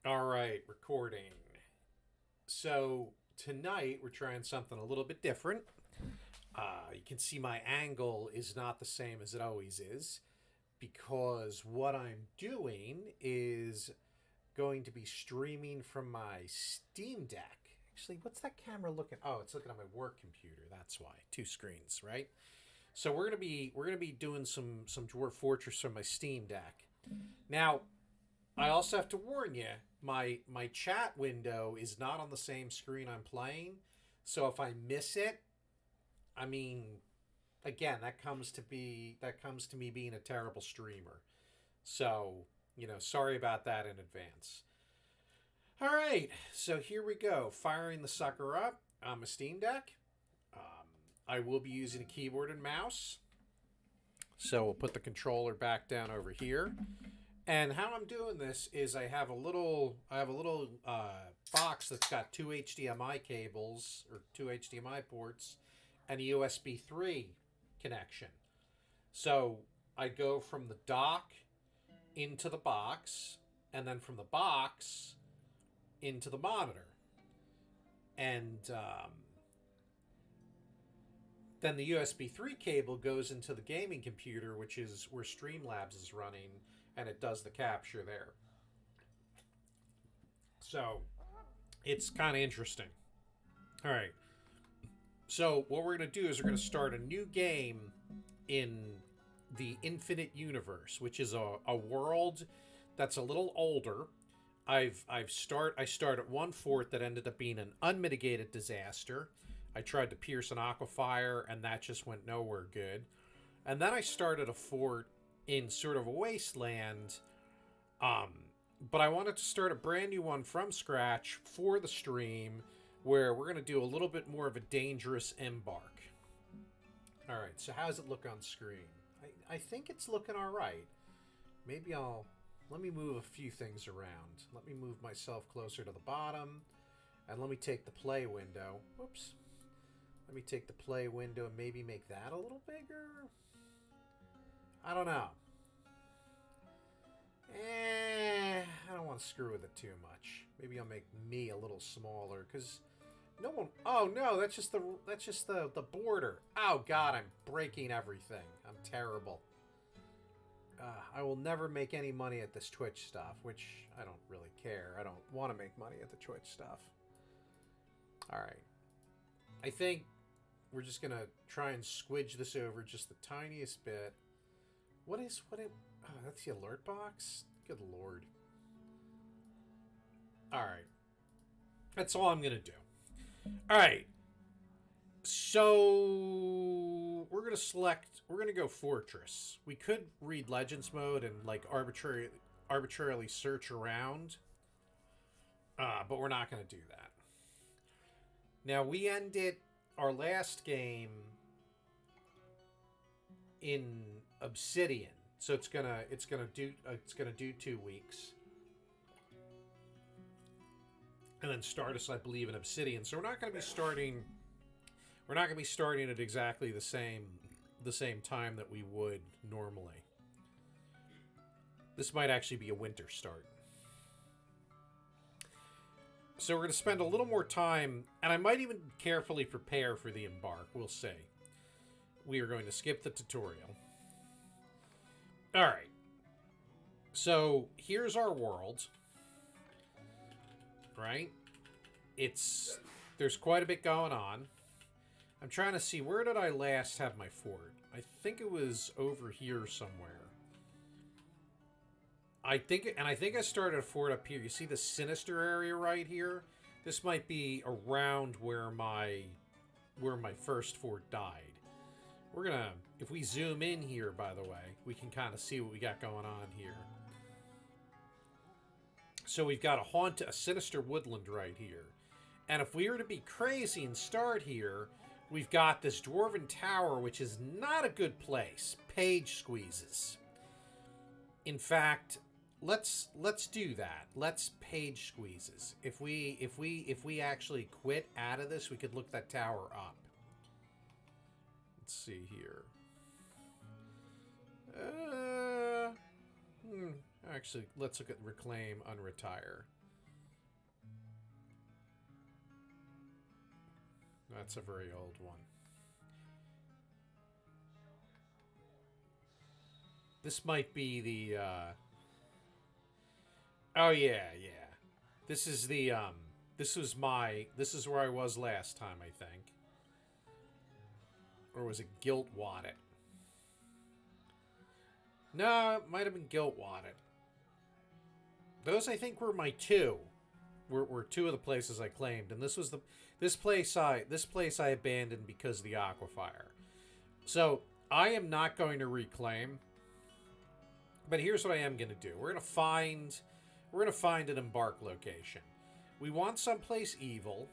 All right, recording. So tonight we're trying something a little bit different. You can see my angle is not the same as it always is because what I'm doing is going to be streaming from my Steam Deck. Actually, what's that camera looking? Oh, it's looking at my work computer. That's why. Two screens, right? So we're gonna be doing some Dwarf Fortress from my Steam Deck. Now, I also have to warn you, my chat window is not on the same screen I'm playing. So if I miss it, I mean, again, that comes to me being a terrible streamer. So, sorry about that in advance. All right, so here we go. Firing the sucker up on my Steam Deck. I will be using a keyboard and mouse. So we'll put the controller back down over here. And how I'm doing this is I have a little box that's got two HDMI cables or two HDMI ports and a USB 3 connection. So I go from the dock into the box and then from the box into the monitor. And then the USB 3 cable goes into the gaming computer, which is where Streamlabs is running, and it does the capture there. So it's kind of interesting. All right. So what we're going to do is we're going to start a new game in the Infinite Universe, which is a world that's a little older. I started one fort that ended up being an unmitigated disaster. I tried to pierce an aquifer and that just went nowhere good. And then I started a fort in sort of a wasteland. But I wanted to start a brand new one from scratch for the stream where we're going to do a little bit more of a dangerous embark. All right, so how does it look on screen? I think it's looking all right. Maybe let me move a few things around. Let me move myself closer to the bottom, and let me take the play window. Whoops. Let me take the play window and maybe make that a little bigger. I don't know. I don't want to screw with it too much. Maybe I'll make me a little smaller because no one. Oh no, that's just the border. Oh God, I'm breaking everything. I'm terrible. I will never make any money at this Twitch stuff, which I don't really care. I don't want to make money at the Twitch stuff. All right, I think we're just gonna try and squidge this over just the tiniest bit. What? Oh, that's the alert box. Good lord. All right, that's all I'm gonna do. All right, so we're gonna go fortress. We could read legends mode and like arbitrarily search around, but we're not gonna do that. Now we ended our last game in obsidian, so it's gonna do 2 weeks, and then start us, I believe, in obsidian. So we're not going to be starting at exactly the same time that we would normally. This might actually be a winter start. So we're going to spend a little more time, and I might even carefully prepare for the embark. We'll see. We are going to skip the tutorial. All right. So here's our world. Right? There's quite a bit going on. I'm trying to see, where did I last have my fort? I think it was over here somewhere. I think I started a fort up here. You see the sinister area right here? This might be around where my first fort died. We're gonna, if we zoom in here, by the way, we can kind of see what we got going on here. So we've got a sinister woodland right here. And if we were to be crazy and start here, we've got this dwarven tower, which is not a good place. Page squeezes. In fact, let's do that. Let's page squeezes. If we actually quit out of this, we could look that tower up. Let's see here. Actually, let's look at reclaim, unretire. That's a very old one. This might be the, oh, yeah, yeah. This is the, this is where I was last time, I think. Or was it Gilt Wadded? No, it might have been Gilt Wadded. Those, I think, were my two. Were two of the places I claimed, and this was this place I abandoned because of the aquifer. So I am not going to reclaim. But here's what I am going to do. We're going to find an embark location. We want someplace evil.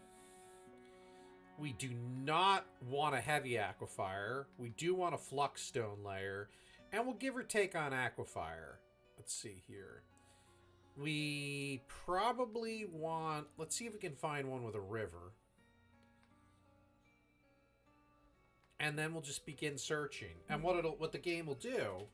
We do not want a heavy aquifer. We do want a flux stone layer. And we'll give or take on aquifer. Let's see here. We probably want... Let's see if we can find one with a river. And then we'll just begin searching. And what the game will do,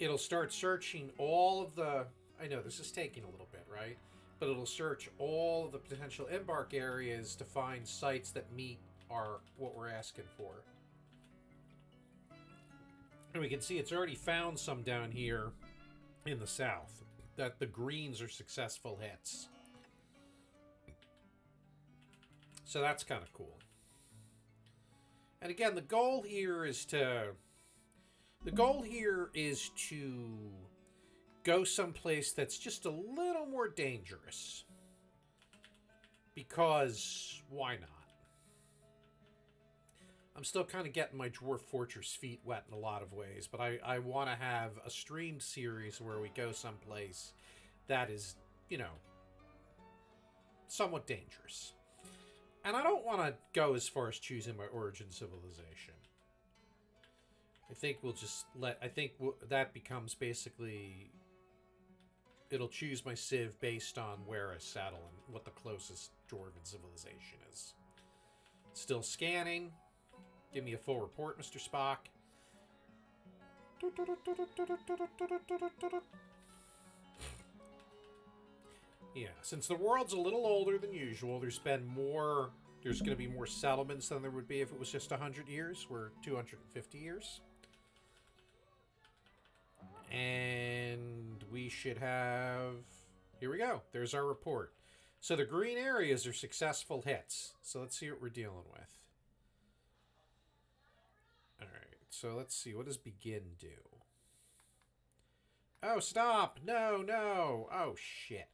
it'll start searching all of the... I know this is taking a little bit, right? But it'll search all of the potential embark areas to find sites that meet what we're asking for. And we can see it's already found some down here in the south. That the greens are successful hits. So that's kind of cool. And again, the goal here is to go someplace that's just a little more dangerous. Because why not? I'm still kind of getting my Dwarf Fortress feet wet in a lot of ways, but I want to have a streamed series where we go someplace that is, you know, somewhat dangerous. And I don't want to go as far as choosing my origin civilization. I think we'll just that becomes basically... It'll choose my civ based on where I settle and what the closest dwarven civilization is. Still scanning. Give me a full report, Mr. Spock. Yeah, since the world's a little older than usual, there's going to be more settlements than there would be if it was just 100 years. We're 250 years. And we should have... Here we go. There's our report. So the green areas are successful hits. So let's see what we're dealing with. Alright, so let's see. What does begin do? Oh, stop! No, no! Oh, shit.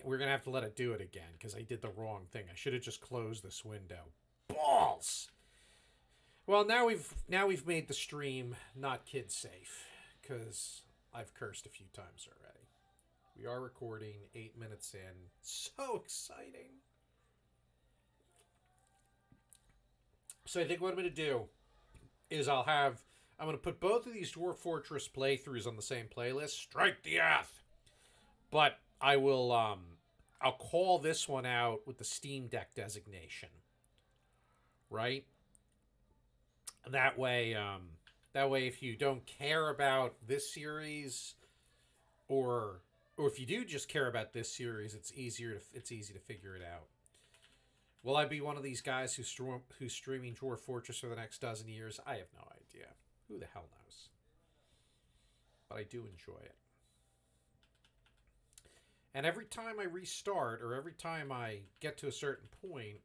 We're going to have to let it do it again, because I did the wrong thing. I should have just closed this window. Balls! Well, now we've made the stream not kid safe, because I've cursed a few times already. We are recording 8 minutes in. So exciting! So I think what I'm going to do is I'm going to put both of these Dwarf Fortress playthroughs on the same playlist. Strike the earth! But I will, I'll call this one out with the Steamdeck designation. Right? That way if you don't care about this series, or if you do just care about this series, it's easy to figure it out. Will I be one of these guys who's streaming Dwarf Fortress for the next dozen years? I have no idea. Who the hell knows? But I do enjoy it. And every time I restart, or every time I get to a certain point,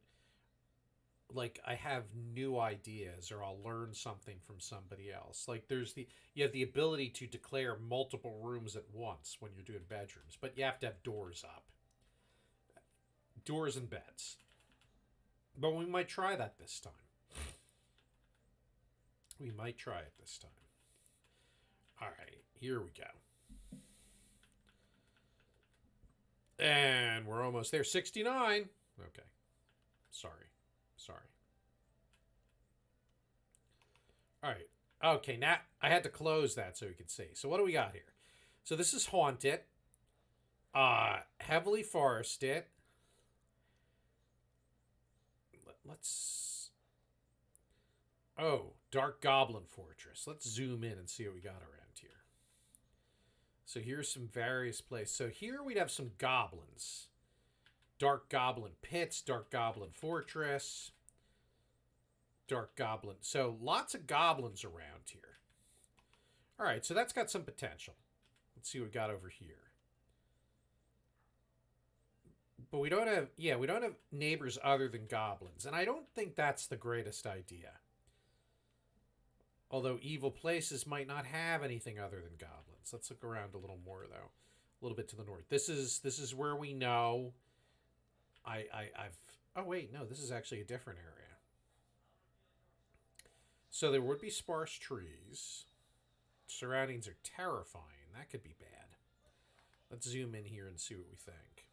like, I have new ideas, or I'll learn something from somebody else. Like, you have the ability to declare multiple rooms at once when you're doing bedrooms, but you have to have doors up. Doors and beds. But we might try that this time. We might try it this time. Alright, here we go. And we're almost there. 69! Okay. Sorry. Alright. Okay, now I had to close that so we could see. So what do we got here? So this is Haunted. Heavily forested. Let's... Oh, Dark Goblin Fortress. Let's zoom in and see what we got around here. So here's some various places. So here we'd have some goblins. Dark Goblin Pits, Dark Goblin Fortress, Dark Goblin. So lots of goblins around here. All right, so that's got some potential. Let's see what we got over here. But we don't have, yeah, we don't have neighbors other than goblins. And I don't think that's the greatest idea. Although evil places might not have anything other than goblins. Let's look around a little more, though. A little bit to the north. This is where we know. I've. Oh wait, no. This is actually a different area. So there would be sparse trees. Surroundings are terrifying. That could be bad. Let's zoom in here and see what we think.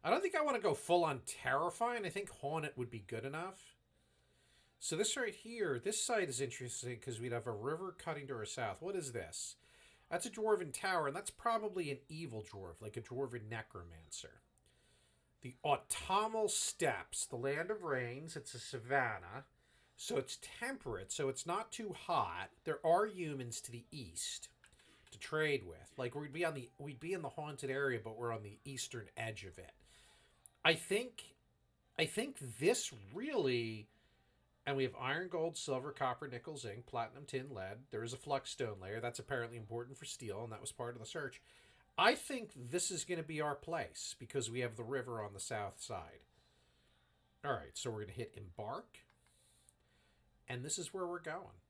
I don't think I want to go full on terrifying. I think haunted would be good enough. So this right here, this site is interesting because we'd have a river cutting to our south. What is this? That's a dwarven tower, and that's probably an evil dwarf, like a dwarven necromancer. The autumnal steppes, the land of rains. It's a savanna, so it's temperate, so it's not too hot. There are humans to the east to trade with. Like we'd be in the haunted area, but we're on the eastern edge of it. I think this really. And we have iron, gold, silver, copper, nickel, zinc, platinum, tin, lead. There is a flux stone layer. That's apparently important for steel, and that was part of the search. I think this is going to be our place because we have the river on the south side. All right, so we're going to hit embark. And this is where we're going.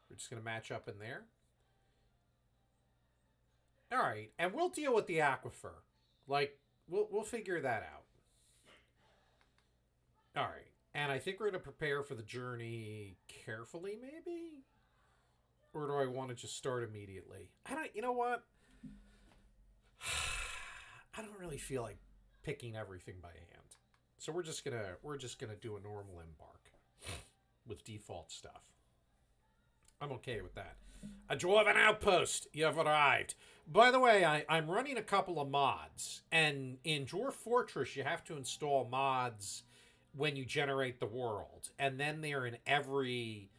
We're just going to match up in there. All right, and we'll deal with the aquifer. Like, we'll figure that out. All right. And I think we're going to prepare for the journey carefully, maybe? Or do I want to just start immediately? You know what? I don't really feel like picking everything by hand. So we're just gonna do a normal embark with default stuff. I'm okay with that. A dwarven outpost, you have arrived. By the way, I'm running a couple of mods. And in Dwarf Fortress, you have to install mods when you generate the world, and then they're in every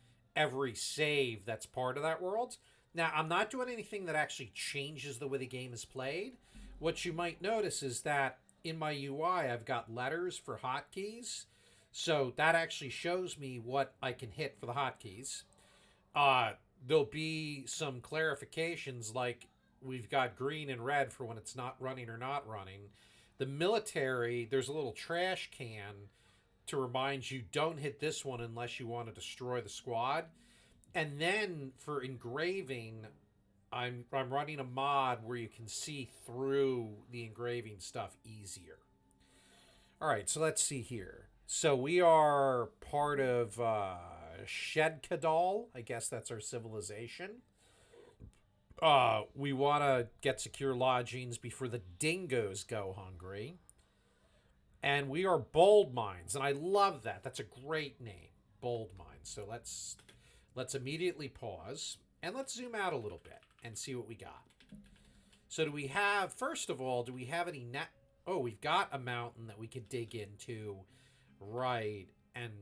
save that's part of that world. Now, I'm not doing anything that actually changes the way the game is played. What you might notice is that in my UI, I've got letters for hotkeys, so that actually shows me what I can hit for the hotkeys. There'll be some clarifications, like we've got green and red for when it's not running or not running. The military, there's a little trash can to remind you, don't hit this one unless you want to destroy the squad. And then for engraving, I'm running a mod where you can see through the engraving stuff easier. All right, so let's see here. So we are part of Shedkadal. I guess that's our civilization. We want to get secure lodgings before the dingoes go hungry. And we are Bold Mines, and I love that. That's a great name, Bold Mines. So let's immediately pause, and let's zoom out a little bit and see what we got. So do we have, first of all, do we have any net? Oh, we've got a mountain that we could dig into, right? And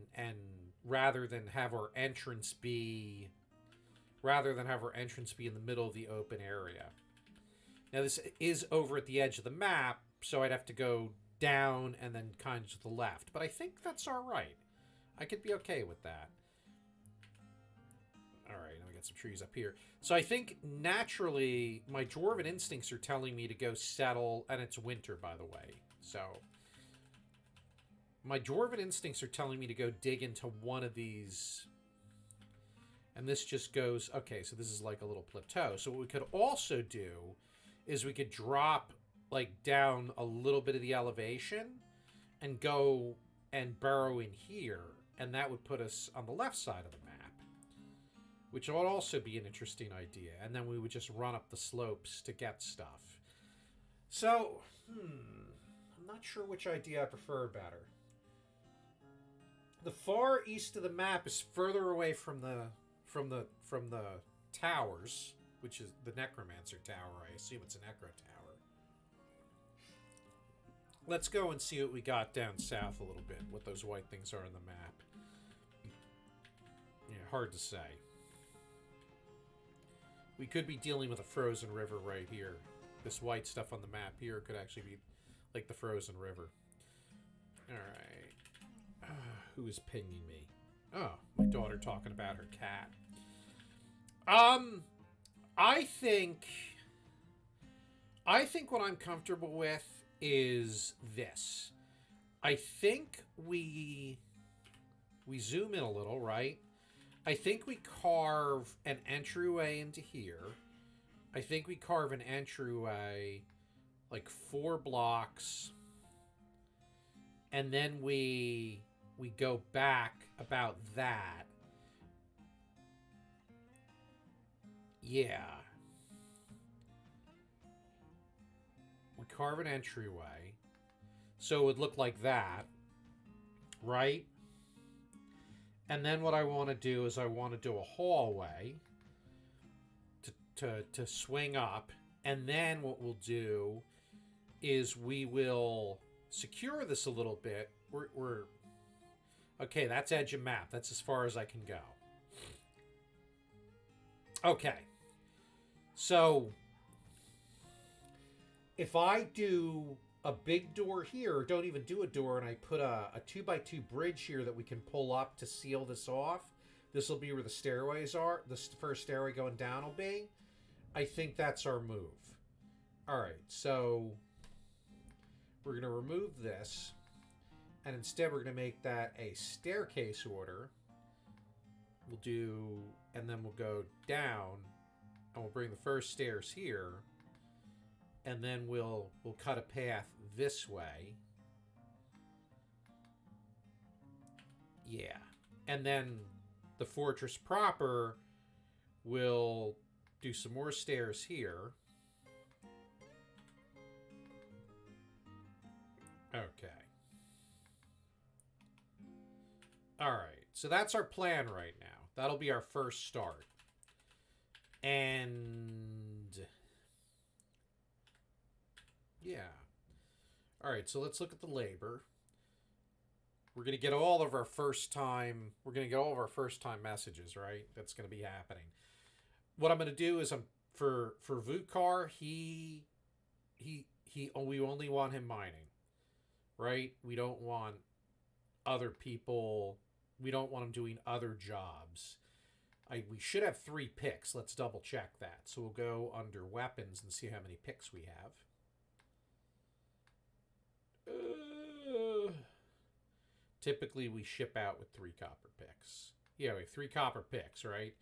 rather than have our entrance be in the middle of the open area. Now this is over at the edge of the map, so I'd have to go down and then kind of to the left. But I think that's all right. I could be okay with that. All right, now we got some trees up here. So I think naturally my dwarven instincts are telling me to go settle, and it's winter, by the way. So my dwarven instincts are telling me to go dig into one of these. And this just goes, okay, so this is like a little plateau. So what we could also do is we could drop like down a little bit of the elevation and go and burrow in here, and that would put us on the left side of the map, which would also be an interesting idea. And then we would just run up the slopes to get stuff. So, I'm not sure which idea I prefer better. The far east of the map is further away from the towers, which is the Necromancer Tower. I assume it's a Necro Tower. Let's go and see what we got down south a little bit, what those white things are on the map. Yeah, hard to say. We could be dealing with a frozen river right here. This white stuff on the map here could actually be like the frozen river. All right. Who is pinging me? Oh, my daughter talking about her cat. I think what I'm comfortable with is this. I think we zoom in a little, right? I think we carve an entryway into here. I think we carve an entryway like 4 blocks, and then we go back about that. Yeah. We carve an entryway. So it would look like that, right? And then what I want to do is I want to do a hallway to swing up. And then what we'll do is we will secure this a little bit. We're okay, that's edge of map. That's as far as I can go. Okay. So if I do a big door here, or don't even do a door, and I put a 2x2 bridge here that we can pull up to seal this off, this will be where the stairways are. The first stairway going down will be. I think that's our move. All right, so we're going to remove this, and instead we're going to make that a staircase order. We'll do, and then we'll go down, and we'll bring the first stairs here, and then we'll cut a path this way. Yeah. And then the fortress proper will do some more stairs here. Okay. All right. So that's our plan right now. That'll be our first start. And yeah. All right, so let's look at the labor. We're going to get all of our first time messages, right? That's going to be happening. What I'm going to do is for Vukar, we only want him mining. Right? We don't want other people, we don't want him doing other jobs. We should have 3 picks. Let's double check that. So we'll go under weapons and see how many picks we have. Typically we ship out with 3 copper picks. Yeah, we have 3 copper picks, right?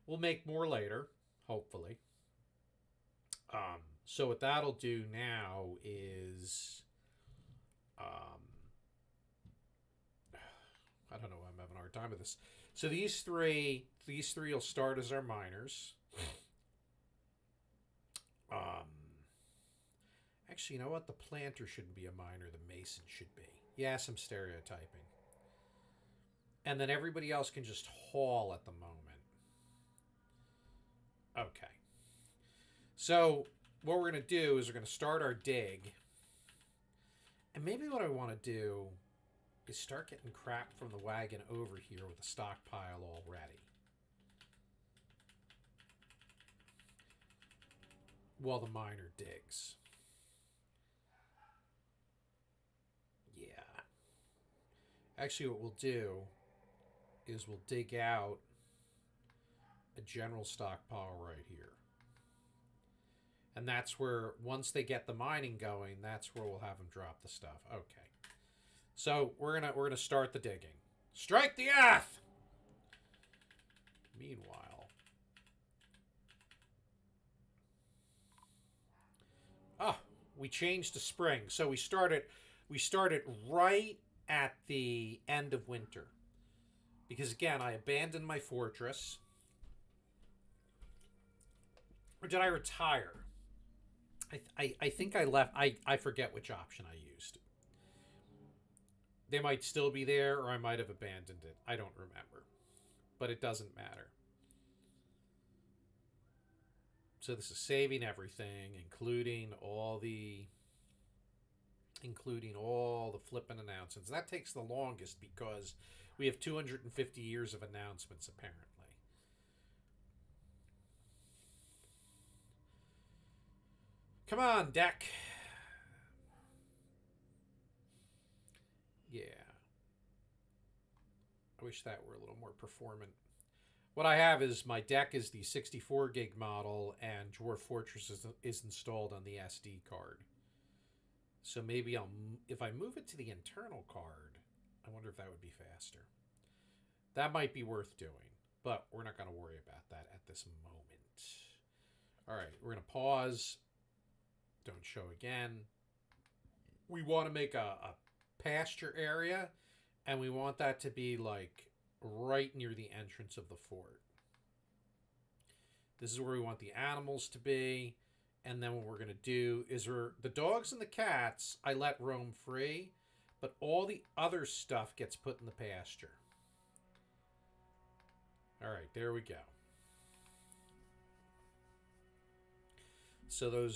We'll make more later, hopefully. So what that'll do now is I don't know why I'm having a hard time with this. So these three will start as our miners. Actually, you know what? The planter shouldn't be a miner. The mason should be. Yeah, some stereotyping. And then everybody else can just haul at the moment. Okay. So what we're going to do is we're going to start our dig. And maybe what I want to do is start getting crap from the wagon over here with a stockpile already. While the miner digs. Yeah. Actually, what we'll do is we'll dig out a general stockpile right here. And that's where, once they get the mining going, that's where we'll have them drop the stuff. Okay. So we're gonna start the digging. Strike the earth! Meanwhile. We changed to spring. So we started right at the end of winter. Because again, I abandoned my fortress. Or did I retire? I think I left. I forget which option I used. They might still be there, or I might have abandoned it. I don't remember. But it doesn't matter. So this is saving everything, including all the flippin' announcements. That takes the longest because we have 250 years of announcements, apparently. Come on, deck. wish that were a little more performant. What I have is my deck is the 64 gig model, and Dwarf Fortress is installed on the SD card. So maybe if I move it to the internal card, I wonder if that would be faster. That might be worth doing, but we're not going to worry about that at this moment. All right, we're going to pause. Don't show again. We want to make a pasture area, and we want that to be like right near the entrance of the fort. This is where we want the animals to be. And then what we're going to do is the dogs and the cats, I let roam free, but all the other stuff gets put in the pasture. All right, there we go. So the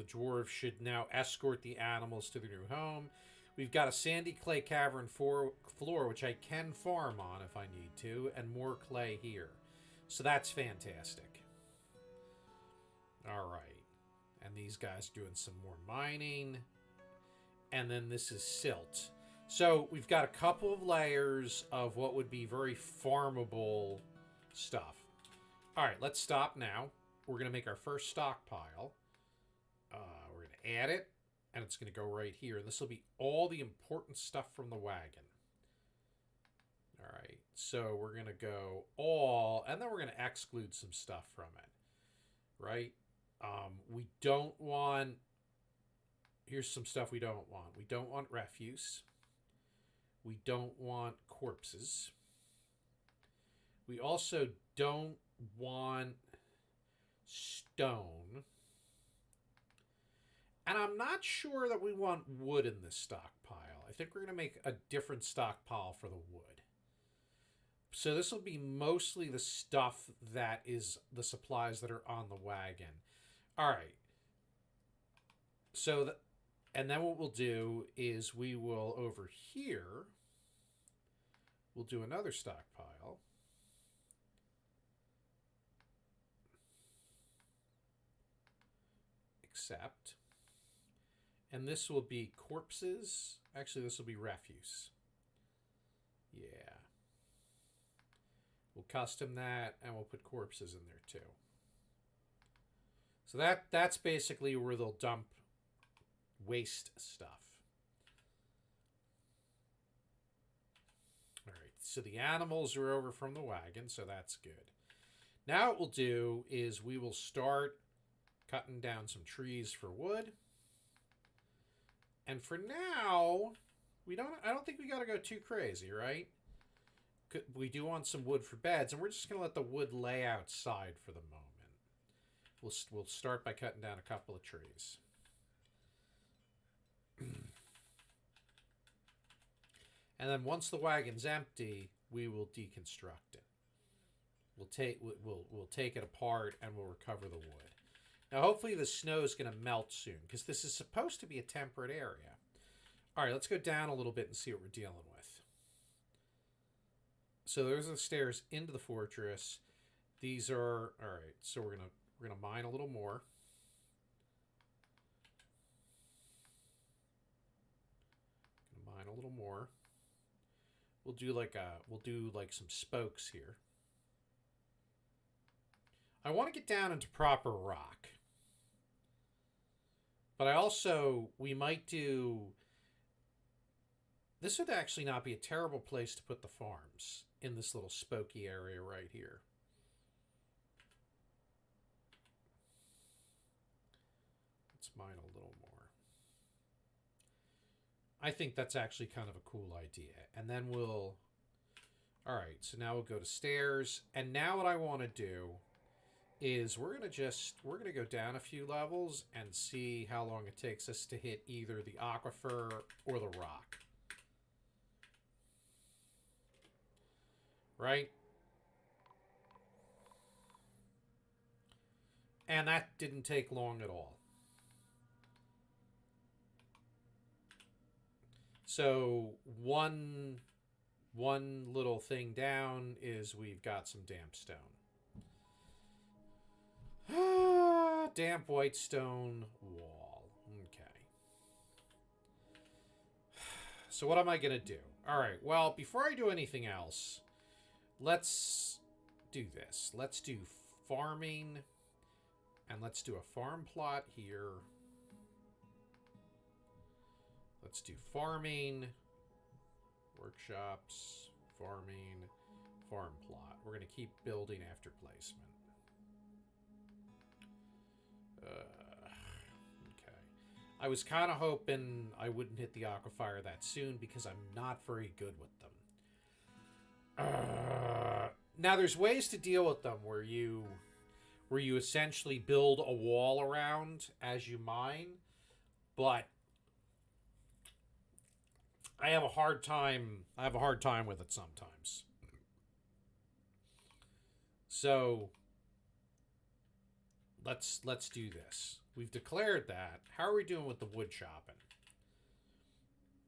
dwarves should now escort the animals to their new home. We've got a sandy clay cavern floor, which I can farm on if I need to, and more clay here. So that's fantastic. All right. And these guys doing some more mining. And then this is silt. So we've got a couple of layers of what would be very farmable stuff. All right, let's stop now. We're going to make our first stockpile. We're going to add it, and it's going to go right here. And this will be all the important stuff from the wagon. All right, so we're going to go all, and then we're going to exclude some stuff from it, right? We don't want, here's some stuff we don't want. We don't want refuse. We don't want corpses. We also don't want stone. And I'm not sure that we want wood in this stockpile. I think we're going to make a different stockpile for the wood. So this will be mostly the stuff that is the supplies that are on the wagon. All right. So, and then what we'll do is we will, over here, we'll do another stockpile. Accept. And this will be corpses. Actually, this will be refuse. Yeah. We'll custom that, and we'll put corpses in there too. So that's basically where they'll dump waste stuff. All right, so the animals are over from the wagon, so that's good. Now what we'll do is we will start cutting down some trees for wood. And for now, I don't think we got to go too crazy, right? We do want some wood for beds, and we're just going to let the wood lay outside for the moment. We'll start by cutting down a couple of trees. And then once the wagon's empty, we will deconstruct it. We'll take it apart and we'll recover the wood. Now, hopefully the snow is going to melt soon, because this is supposed to be a temperate area. All right, let's go down a little bit and see what we're dealing with. So there's the stairs into the fortress. These are, all right, so we're gonna mine a little more. Mine a little more. We'll do like some spokes here. I want to get down into proper rock. But we might do, this would actually not be a terrible place to put the farms, in this little spokey area right here. Let's mine a little more. I think that's actually kind of a cool idea. And then all right, so now we'll go to stairs. And now what I want to do is we're going to go down a few levels and see how long it takes us to hit either the aquifer or the rock. Right? And that didn't take long at all. So one little thing down is we've got some damp stone. Damp white stone wall. Okay. So what am I going to do? All right. Well, before I do anything else, let's do this. Let's do farming, and let's do a farm plot here. Let's do farming, workshops, farming, farm plot. We're going to keep building after placement. Okay. I was kind of hoping I wouldn't hit the aquifer that soon because I'm not very good with them. Now there's ways to deal with them where you essentially build a wall around as you mine, but I have a hard time with it sometimes. So let's do this. We've declared that. How are we doing with the wood chopping?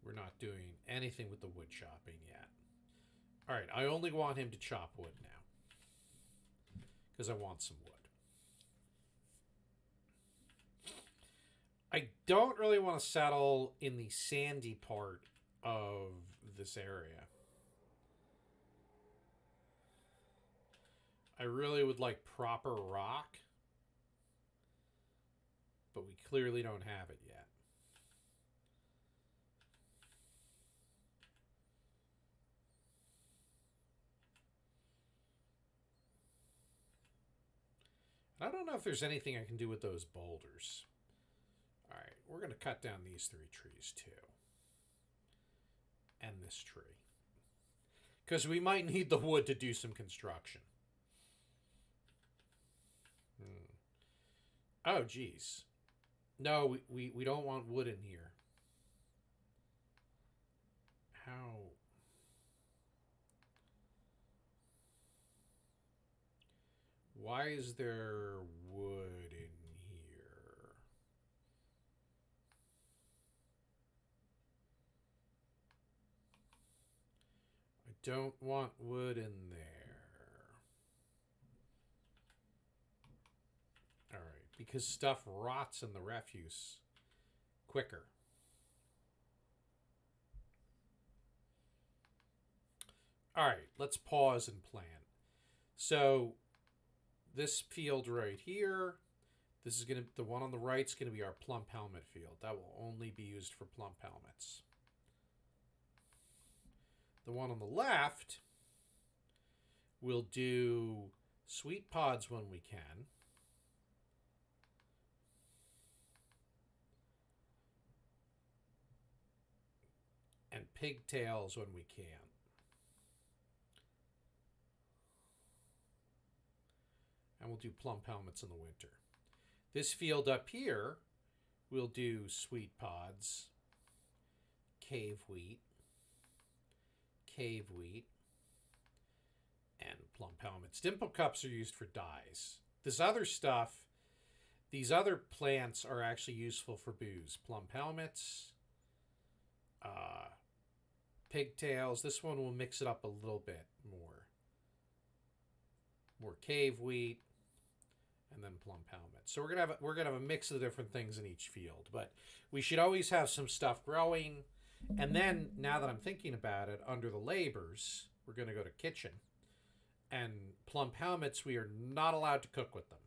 We're not doing anything with the wood chopping yet. All right, I only want him to chop wood now because I want some wood. I don't really want to settle in the sandy part of this area. I really would like proper rock, but we clearly don't have it yet. I don't know if there's anything I can do with those boulders. All right, we're going to cut down these 3 trees too. And this tree. Because we might need the wood to do some construction. Oh, geez. No, we don't want wood in here. How? Why is there wood in here? I don't want wood in there. All right, because stuff rots in the refuse quicker. All right, let's pause and plan. So this field right here, this is gonna, the one on the right is gonna be our plump helmet field. That will only be used for plump helmets. The one on the left, we'll do sweet pods when we can. And pigtails when we can. And we'll do plump helmets in the winter. This field up here, we'll do sweet pods, cave wheat, and plump helmets. Dimple cups are used for dyes. This other stuff, these other plants are actually useful for booze. Plump helmets, pigtails. This one will mix it up a little bit more. More cave wheat, and then plump helmets. So we're gonna have a mix of different things in each field, but we should always have some stuff growing. And then, now that I'm thinking about it, under the labors, we're gonna go to kitchen. And plump helmets, we are not allowed to cook with them.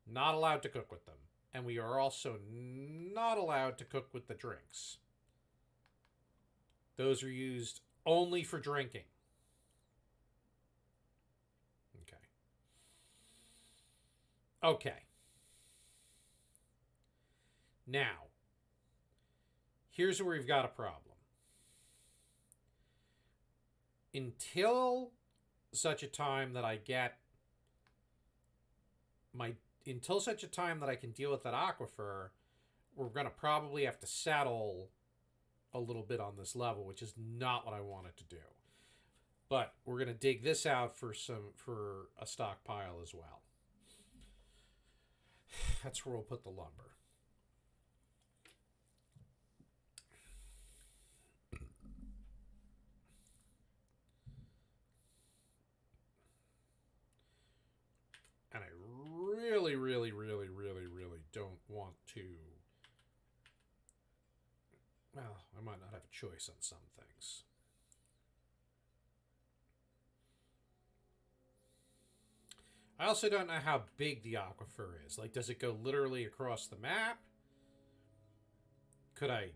Not allowed to cook with them. And we are also not allowed to cook with the drinks. Those are used only for drinking. Okay. Now, here's where we've got a problem. Until such a time that I get until such a time that I can deal with that aquifer, we're going to probably have to settle a little bit on this level, which is not what I wanted to do. But we're going to dig this out for a stockpile as well. That's where we'll put the lumber. And I really, really, really, really, really don't want to... Well, I might not have a choice on some things. I also don't know how big the aquifer is. Like, does it go literally across the map? Could I,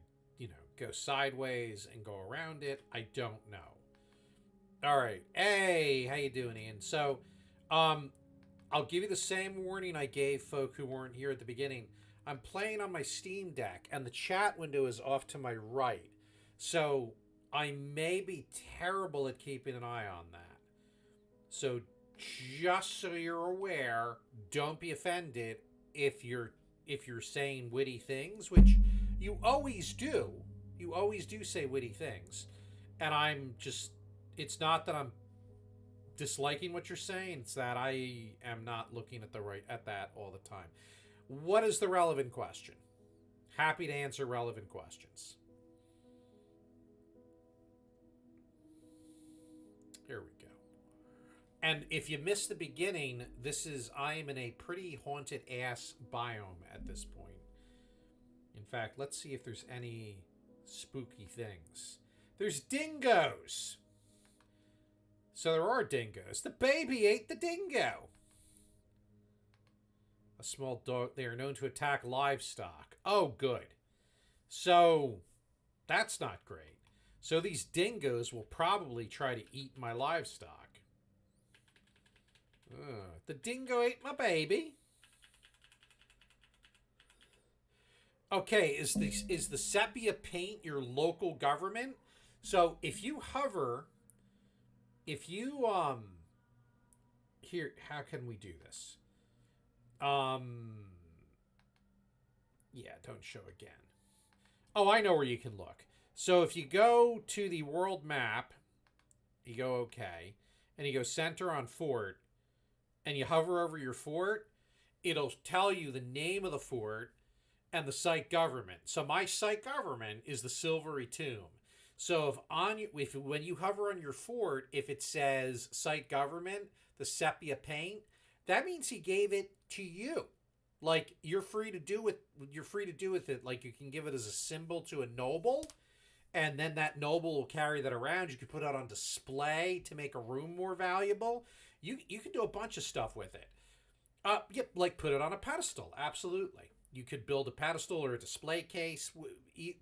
go sideways and go around it? I don't know. All right. Hey, how you doing, Ian? So, I'll give you the same warning I gave folk who weren't here at the beginning. I'm playing on my Steam Deck, and the chat window is off to my right. So, I may be terrible at keeping an eye on that. So, just so you're aware, don't be offended if you're saying witty things, which you always do. You always do say witty things. And it's not that I'm disliking what you're saying, it's that I am not looking at that all the time. What is the relevant question? Happy to answer relevant questions. Here we go. And if you missed the beginning, I am in a pretty haunted ass biome at this point. In fact, let's see if there's any spooky things. There's dingoes! So there are dingoes. The baby ate the dingo! A small dog. They are known to attack livestock. Oh, good. So, that's not great. So these dingoes will probably try to eat my livestock. The dingo ate my baby. Okay, is the sepia paint your local government? So if you hover, here, how can we do this? Yeah, don't show again. Oh, I know where you can look. So if you go to the world map, you go okay, and you go center on fort, and you hover over your fort, it'll tell you the name of the fort and the site government. So my site government is the Silvery Tomb. So when you hover on your fort, if it says site government, the sepia paint, that means he gave it to you. Like, you're free to do with it. Like, you can give it as a symbol to a noble, and then that noble will carry that around. You can put it on display to make a room more valuable. You can do a bunch of stuff with it. Yep, like put it on a pedestal. Absolutely. You could build a pedestal or a display case.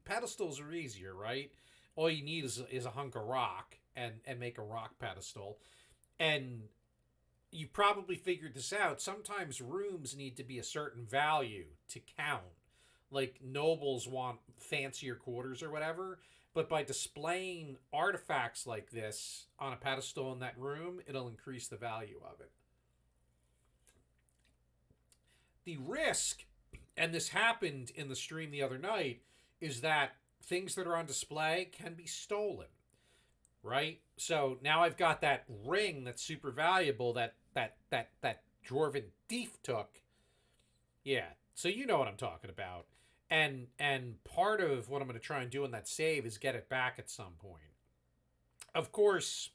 Pedestals are easier, right? All you need is a hunk of rock and make a rock pedestal. And you probably figured this out. Sometimes rooms need to be a certain value to count. Like, nobles want fancier quarters or whatever. But by displaying artifacts like this on a pedestal in that room, it'll increase the value of it. The risk, and this happened in the stream the other night, is that things that are on display can be stolen, right? So now I've got that ring that's super valuable that dwarven thief took. Yeah, so you know what I'm talking about. And part of what I'm going to try and do in that save is get it back at some point. Of course,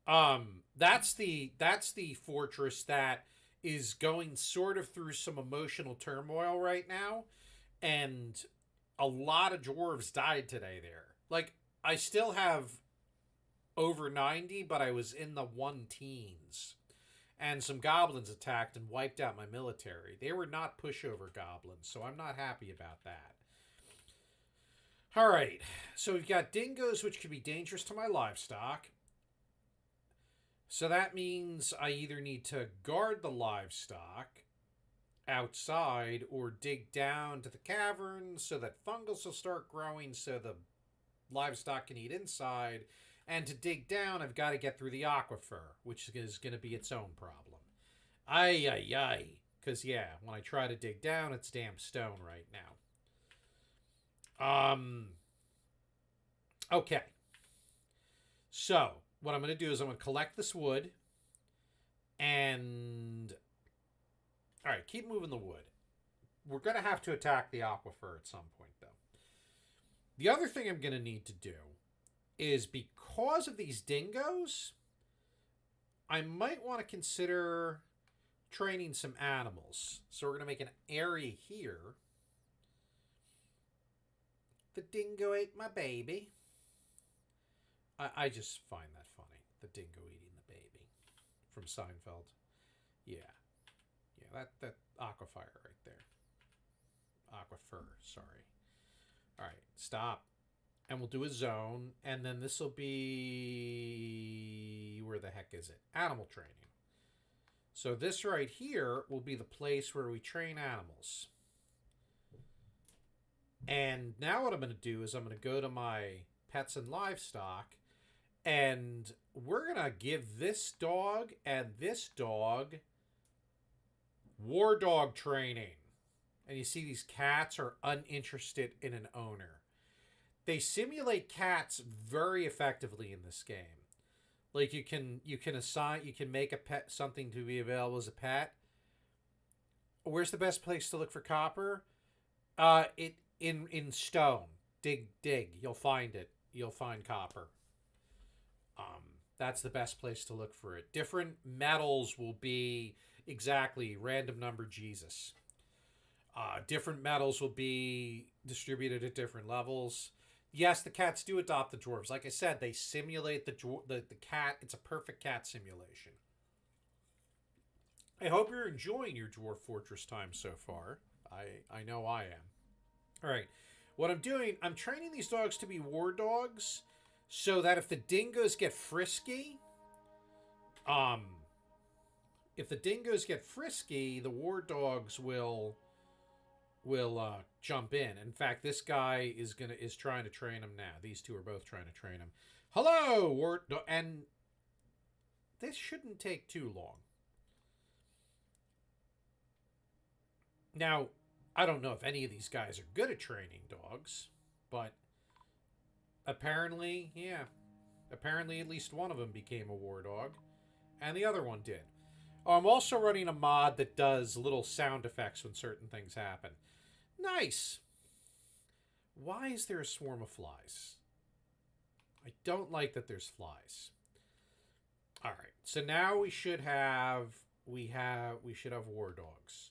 that's the fortress that is going sort of through some emotional turmoil right now, and a lot of dwarves died today there. Like, I still have over 90, but I was in the 1-teens. And some goblins attacked and wiped out my military. They were not pushover goblins, so I'm not happy about that. All right, so we've got dingoes, which could be dangerous to my livestock. So that means I either need to guard the livestock outside or dig down to the cavern so that fungus will start growing so the livestock can eat inside. And to dig down, I've got to get through the aquifer, which is going to be its own problem. Ay, ay, ay. Because, yeah, when I try to dig down, it's damn stone right now. Okay. So, what I'm going to do is I'm going to collect this wood. And... Alright, keep moving the wood. We're going to have to attack the aquifer at some point, though. The other thing I'm going to need to do is, because of these dingoes, I might want to consider training some animals. So we're going to make an area here. The dingo ate my baby. I just find that funny. The dingo eating the baby. From Seinfeld. Yeah. Yeah, that aquifer right there. Aquifer, sorry. Alright, stop. And we'll do a zone. And then this will be... Where the heck is it? Animal training. So this right here will be the place where we train animals. And now what I'm going to do is I'm going to go to my pets and livestock, and we're going to give this dog and this dog war dog training. And you see these cats are uninterested in an owner. They simulate cats very effectively in this game. Like you can make a pet something to be available as a pet. Where's the best place to look for copper? In stone. Dig. You'll find it. You'll find copper. That's the best place to look for it. Different metals will be exactly random number Jesus. Different metals will be distributed at different levels. Yes, the cats do adopt the dwarves. Like I said, they simulate the cat. It's a perfect cat simulation. I hope you're enjoying your Dwarf Fortress time so far. I know I am. All right. What I'm doing, I'm training these dogs to be war dogs so that if the dingoes get frisky, the war dogs will jump in. In fact, this guy is trying to train him now. These two are both trying to train him. Hello, and this shouldn't take too long. Now, I don't know if any of these guys are good at training dogs, but apparently, yeah. Apparently at least one of them became a war dog, and the other one did. Oh, I'm also running a mod that does little sound effects when certain things happen. Nice! Why is there a swarm of flies? I don't like that there's flies. Alright, so now we should have war dogs.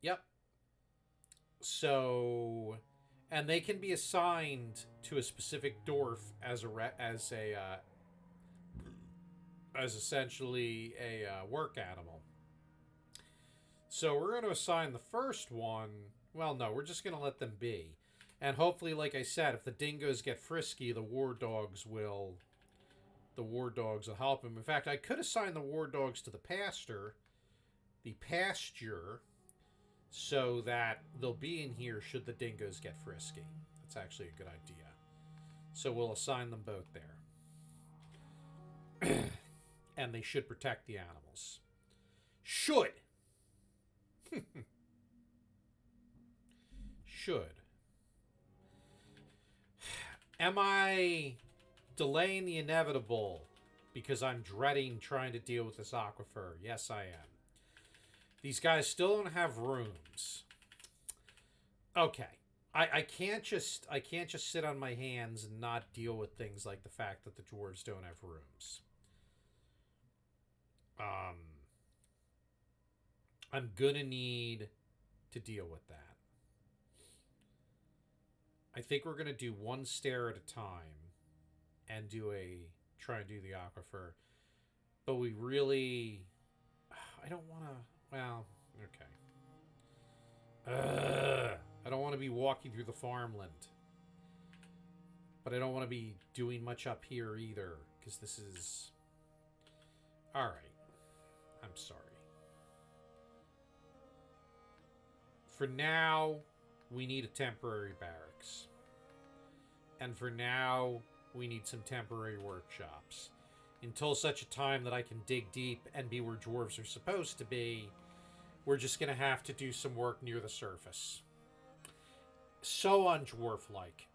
Yep. So, and they can be assigned to a specific dwarf as essentially a work animal. So we're going to assign the first one. Well, no, we're just going to let them be. And hopefully, like I said, if the dingoes get frisky, the war dogs will help them. In fact, I could assign the war dogs to the pasture, so that they'll be in here should the dingoes get frisky. That's actually a good idea. So we'll assign them both there. And they should protect the animals. Should. Should. Am I delaying the inevitable because I'm dreading trying to deal with this aquifer? Yes, I am. These guys still don't have rooms. Okay. I can't just sit on my hands and not deal with things like the fact that the dwarves don't have rooms. I'm gonna need to deal with that. I think we're gonna do one stair at a time and try and do the aquifer. But we really, I don't want to. Well, okay. I don't want to be walking through the farmland. But I don't want to be doing much up here either, because this is... Alright. I'm sorry. For now, we need a temporary barracks. And for now, we need some temporary workshops. Until such a time that I can dig deep and be where dwarves are supposed to be, we're just going to have to do some work near the surface. So un-dwarf-like.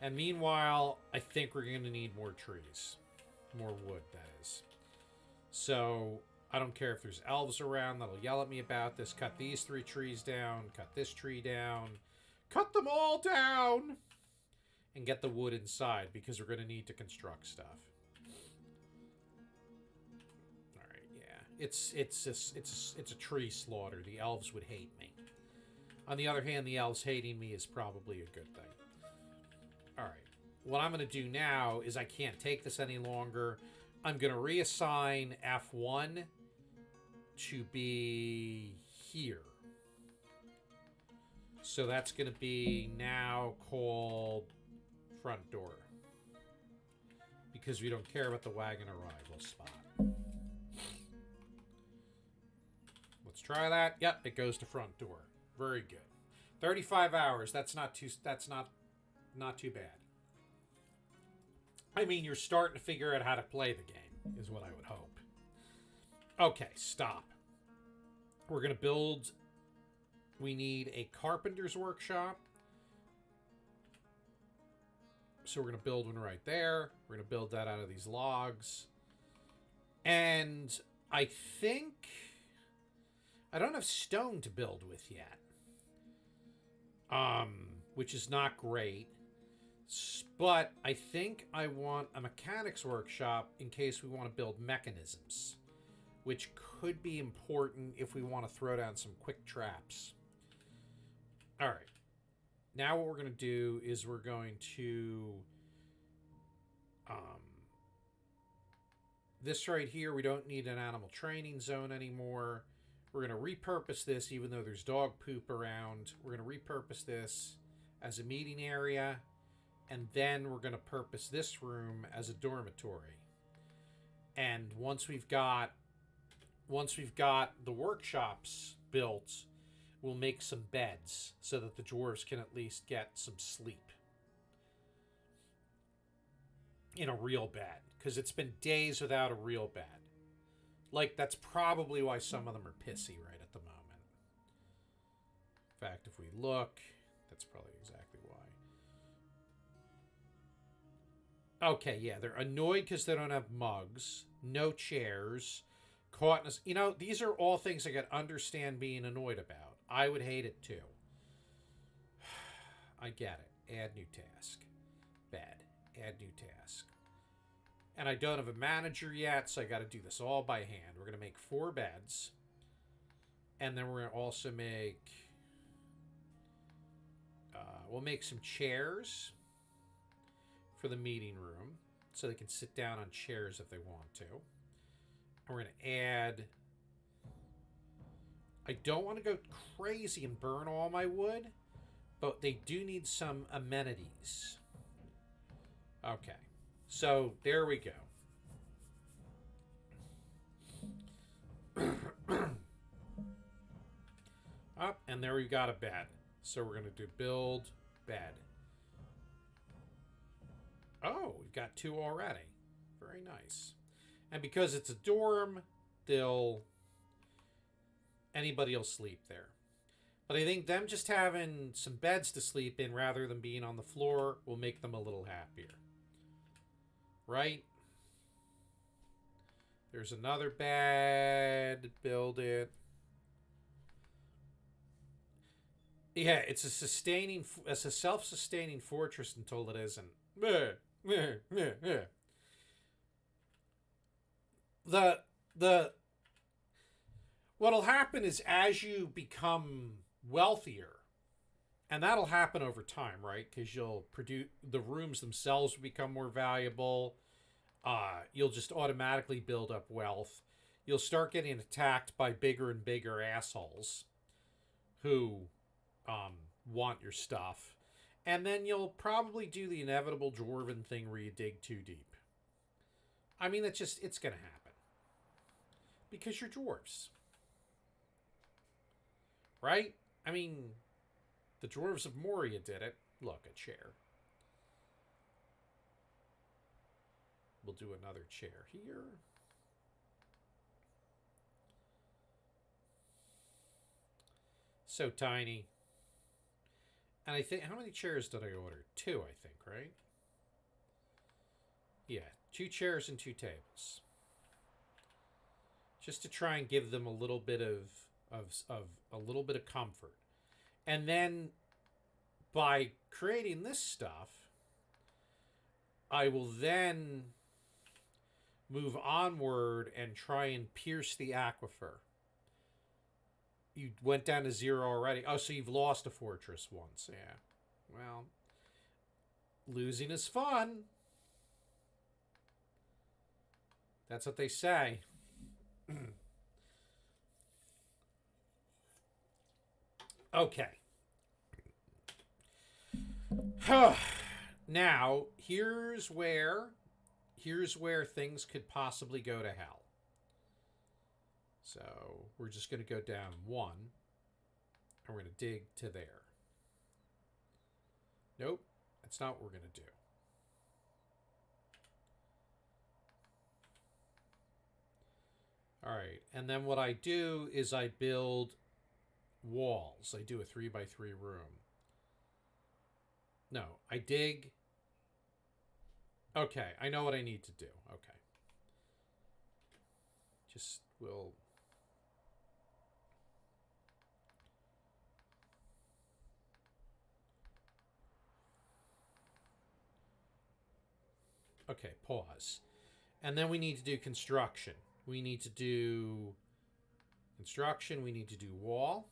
And meanwhile, I think we're going to need more trees. More wood, that is. So, I don't care if there's elves around that'll yell at me about this. Cut these 3 trees down. Cut this tree down. Cut them all down! And get the wood inside, because we're going to need to construct stuff. Alright, yeah. It's a tree slaughter. The elves would hate me. On the other hand, the elves hating me is probably a good thing. All right. What I'm going to do now is I can't take this any longer. I'm going to reassign F1 to be here. So that's going to be now called front door. Because we don't care about the wagon arrival spot. Let's try that. Yep, it goes to front door. Very good. 35 hours. That's not too bad. I mean, you're starting to figure out how to play the game, is what I would hope. Okay, stop. We're going to build... We need a carpenter's workshop. So we're going to build one right there. We're going to build that out of these logs. And I think... I don't have stone to build with yet. Which is not great. But I think I want a mechanics workshop in case we want to build mechanisms. Which could be important if we want to throw down some quick traps. Alright. Now what we're going to do is we're going to... this right here, we don't need an animal training zone anymore. We're going to repurpose this, even though there's dog poop around. We're going to repurpose this as a meeting area. And then we're going to purpose this room as a dormitory. And once we've got the workshops built, we'll make some beds so that the dwarves can at least get some sleep. In a real bed. Because it's been days without a real bed. Like, that's probably why some of them are pissy right at the moment. In fact, if we look, that's probably exactly why. Okay, yeah, they're annoyed because they don't have mugs, no chairs, caught in a... You know, these are all things I can understand being annoyed about. I would hate it too. I get it. Add new task. Bed. Add new task. And I don't have a manager yet, so I got to do this all by hand. We're going to make 4 beds. And then we're going to also make... we'll make some chairs for the meeting room. So they can sit down on chairs if they want to. And we're going to add... I don't want to go crazy and burn all my wood. But they do need some amenities. Okay. So, there we go. Up, and there we've got a bed. So we're going to do build bed. Oh, we've got 2 already. Very nice. And because it's a dorm, anybody will sleep there. But I think them just having some beds to sleep in rather than being on the floor will make them a little happier. Right? There's another bed. Build it. Yeah, it's a self-sustaining fortress until it isn't. What'll happen is as you become wealthier, and that'll happen over time, right? Because you'll produce the rooms themselves will become more valuable. You'll just automatically build up wealth. You'll start getting attacked by bigger and bigger assholes who want your stuff. And then you'll probably do the inevitable dwarven thing where you dig too deep. I mean, it's going to happen. Because you're dwarves. Right? I mean, the dwarves of Moria did it. Look, a chair. We'll do another chair here. So tiny. And I think, how many chairs did I order? 2, I think, right? Yeah, 2 chairs and 2 tables. Just to try and give them a little bit of comfort. And then by creating this stuff, I will then move onward and try and pierce the aquifer. You went down to 0 already. Oh, so you've lost a fortress once. Yeah. Well, losing is fun. That's what they say. Okay. Now, here's where things could possibly go to hell. So, we're just going to go down 1 and we're going to dig to there. Nope, that's not what we're going to do. All right, and then what I do is I build walls. I do a 3x3 room. No, I dig. Okay, I know what I need to do. Okay. Just will. Okay, pause. And then we need to do construction. We need to do construction. We need to do wall.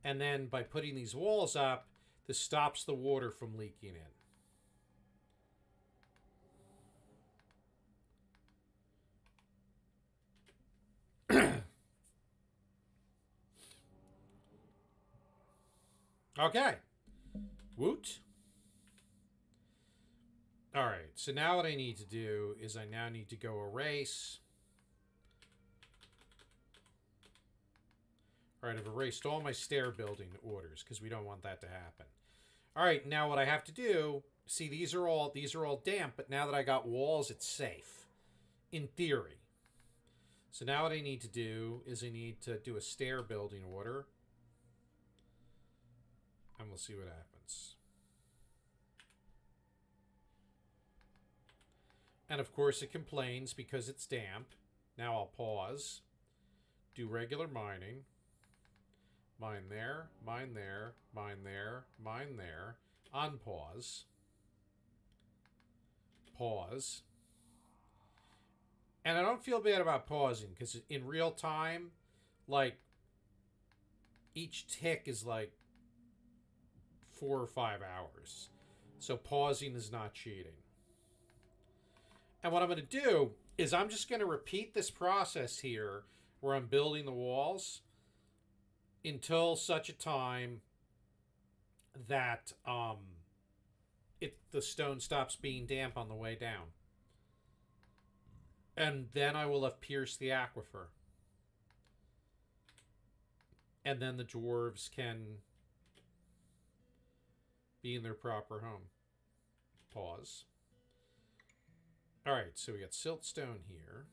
And then by putting these walls up, this stops the water from leaking in. Okay. Woot. All right. So now what I need to do is I now need to go erase. All right, I've erased all my stair building orders because we don't want that to happen. All right, now what I have to do, see, these are all damp, but now that I got walls, it's safe, in theory. So now what I need to do is I need to do a stair building order, and we'll see what happens. And of course it complains because it's damp. Now I'll pause, do regular mining. Mine there, mine there, mine there, mine there. Unpause. Pause. And I don't feel bad about pausing because in real time, like, each tick is like 4 or 5 hours. So pausing is not cheating. And what I'm going to do is I'm just going to repeat this process here where I'm building the walls until such a time that the stone stops being damp on the way down. And then I will have pierced the aquifer. And then the dwarves can be in their proper home. Pause. Alright, so we got siltstone here.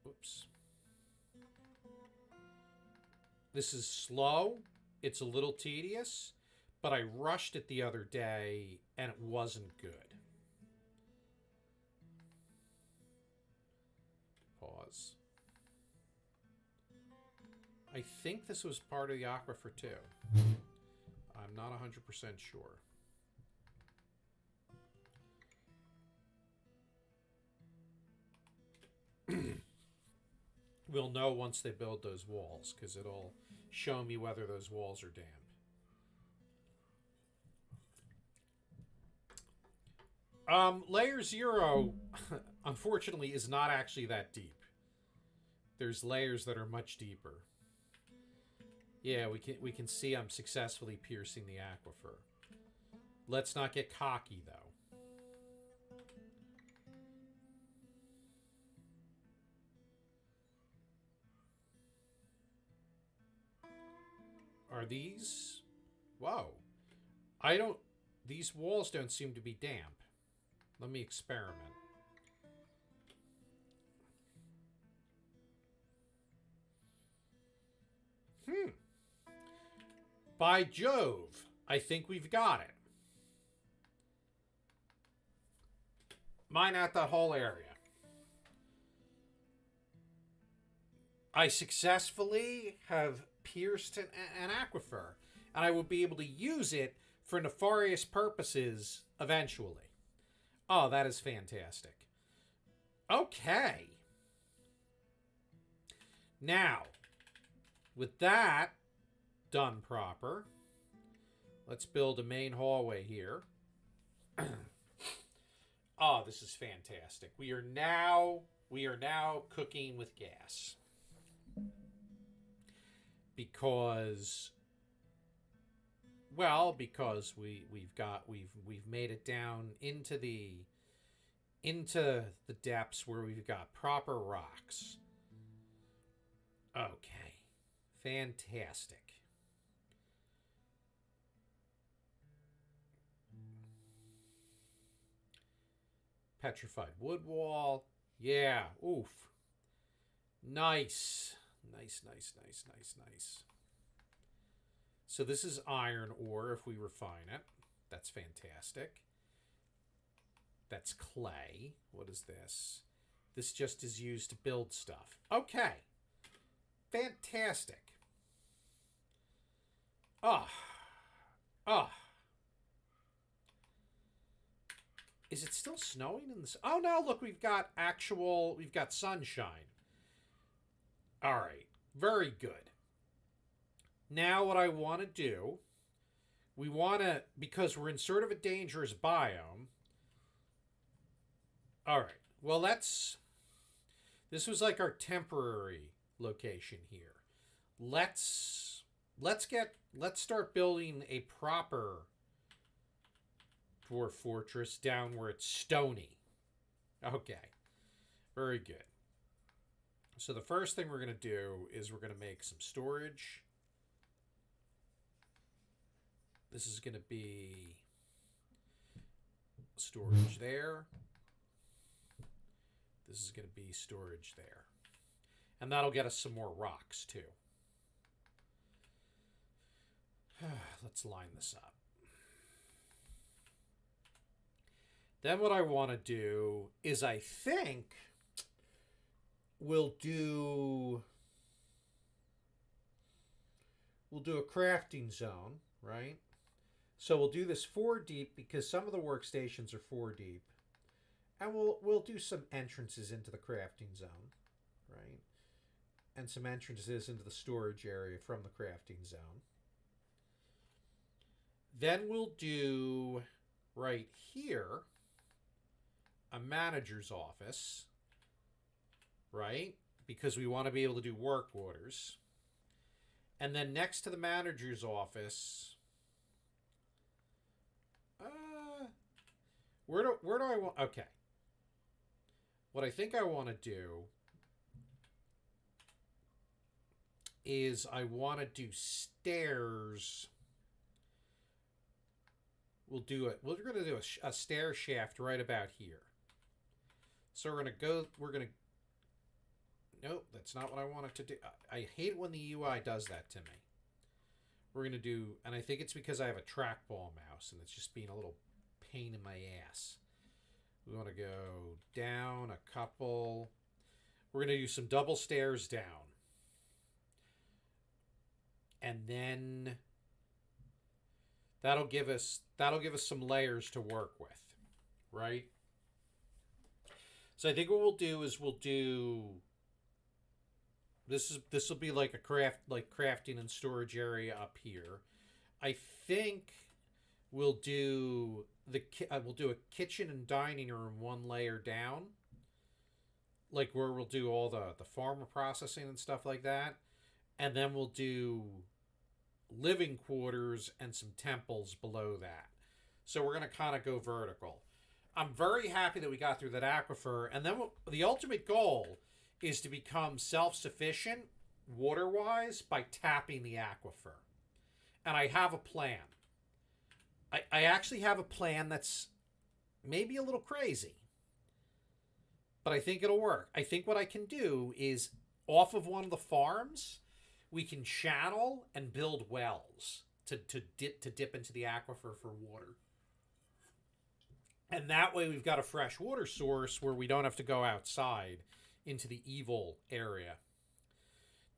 Oops. This is slow. It's a little tedious, but I rushed it the other day and it wasn't good. Pause. I think this was part of the aquifer too. I'm not 100% sure. We'll know once they build those walls, because it'll show me whether those walls are damp. Layer 0, unfortunately, is not actually that deep. There's layers that are much deeper. Yeah, we can see I'm successfully piercing the aquifer. Let's not get cocky, though. Are these... Whoa. These walls don't seem to be damp. Let me experiment. By Jove, I think we've got it. Mine out that whole area. I successfully have pierced an aquifer, and I will be able to use it for nefarious purposes eventually. Oh, that is fantastic. Okay. Now, with that done proper, let's build a main hallway here. Oh, this is fantastic. We are now cooking with gas. Because we've made it down into the depths where we've got proper rocks. Okay. Fantastic. Petrified wood wall. Yeah. Oof. Nice. Nice. So this is iron ore if we refine it. That's fantastic. That's clay. What is this? This just is used to build stuff. Okay. Fantastic. Is it still snowing in this? Oh no, look, we've got sunshine. All right. Very good. Now what I want to do, because we're in sort of a dangerous biome. All right. Well, this was like our temporary location here. Let's start building a proper Dwarf Fortress down where it's stony. Okay. Very good. So the first thing we're going to do is we're going to make some storage. This is going to be storage there. This is going to be storage there. And that'll get us some more rocks too. Let's line this up. Then what I want to do is I think we'll do a crafting zone, right? So we'll do this 4 deep because some of the workstations are 4 deep. And we'll do some entrances into the crafting zone, right? And some entrances into the storage area from the crafting zone. Then we'll do right here a manager's office, right? Because we want to be able to do work orders. And then next to the manager's office, where do I want? Okay. What I think I want to do is I want to do stairs. We're going to do a stair shaft right about here. So we're going to, nope, that's not what I wanted to do. I hate when the UI does that to me. We're going to do, and I think it's because I have a trackball mouse and it's just being a little pain in my ass. We want to go down a couple. We're going to do some double stairs down. And then that'll give us some layers to work with, right? So I think what we'll do is this will be like a crafting and storage area up here. I think we'll do a kitchen and dining room 1 layer down, like where we'll do all the pharma processing and stuff like that, and then we'll do living quarters and some temples below that. So we're going to kind of go vertical. I'm very happy that we got through that aquifer, and then the ultimate goal is to become self-sufficient water-wise by tapping the aquifer. And I have a plan. I actually have a plan that's maybe a little crazy, but I think it'll work. I think what I can do is off of one of the farms, we can channel and build wells to dip into the aquifer for water. And that way we've got a fresh water source where we don't have to go outside into the evil area.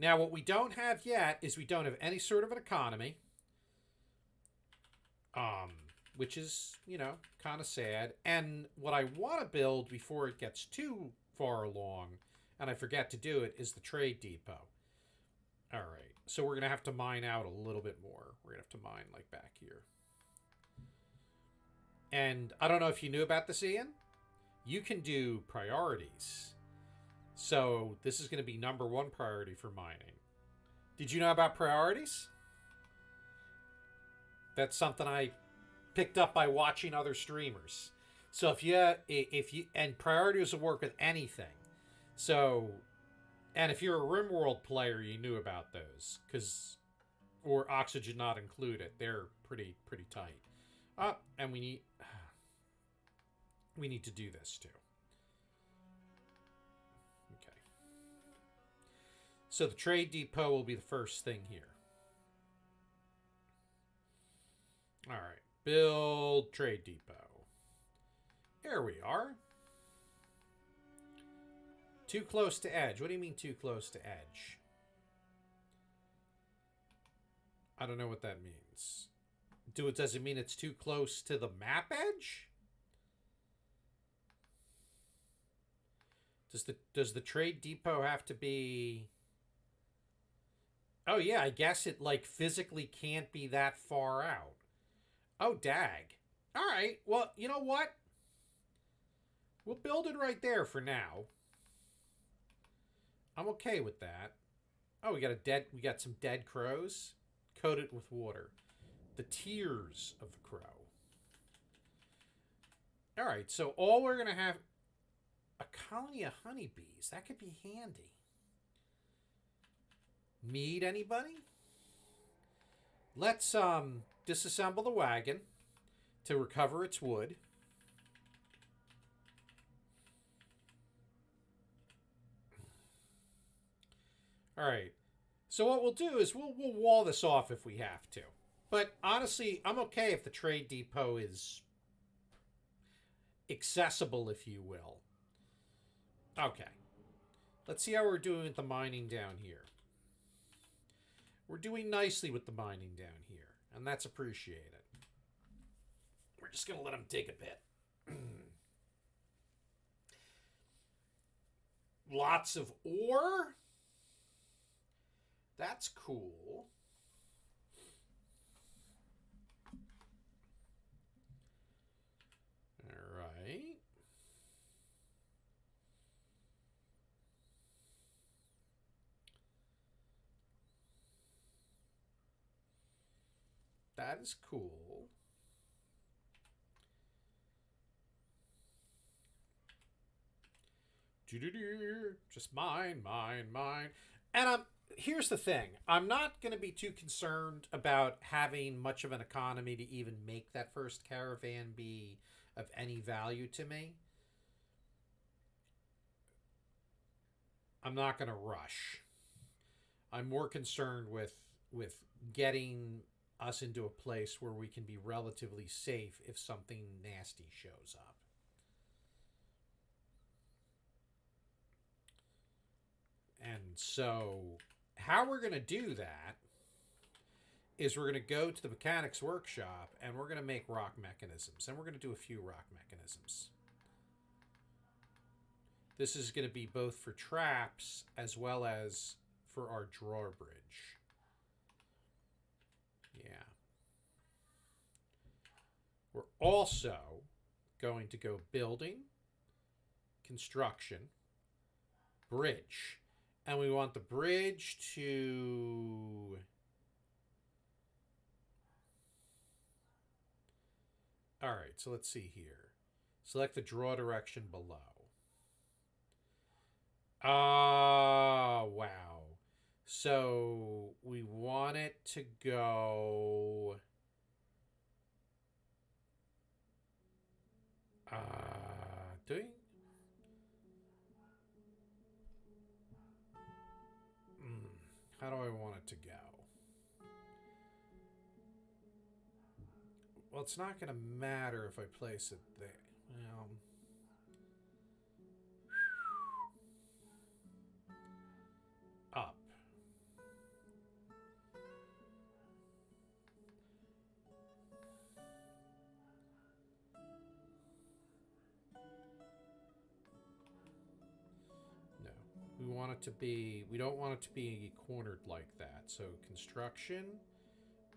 Now, what we don't have yet is we don't have any sort of an economy. Which is, kind of sad. And what I want to build before it gets too far along, and I forget to do it, is the trade depot. All right, so we're going to have to mine out a little bit more. We're going to have to mine, like, back here. And I don't know if you knew about this, Ian. You can do priorities. So this is going to be #1 priority for mining. Did you know about priorities? That's something I picked up by watching other streamers. So if you and priorities will work with anything. So, and if you're a RimWorld player, you knew about those, or Oxygen not included. They're pretty tight. And we need to do this too. Okay. So the trade depot will be the first thing here. All right. Build trade depot. There we are. Too close to edge. What do you mean too close to edge? I don't know what that means. Does it mean it's too close to the map edge? Does the trade depot have to be... Oh yeah, I guess it like physically can't be that far out. Oh, dag. All right. Well, you know what? We'll build it right there for now. I'm okay with that. Oh, we got some dead crows. Coat it with water. The tears of the crow. All right, so all we're gonna have a colony of honeybees. That could be handy. Mead, anybody? Let's disassemble the wagon to recover its wood. All right. So what we'll do is we'll wall this off if we have to. But honestly, I'm okay if the trade depot is accessible, if you will. Okay. Let's see how we're doing with the mining down here. We're doing nicely with the mining down here, and that's appreciated. We're just going to let them dig a bit. Lots of ore. That's cool. All right. That is cool. Just mine. And here's the thing. I'm not going to be too concerned about having much of an economy to even make that first caravan be of any value to me. I'm not going to rush. I'm more concerned with getting us into a place where we can be relatively safe if something nasty shows up. And so how we're going to do that is we're going to go to the mechanics workshop and we're going to make rock mechanisms. And we're going to do a few rock mechanisms. This is going to be both for traps as well as for our drawbridge. Yeah. We're also going to go building, construction, bridge. And we want the bridge to... All right, so let's see here. Select the draw direction below. Oh, wow. So we want it to go... How do I want it to go? Well, it's not going to matter if I place it there. Well... Up. want it to be, we don't want it to be cornered like that. So construction,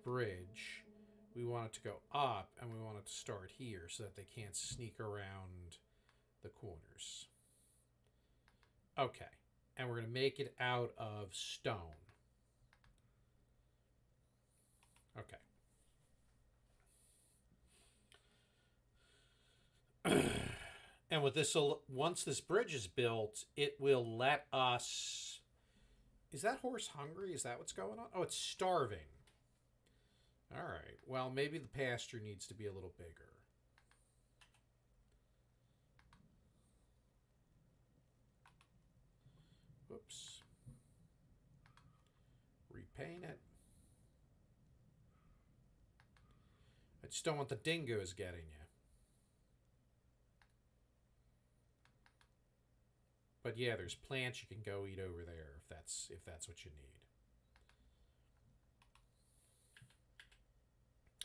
bridge, we want it to go up, and we want it to start here so that they can't sneak around the corners. Okay, and we're going to make it out of stone. Okay. And with this, once this bridge is built, it will let us... Is that horse hungry? Is that what's going on? Oh, it's starving. All right. Well, maybe the pasture needs to be a little bigger. Oops. Repaint it. I just don't want the dingoes getting you. But yeah, there's plants you can go eat over there if that's what you need.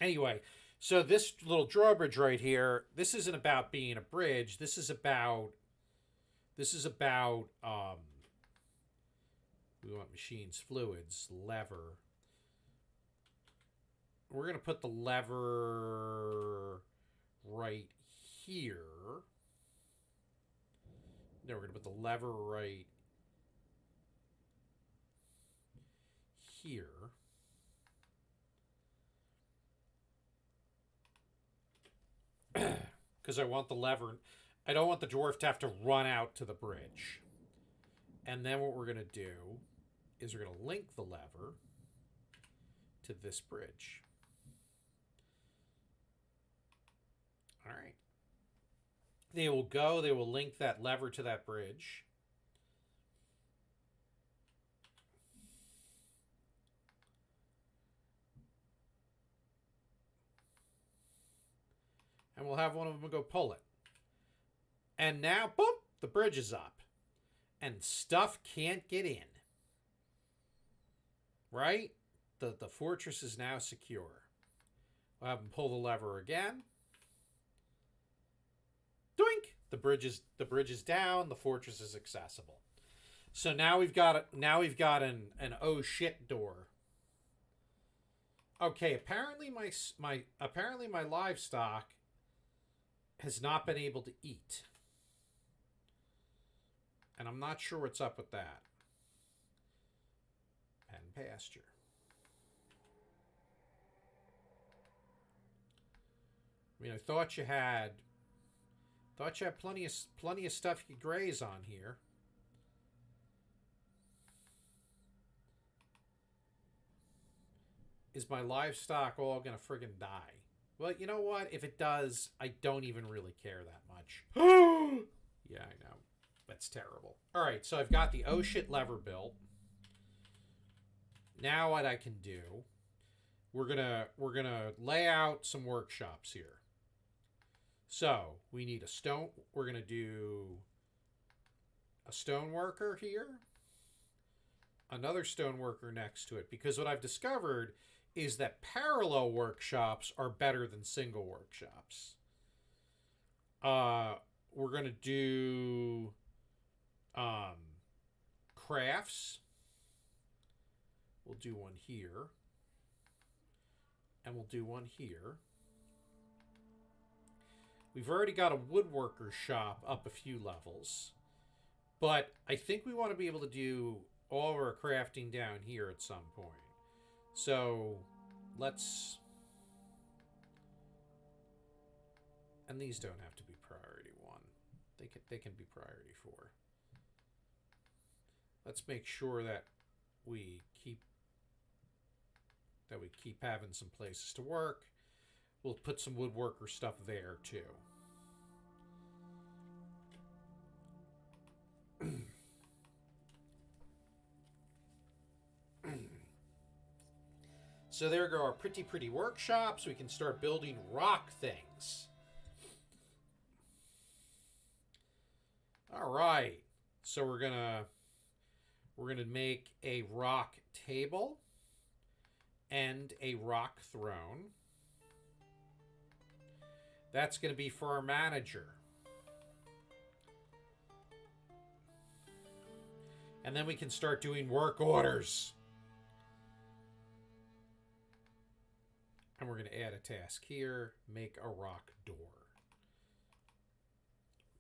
Anyway, so this little drawbridge right here, this isn't about being a bridge. This is about we want machines, fluids, lever. We're going to put the lever right here. No, we're going to put the lever right here. Because I want the lever... I don't want the dwarf to have to run out to the bridge. And then what we're going to do is we're going to link the lever to this bridge. All right. They will link that lever to that bridge. And we'll have one of them go pull it. And now, boom, the bridge is up. And stuff can't get in. Right? The fortress is now secure. We'll have them pull the lever again. Doink! The bridge is down. The fortress is accessible. So now we've got an oh shit door. Okay, apparently my livestock has not been able to eat. And I'm not sure what's up with that. And pasture. I mean, I thought you had plenty of stuff you could graze on here. Is my livestock all gonna friggin' die? Well, you know what? If it does, I don't even really care that much. Yeah, I know. That's terrible. All right, so I've got the oh shit lever built. Now what I can do, we're gonna lay out some workshops here. So we need a stone. We're gonna do a stone worker here, another stone worker next to it, because what I've discovered is that parallel workshops are better than single workshops. We're gonna do crafts. We'll do one here, and we'll do one here. We've already got a woodworker shop up a few levels, but I think we want to be able to do all of our crafting down here at some point. So let's... And these don't have to be priority 1. They can be priority 4. Let's make sure that we keep having some places to work. We'll put some woodworker stuff there too. So there go our pretty workshops. We can start building rock things. All right. So we're gonna make a rock table and a rock throne. That's going to be for our manager. And then we can start doing work orders. And we're going to add a task here. Make a rock door.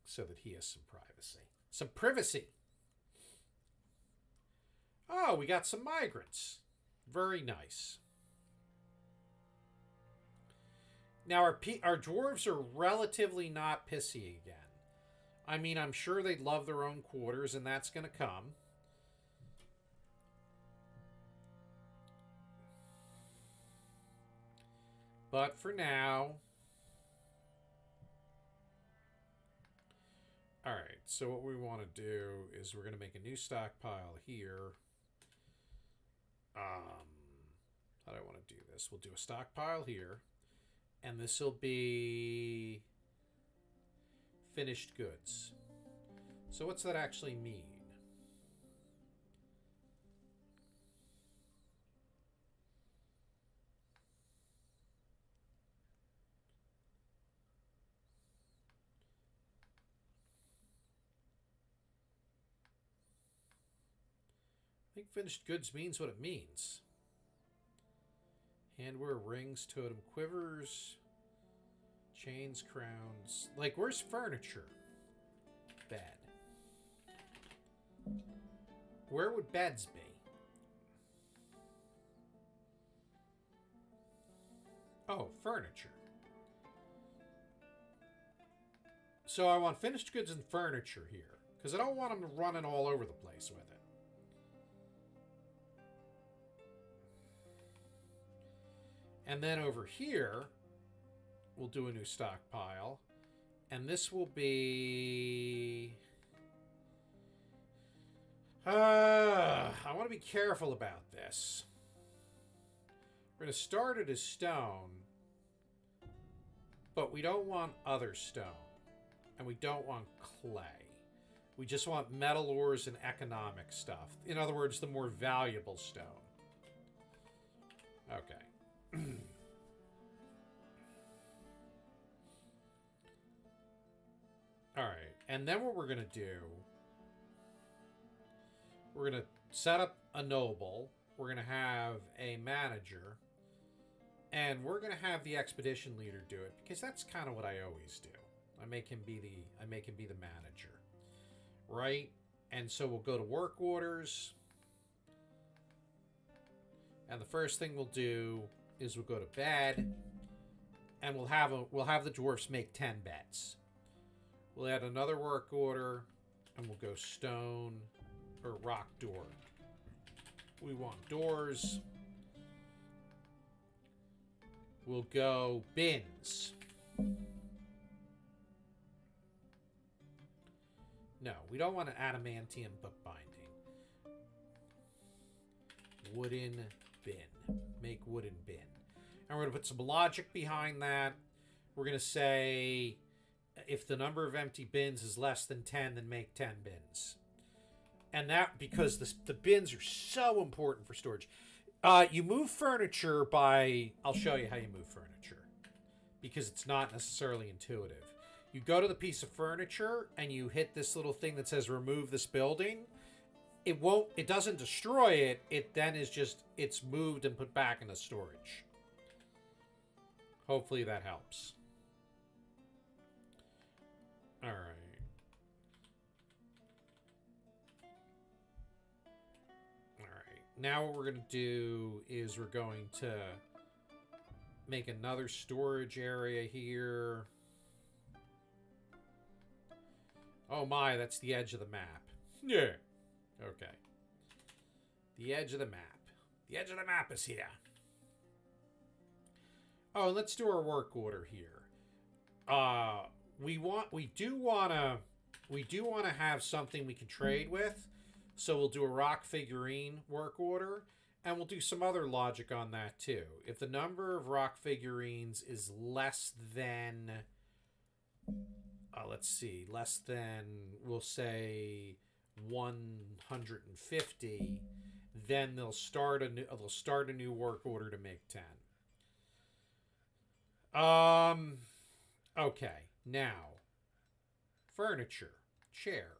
So that he has some privacy. Some privacy. Oh, we got some migrants. Very nice. Now, our dwarves are relatively not pissy again. I mean, I'm sure they'd love their own quarters, and that's going to come. But for now... Alright, so what we want to do is we're going to make a new stockpile here. How do I want to do this? We'll do a stockpile here. And this will be finished goods. So what's that actually mean? I think finished goods means what it means. Handwear, rings, totem, quivers, chains, crowns. Like, where's furniture? Bed. Where would beds be? Oh, furniture. So I want finished goods and furniture here. Because I don't want them running all over the place with it. And then over here, we'll do a new stockpile. And this will be... I want to be careful about this. We're going to start it as stone. But we don't want other stone. And we don't want clay. We just want metal ores and economic stuff. In other words, the more valuable stone. Okay. Alright, and then what we're going to do, we're going to set up a noble, we're going to have a manager, and we're going to have the expedition leader do it, because that's kind of what I always do. I make him be the manager. Right? And so we'll go to work orders, and the first thing we'll do is we'll go to bed, and we'll have the dwarfs make 10 beds. We'll add another work order, and we'll go stone or rock door. We want doors. We'll go bins. No, we don't want an adamantium bookbinding. Wooden bin. Make wooden bin. And we're going to put some logic behind that. We're going to say, if the number of empty bins is less than 10, then make 10 bins. And that, because the bins are so important for storage. You move furniture by... I'll show you how you move furniture. Because it's not necessarily intuitive. You go to the piece of furniture, and you hit this little thing that says, remove this building. It doesn't destroy it. It then is just, it's moved and put back into storage. Hopefully that helps. All right. All right. Now what we're going to do is we're going to make another storage area here. Oh my, that's the edge of the map. Yeah. Okay. The edge of the map. The edge of the map is here. Oh, and let's do our work order here. We do want to have something we can trade with. So we'll do a rock figurine work order, and we'll do some other logic on that too. If the number of rock figurines is less than let's see, less than, we'll say 150, then they'll start a new work order to make 10. Okay, now furniture, chair.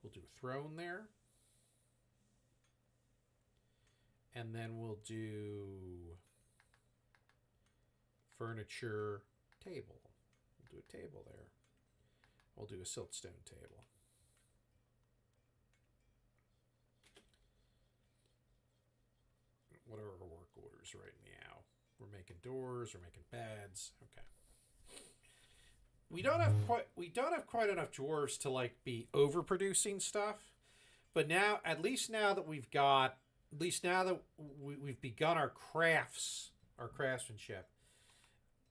We'll do a throne there. And then we'll do furniture table. We'll do a table there. We'll do a siltstone table. What are our work orders right now? We're making doors, we're making beds. Okay. We don't have quite enough dwarves to like be overproducing stuff. But now, at least now that we've begun our craftsmanship,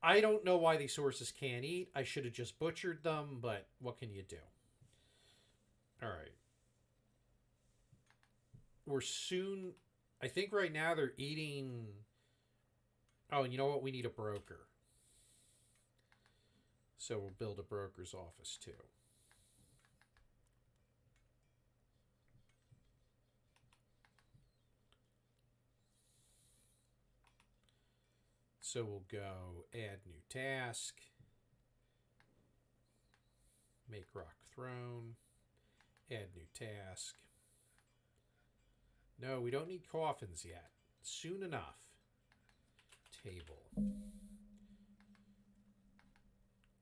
I don't know why these horses can't eat. I should have just butchered them, but what can you do? All right. We're soon... I think right now they're eating... Oh, and you know what? We need a broker. So we'll build a broker's office too. So we'll go add new task. Make rock throne. Add new task. No, we don't need coffins yet. Soon enough. Table.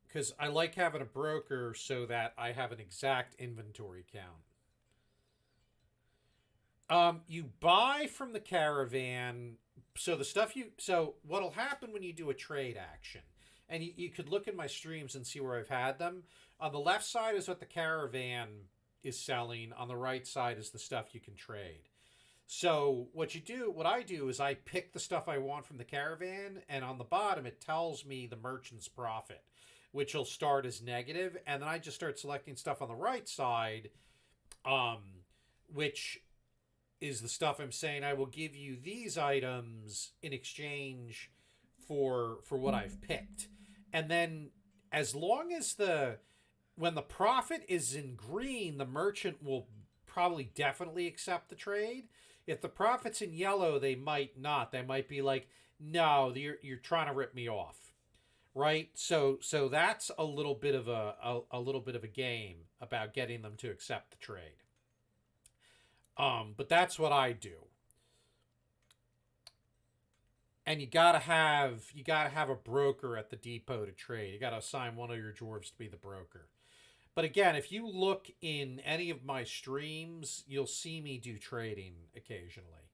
Because I like having a broker so that I have an exact inventory count. You buy from the caravan. So the stuff so what'll happen when you do a trade action, and you could look in my streams and see where I've had them. On the left side is what the caravan is selling. On the right side is the stuff you can trade. So what I do is I pick the stuff I want from the caravan, and on the bottom it tells me the merchant's profit, which will start as negative, and then I just start selecting stuff on the right side, which is the stuff I'm saying I will give you these items in exchange for what I've picked. And then as long as when the profit is in green, the merchant will probably definitely accept the trade. If the profit's in yellow, they might not. They might be like, no, you're trying to rip me off. Right? So that's a little bit of a game about getting them to accept the trade. But that's what I do. And you gotta have a broker at the depot to trade. You gotta assign one of your dwarves to be the broker. But again, if you look in any of my streams, you'll see me do trading occasionally.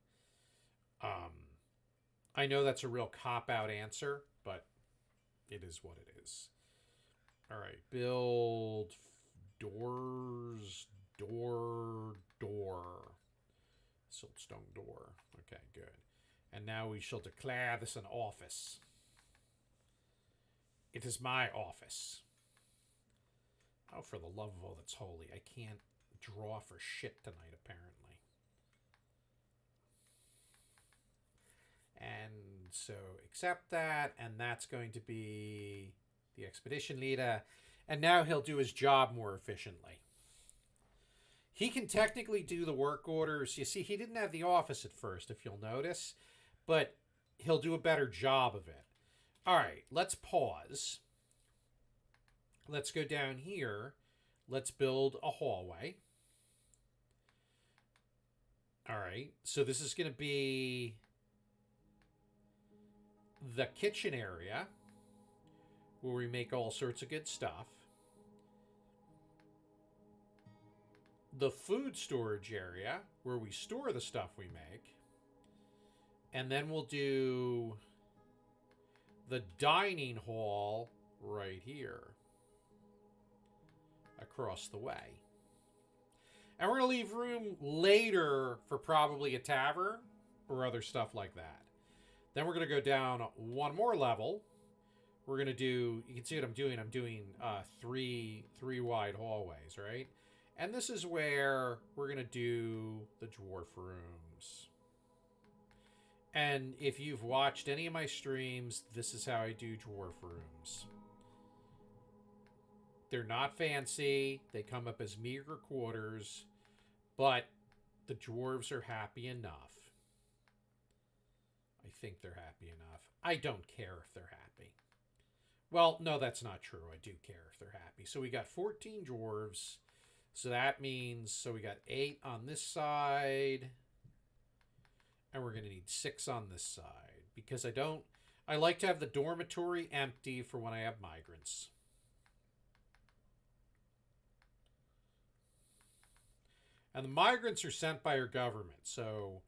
I know that's a real cop-out answer, but it is what it is. All right, build doors, door. Siltstone door. Okay, good. And now we shall declare this an office. It is my office. Oh, for the love of all that's holy. I can't draw for shit tonight, apparently. And so accept that, and that's going to be the expedition leader. And now he'll do his job more efficiently. He can technically do the work orders. You see, he didn't have the office at first, if you'll notice, but he'll do a better job of it. All right, let's pause. Let's go down here. Let's build a hallway. All right, so this is going to be the kitchen area where we make all sorts of good stuff. The food storage area where we store the stuff we make. And then we'll do the dining hall right here across the way. And we're going to leave room later for probably a tavern or other stuff like that. Then we're going to go down one more level. We're going to do, you can see what I'm doing. I'm doing three wide hallways, right? And this is where we're going to do the dwarf rooms. And if you've watched any of my streams, this is how I do dwarf rooms. They're not fancy. They come up as meager quarters, but the dwarves are happy enough. I think they're happy enough. I don't care if they're happy. Well, no, that's not true. I do care if they're happy. So we got 14 dwarves. So that means, so we got 8 on this side, and we're going to need 6 on this side, because I like to have the dormitory empty for when I have migrants. And the migrants are sent by your government, so,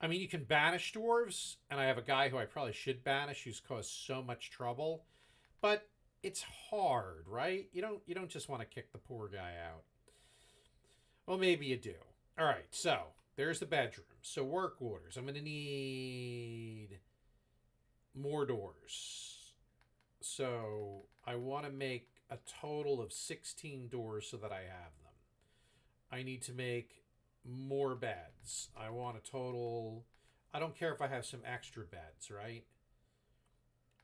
I mean, you can banish dwarves, and I have a guy who I probably should banish who's caused so much trouble, but it's hard, right? You don't just want to kick the poor guy out. Well, maybe you do. All right, so there's the bedroom. So work orders. I'm going to need more doors. So I want to make a total of 16 doors so that I have them. I need to make more beds. I want a total... I don't care if I have some extra beds, right?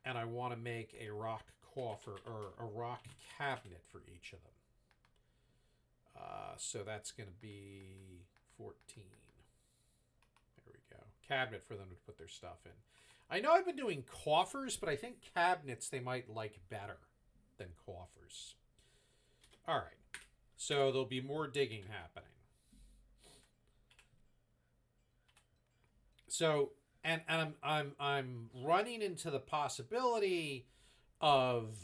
And I want to make a rock coffer or a rock cabinet for each of them. So that's going to be 14. There we go. Cabinet for them to put their stuff in. I know I've been doing coffers, but I think cabinets they might like better than coffers. All right. So there'll be more digging happening. So and I'm running into the possibility of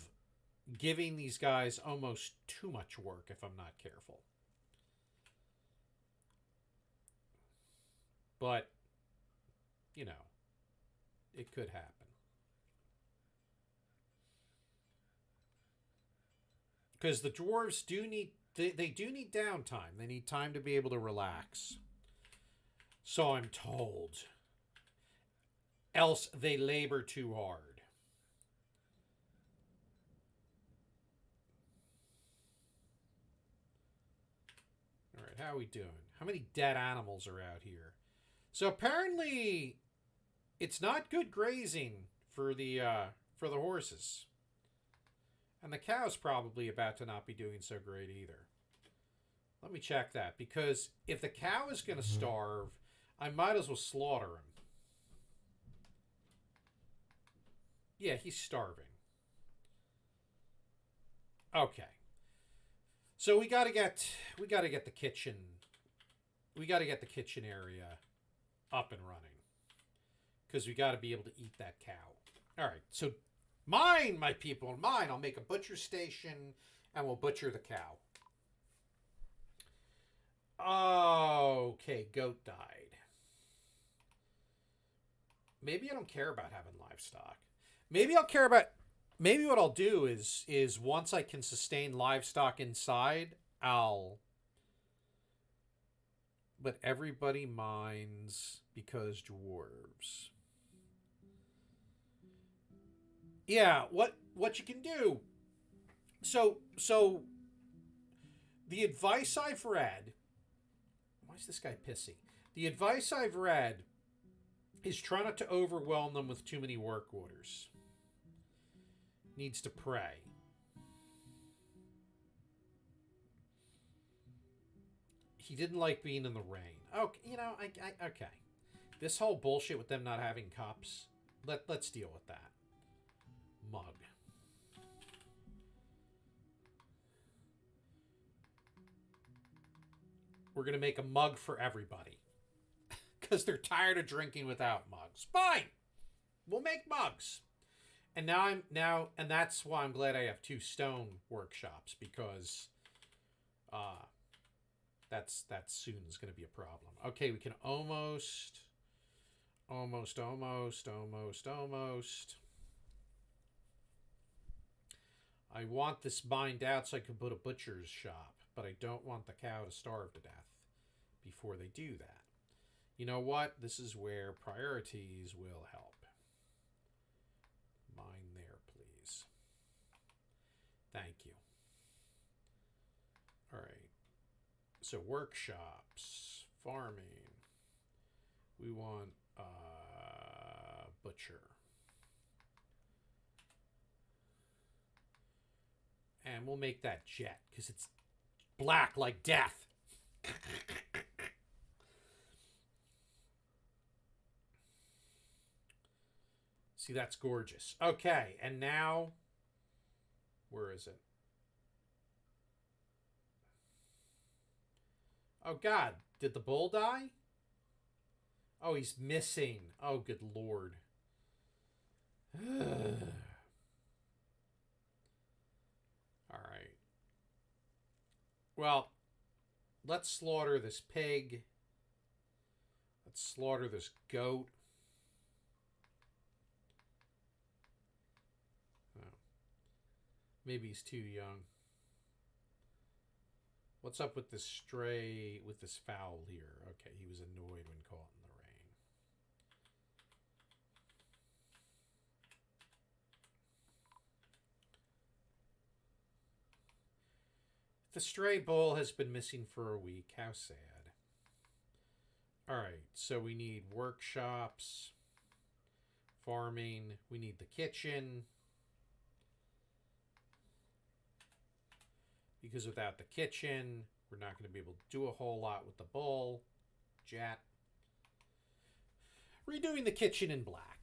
giving these guys almost too much work if I'm not careful. But, you know, it could happen. Because the dwarves do need... They do need downtime. They need time to be able to relax. So I'm told. Else they labor too hard. All right, how are we doing? How many dead animals are out here? So apparently, it's not good grazing for the horses, and the cow's probably about to not be doing so great either. Let me check that, because if the cow is going to starve, I might as well slaughter him. Yeah, he's starving. Okay. So we got to get the kitchen. We got to get the kitchen area up and running, because we got to be able to eat that cow. All right, so mine, my people, mine. I'll make a butcher station, and we'll butcher the cow. Okay, goat died. Maybe I don't care about having livestock. Maybe I'll care about... Maybe what I'll do is once I can sustain livestock inside, I'll... But everybody mines because dwarves. Yeah, what you can do... So the advice I've read... Why is this guy pissy? The advice I've read is try not to overwhelm them with too many work orders. Needs to pray. He didn't like being in the rain. Okay, you know, okay. This whole bullshit with them not having cups, let's deal with that. Mug. We're going to make a mug for everybody. Because they're tired of drinking without mugs. Fine! We'll make mugs. And and that's why I'm glad I have 2 stone workshops, because that soon is going to be a problem. Okay, we can almost. I want this mined out so I can put a butcher's shop, but I don't want the cow to starve to death before they do that. You know what? This is where priorities will help. Mine there, please. Thank you. All right. So workshops, farming. We want butcher. And we'll make that jet, because it's black like death. See, that's gorgeous. Okay, and now, where is it? Oh, God. Did the bull die? Oh, he's missing. Oh, good Lord. All right. Well, let's slaughter this pig. Let's slaughter this goat. Oh, maybe he's too young. What's up with this stray, with this fowl here? Okay, he was annoyed when caught in the rain. The stray bull has been missing for a week. How sad. Alright, so we need workshops, farming, we need the kitchen. Because without the kitchen, we're not going to be able to do a whole lot with the bull. Jet. Redoing the kitchen in black.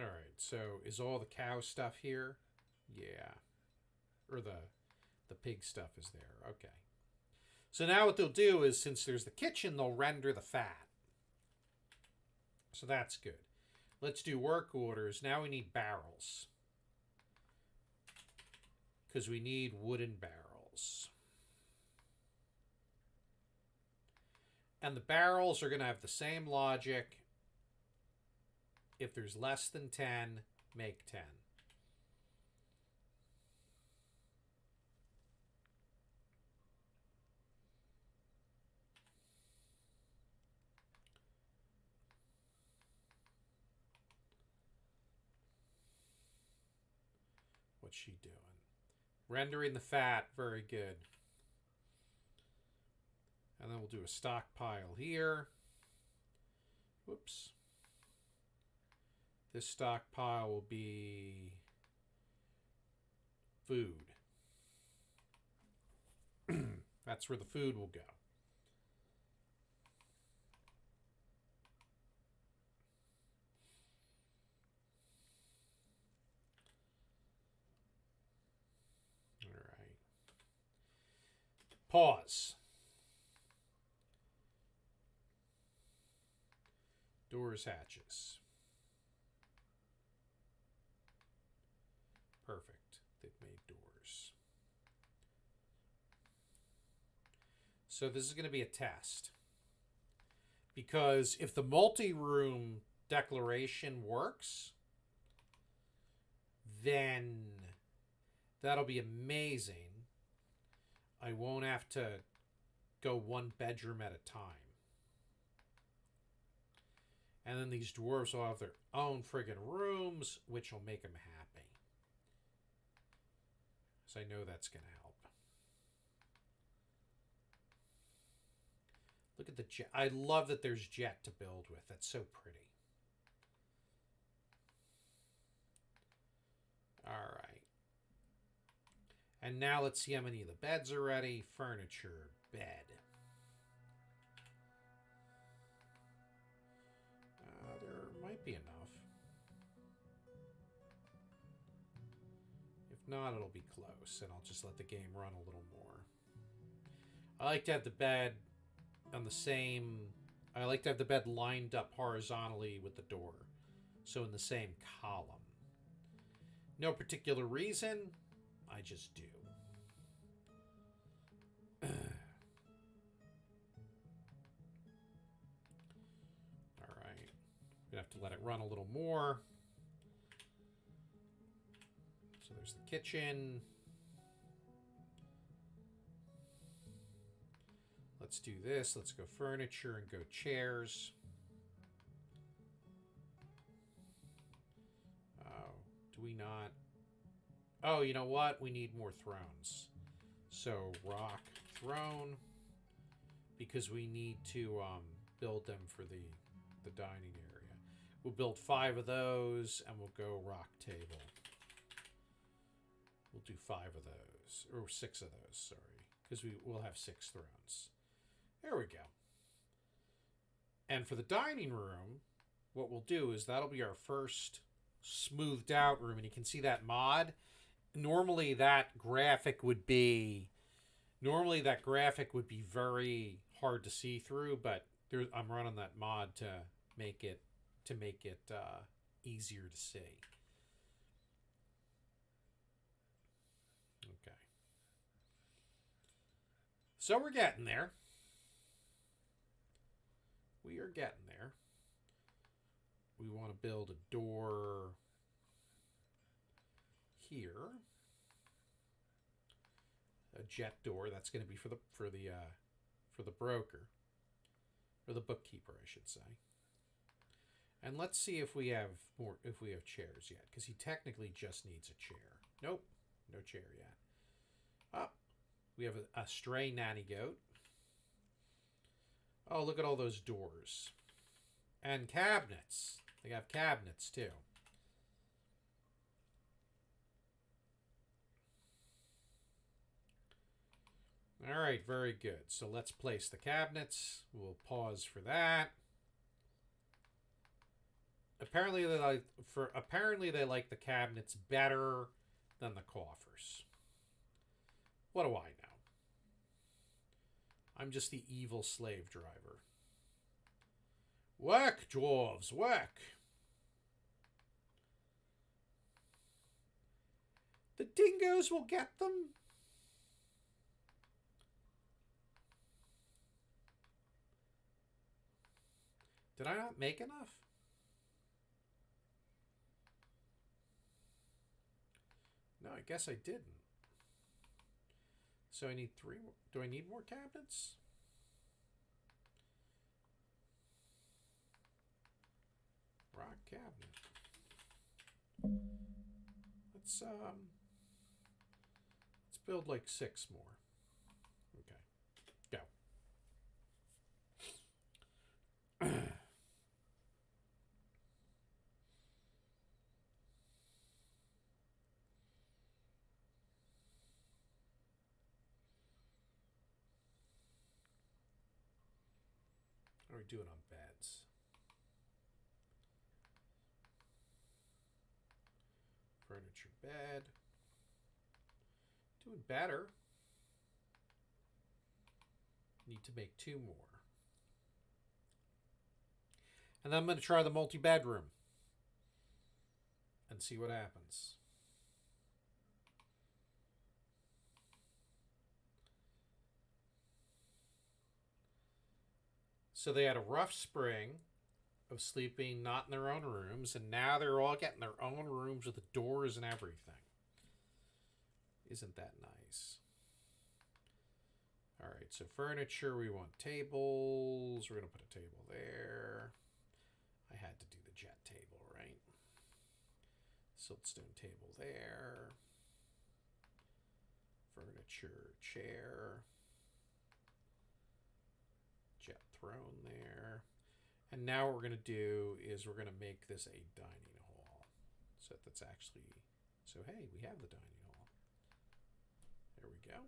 Alright, so is all the cow stuff here? Yeah. Or the pig stuff is there. Okay. So now what they'll do is, since there's the kitchen, they'll render the fat. So that's good. Let's do work orders. Now we need barrels. Because we need wooden barrels. And the barrels are going to have the same logic. If there's less than 10, make 10. What's she doing? Rendering the fat. Very good. And then we'll do a stockpile here. Whoops. This stockpile will be food. That's where the food will go. All right. Pause. Doors, hatches. Perfect. They've made doors. So this is going to be a test. Because if the multi-room declaration works, then that'll be amazing. I won't have to go one bedroom at a time. And then these dwarves will have their own friggin' rooms, which will make them happy. So I know that's going to help. Look at the jet. I love that there's jet to build with. That's so pretty. All right. And now let's see how many of the beds are ready. Furniture, bed. There might be enough. If not, it'll be close, and I'll just let the game run a little more. I like to have the bed on the same... I like to have the bed lined up horizontally with the door. So in the same column. No particular reason. I just do. Alright. Gonna have to let it run a little more. So there's the kitchen. Let's do this. Let's go furniture and go chairs. Oh, do we not? Oh, you know what? We need more thrones. So rock throne, because we need to build them for the dining area. We'll build 5 of those, and we'll go rock table. We'll do 5 of those, or 6 of those, sorry, because we'll have 6 thrones. There we go. And for the dining room, what we'll do is that'll be our first smoothed out room, and you can see that mod. Normally that graphic would be very hard to see through, but I'm running that mod to make it easier to see. Okay. So we're getting there. We are getting there. We want to build a door here. A jet door. That's going to be for the broker, or the bookkeeper, I should say. And let's see if we have chairs yet, because he technically just needs a chair. Nope, no chair yet. Oh, we have a stray nanny goat. Oh, look at all those doors. And cabinets. They have cabinets, too. All right, very good. So let's place the cabinets. We'll pause for that. Apparently they like the cabinets better than the coffers. What do I know? I'm just the evil slave driver. Work, dwarves, work! The dingoes will get them. Did I not make enough? No, I guess I didn't. So I need 3 more. Do I need more cabinets? Rock cabinet. Let's build like 6 more. Okay. Go. How are we doing on beds? Furniture bed. Doing better. Need to make 2 more. And then I'm going to try the multi-bedroom and see what happens. So they had a rough spring of sleeping not in their own rooms, and now they're all getting their own rooms with the doors and everything. Isn't that nice? All right, so furniture, we want tables. We're going to put a table there. I had to do the jet table, right? Siltstone table there. Furniture, chair. Jet throne there. And now what we're going to do is we're going to make this a dining hall. So that's actually... So, hey, we have the dining hall. There we go.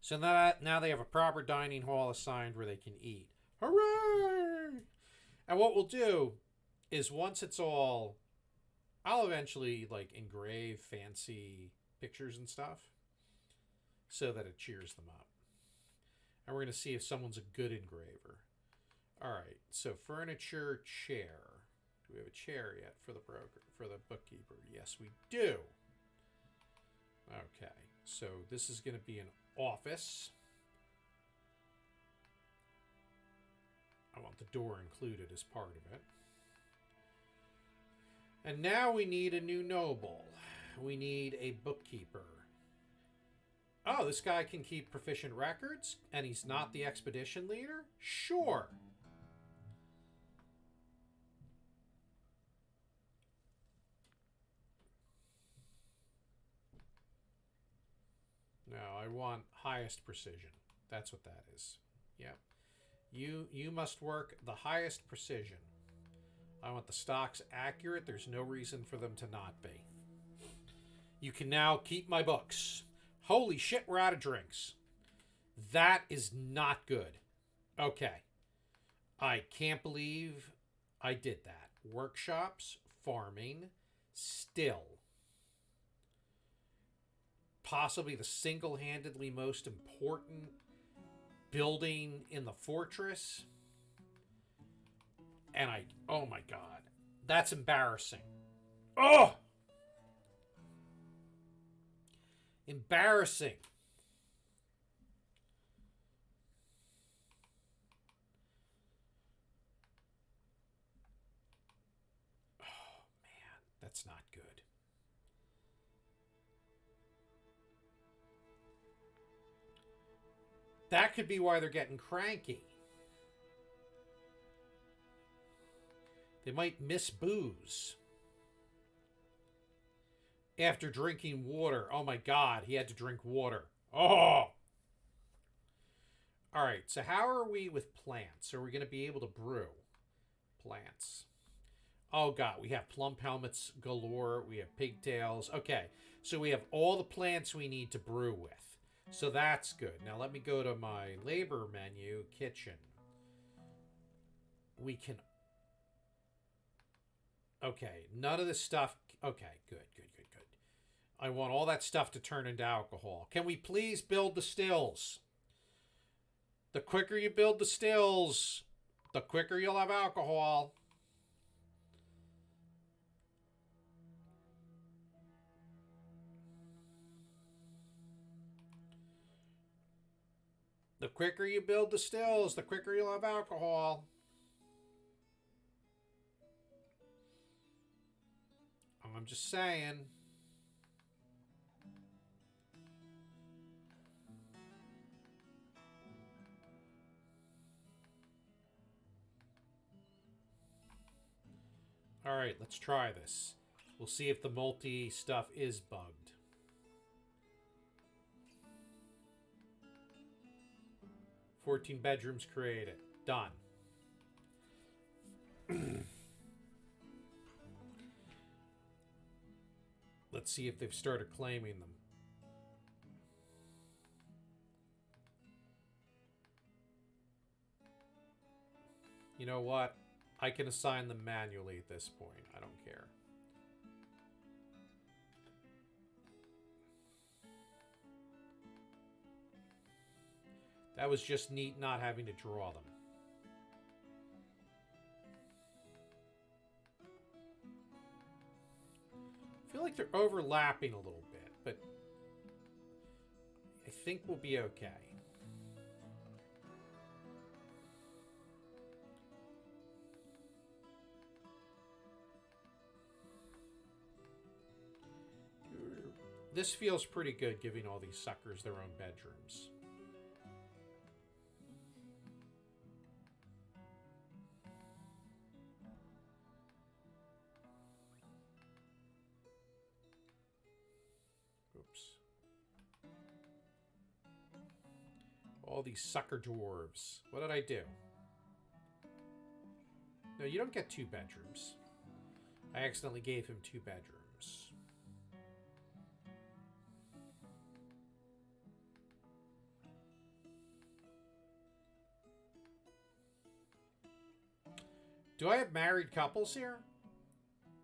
So now they have a proper dining hall assigned where they can eat. Hooray! And what we'll do is once it's all... I'll eventually like engrave fancy pictures and stuff so that it cheers them up. And we're going to see if someone's a good engraver. All right, so furniture, chair. Do we have a chair yet for the broker, for the bookkeeper? Yes, we do. Okay, so this is going to be an office. I want the door included as part of it. And now we need a new noble. We need a bookkeeper. Oh, this guy can keep proficient records, and he's not the expedition leader? Sure. No, I want highest precision. That's what that is. Yep. You must work the highest precision. I want the stocks accurate. There's no reason for them to not be. You can now keep my books. Holy shit, we're out of drinks. That is not good. Okay. I can't believe I did that. Workshops, farming, still. Possibly the single-handedly most important building in the fortress. And oh my god. That's embarrassing. Oh! Embarrassing. Oh man, that's not good. That could be why they're getting cranky. They might miss booze. After drinking water. Oh my god, he had to drink water. Oh! Alright, so how are we with plants? Are we going to be able to brew? Plants. Oh god, we have plump helmets galore. We have pigtails. Okay, so we have all the plants we need to brew with. So that's good. Now let me go to my labor menu, kitchen. We can... Okay, none of this stuff... Okay, good. I want all that stuff to turn into alcohol. Can we please build the stills? The quicker you build the stills, the quicker you'll have alcohol. The quicker you build the stills, the quicker you'll have alcohol. I'm just saying. Alright, let's try this. We'll see if the multi stuff is bugged. "14 bedrooms created." Done. Let's see if they've started claiming them. You know what? I can assign them manually at this point. I don't care. That was just neat not having to draw them. I feel like they're overlapping a little bit, but I think we'll be okay. This feels pretty good, giving all these suckers their own bedrooms. Oops. All these sucker dwarves. What did I do? No, you don't get 2 bedrooms. I accidentally gave him 2 bedrooms. Do I have married couples here?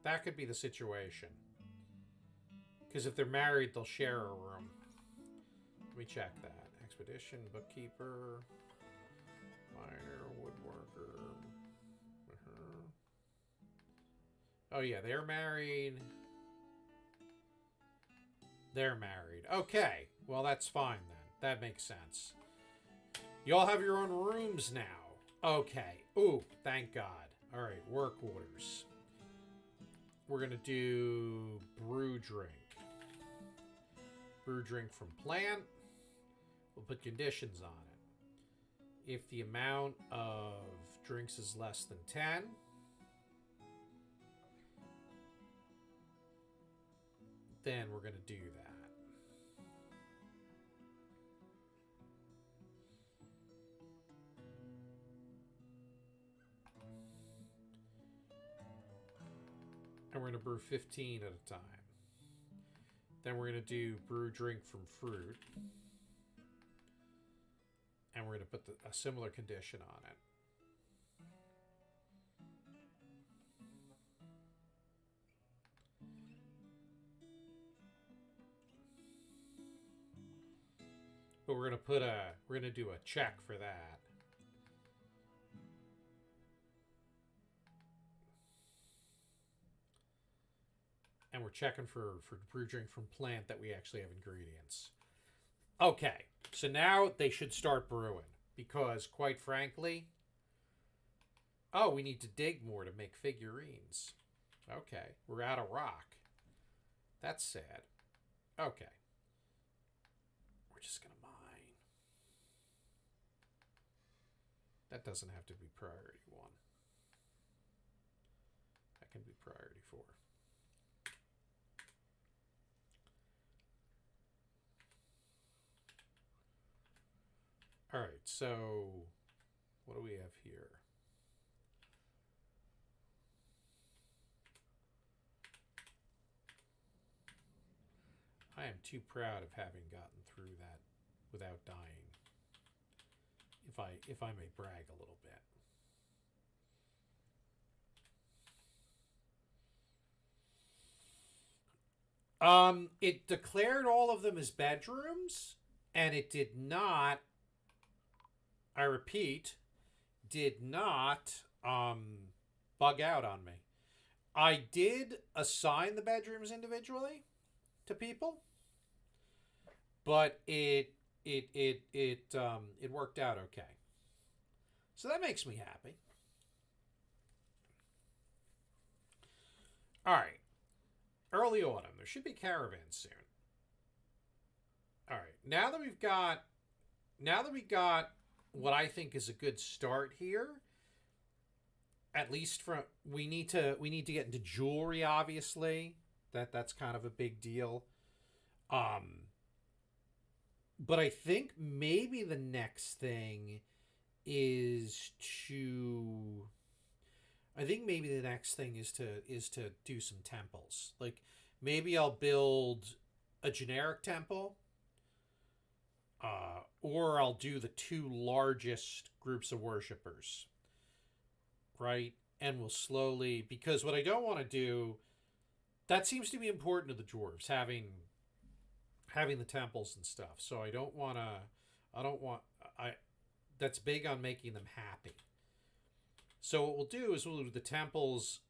That could be the situation. Because if they're married, they'll share a room. Let me check that. Expedition, bookkeeper, miner, woodworker. Oh yeah, they're married. They're married. Okay, well that's fine then. That makes sense. You all have your own rooms now. Okay. Ooh, thank God. All right, work orders. We're going to do brew drink. Brew drink from plant. We'll put conditions on it. If the amount of drinks is less than 10, then we're going to do that. And we're going to brew 15 at a time. Then we're going to do brew drink from fruit. And we're going to put a similar condition on it. but we're gonna do a check for that. And we're checking for brew drink from plant that we actually have ingredients. Okay, so now they should start brewing because, quite frankly, oh, we need to dig more to make figurines. Okay, we're out of rock. That's sad. Okay. We're just gonna mine. That doesn't have to be priority 1. That can be priority 4. Alright, so what do we have here? I am too proud of having gotten through that without dying. If I may brag a little bit. It declared all of them as bedrooms, and it did not, I repeat, did not bug out on me. I did assign the bedrooms individually to people, but it worked out okay. So that makes me happy. All right. Early autumn. There should be caravans soon. All right. Now that we got what I think is a good start here, at least from we need to get into jewelry, obviously. That's kind of a big deal. But I think maybe the next thing is to do some temples. Like maybe I'll build a generic temple, or I'll do the 2 largest groups of worshippers, right? And we'll slowly, because what I don't want to do, that seems to be important to the dwarves, having the temples and stuff. So that's big on making them happy. So what we'll do is we'll do the temples.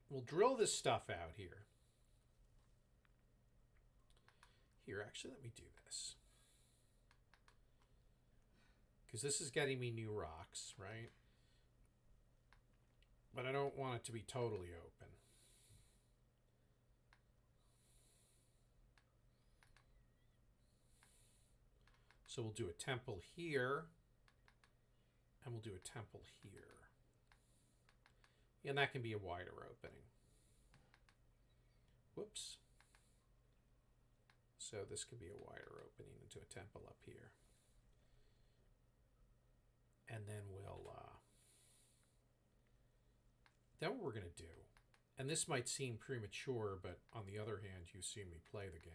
We'll drill this stuff out here. Here, actually, let me do this. Because this is getting me new rocks, right? But I don't want it to be totally open. So we'll do a temple here, and we'll do a temple here. And that can be a wider opening. Whoops. So this could be a wider opening into a temple up here. And then then what we're going to do, and this might seem premature, but on the other hand, you see me play the game.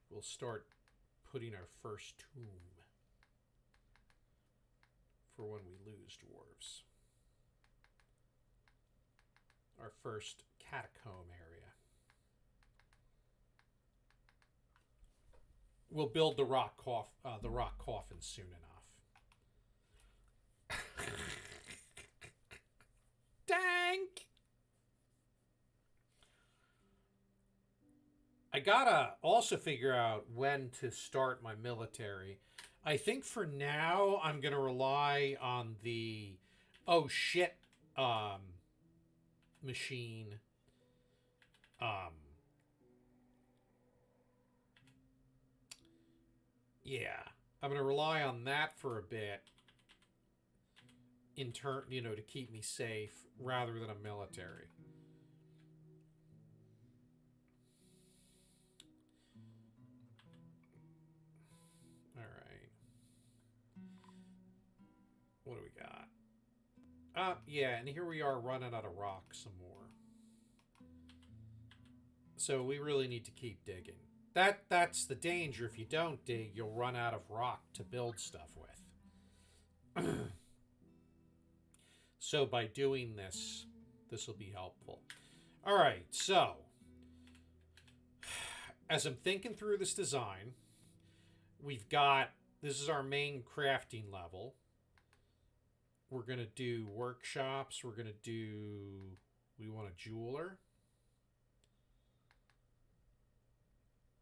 We'll start putting our first tomb for when we lose dwarves. Our first catacomb area. We'll build the rock coffin soon enough. Dank! I gotta also figure out when to start my military. I think for now I'm gonna rely on the oh shit machine. Yeah, I'm gonna rely on that for a bit. In turn, to keep me safe rather than a military. All right. What do we got? Yeah, and here we are running out of rock some more. So we really need to keep digging. That's the danger. If you don't dig, you'll run out of rock to build stuff with. So by doing this will be helpful. All right, so as I'm thinking through this design, we've got, this is our main crafting level. We're going to do workshops. We're going to do, we want a jeweler,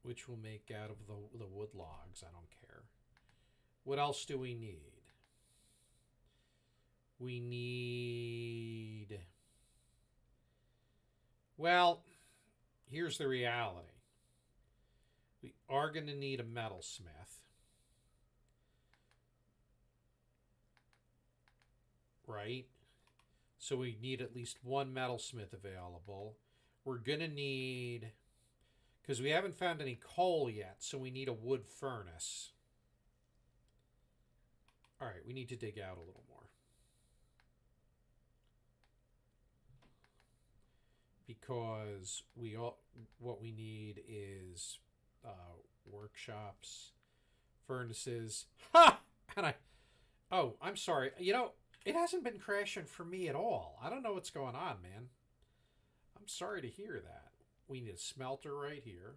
which we'll make out of the wood logs. I don't care. What else do we need? We need, well, here's the reality. We are going to need a metalsmith. Right? So we need at least one metalsmith available. We're going to need, because we haven't found any coal yet, so we need a wood furnace. All right, we need to dig out a little more. Because what we need is workshops, furnaces. Ha! And I'm sorry. You know, it hasn't been crashing for me at all. I don't know what's going on, man. I'm sorry to hear that. We need a smelter right here.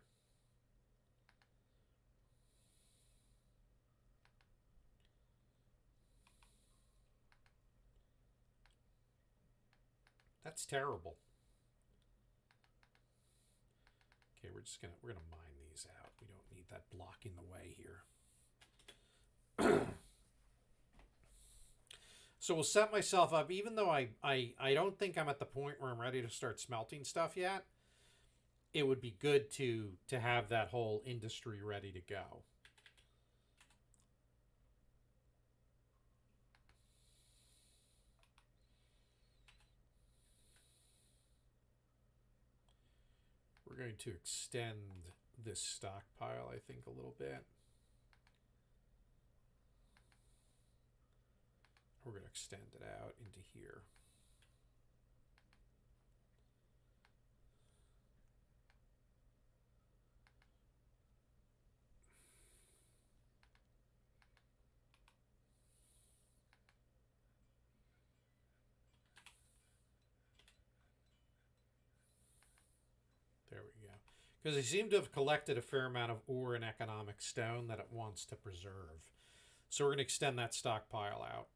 That's terrible. Okay, we're gonna mine these out. We don't need that blocking the way here. So we'll set myself up, even though I don't think I'm at the point where I'm ready to start smelting stuff yet. It would be good to have that whole industry ready to go. We're going to extend this stockpile, I think, a little bit. We're going to extend it out into here. There we go. Because they seem to have collected a fair amount of ore and economic stone that it wants to preserve. So we're going to extend that stockpile out.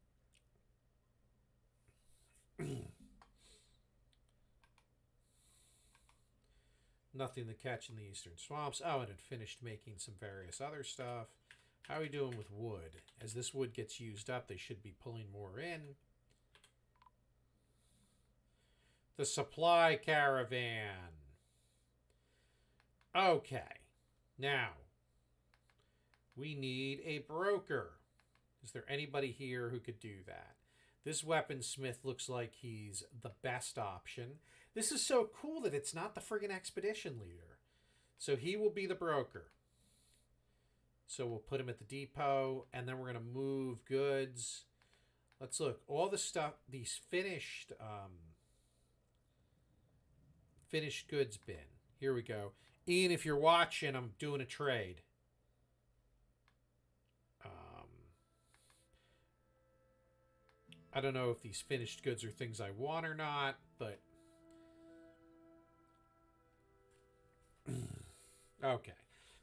Nothing to catch in the eastern swamps. Oh, and it finished making some various other stuff. How are we doing with wood? As this wood gets used up, they should be pulling more in. The supply caravan. Okay. Now, we need a broker. Is there anybody here who could do that? This weaponsmith looks like he's the best option. This is so cool that it's not the friggin' expedition leader. So he will be the broker. So we'll put him at the depot, and then we're going to move goods. Let's look. All the stuff, these finished goods bin. Here we go. Ian, if you're watching, I'm doing a trade. I don't know if these finished goods are things I want or not, but... Okay.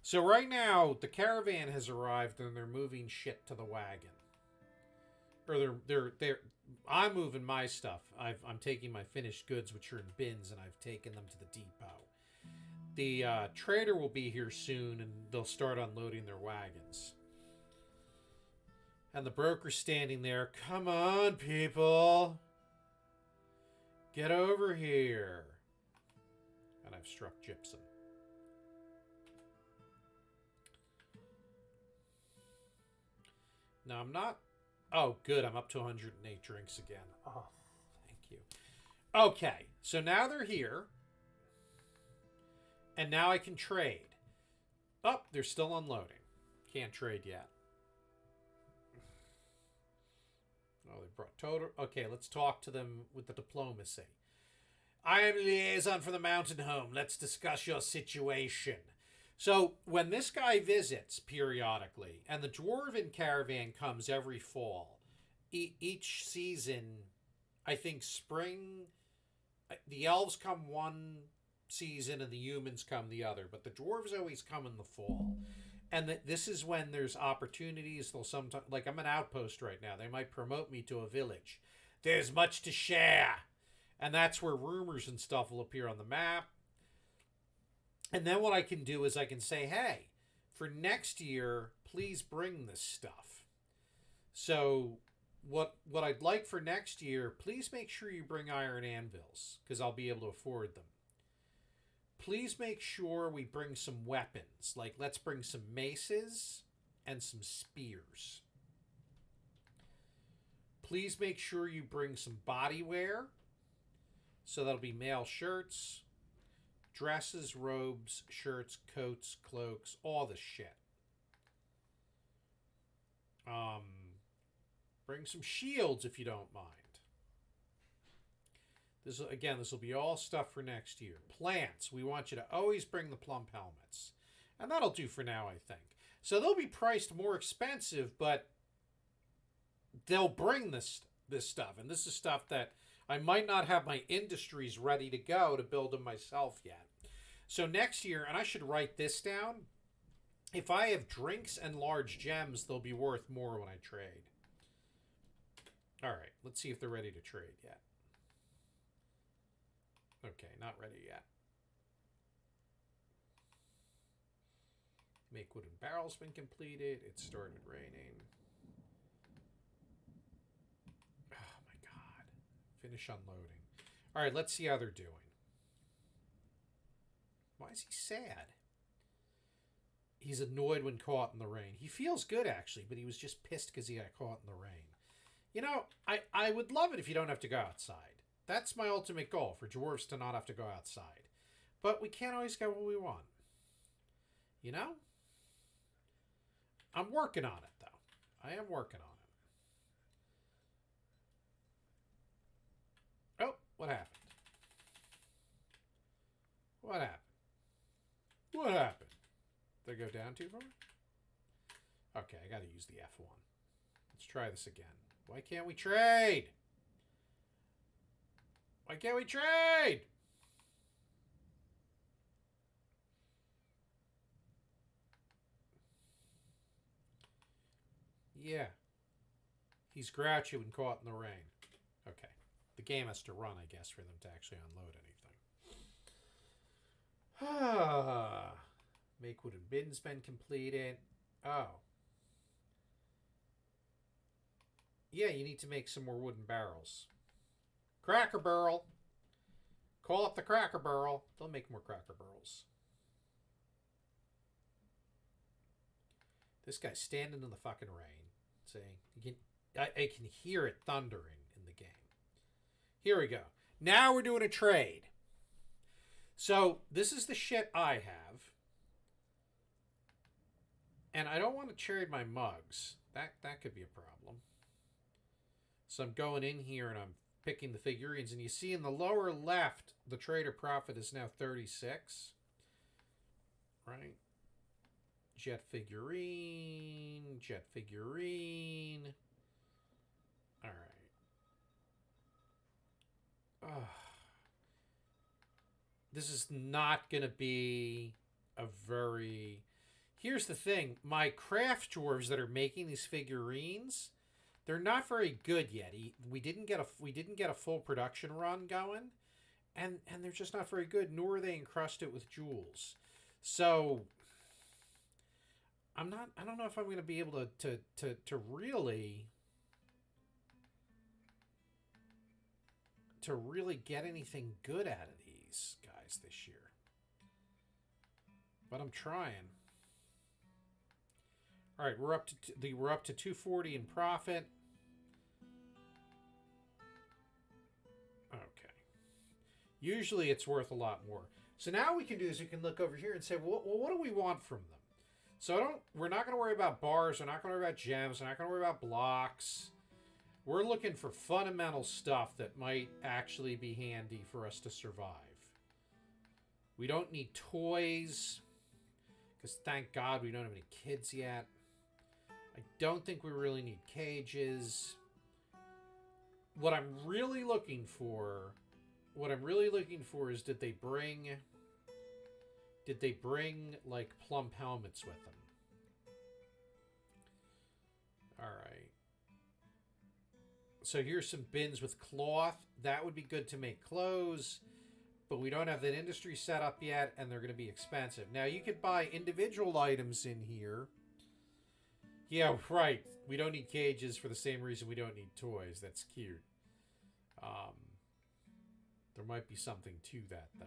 So right now, the caravan has arrived and they're moving shit to the wagon. Or I'm moving my stuff. I'm taking my finished goods, which are in bins, and I've taken them to the depot. The trader will be here soon, and they'll start unloading their wagons. And the broker's standing there. Come on, people. Get over here. And I've struck gypsum. Now, I'm not... Oh, good. I'm up to 108 drinks again. Oh, thank you. Okay. So now they're here. And now I can trade. Oh, they're still unloading. Can't trade yet. Oh, they brought total. Okay, let's talk to them with the diplomacy. I am liaison for the mountain home. Let's discuss your situation. So when this guy visits periodically, and the dwarven caravan comes every fall, each season, I think spring, the elves come one season and the humans come the other, but the dwarves always come in the fall. And this is when there's opportunities. They'll sometimes, like, I'm an outpost right now. They might promote me to a village. There's much to share. And that's where rumors and stuff will appear on the map. And then what I can do is I can say, hey, for next year, please bring this stuff. So what I'd like for next year, please make sure you bring iron anvils, because I'll be able to afford them. Please make sure we bring some weapons. Like, let's bring some maces and some spears. Please make sure you bring some body wear. So that'll be male shirts, dresses, robes, shirts, coats, cloaks, all this shit. Bring some shields if you don't mind. This will be all stuff for next year. Plants. We want you to always bring the plump helmets. And that'll do for now, I think. So they'll be priced more expensive, but they'll bring this stuff. And this is stuff that I might not have my industries ready to go to build them myself yet. So next year, and I should write this down, if I have drinks and large gems, they'll be worth more when I trade. All right, let's see if they're ready to trade yet. Okay, not ready yet. Make wooden barrels been completed. It started raining. Oh my god. Finish unloading. All right, let's see how they're doing. Why is he sad? He's annoyed when caught in the rain. He feels good, actually, but he was just pissed because he got caught in the rain. You know, I would love it if you don't have to go outside. That's my ultimate goal, for dwarves to not have to go outside. But we can't always get what we want. You know? I'm working on it, though. I am working on it. Oh, what happened? What happened? What happened? Did I go down too far? Okay, I gotta use the F1. Let's try this again. Why can't we trade? Why can't we trade? Yeah. He's grouchy when caught in the rain. Okay. The game has to run, I guess, for them to actually unload anything. Make wooden bins been completed. Oh. Yeah, you need to make some more wooden barrels. Cracker Barrel. Call up the Cracker Barrel. They'll make more Cracker Barrels. This guy's standing in the fucking rain. See? I can hear it thundering in the game. Here we go. Now we're doing a trade. So, this is the shit I have. And I don't want to trade my mugs. That could be a problem. So I'm going in here and I'm picking the figurines. And you see in the lower left, the trader profit is now 36. Right? Jet figurine. Jet figurine. All right. This is not going to be a very... Here's the thing. My craft dwarves that are making these figurines, they're not very good yet. We didn't get a full production run going, and they're just not very good. Nor are they encrusted with jewels. So I don't know if I'm going to be able to really get anything good out of these guys this year. But I'm trying. All right, we're up to 240 in profit. Okay. Usually it's worth a lot more. So now we can do is we can look over here and say, well, what do we want from them? So we're not going to worry about bars. We're not going to worry about gems. We're not going to worry about blocks. We're looking for fundamental stuff that might actually be handy for us to survive. We don't need toys, because thank God we don't have any kids yet. I don't think we really need cages. What I'm really looking for is, did they bring Did they bring, like, plump helmets with them? Alright. So here's some bins with cloth. That would be good to make clothes. But we don't have that industry set up yet, and they're going to be expensive. Now, you could buy individual items in here. Yeah, right. We don't need cages for the same reason we don't need toys. That's cute. There might be something to that, though.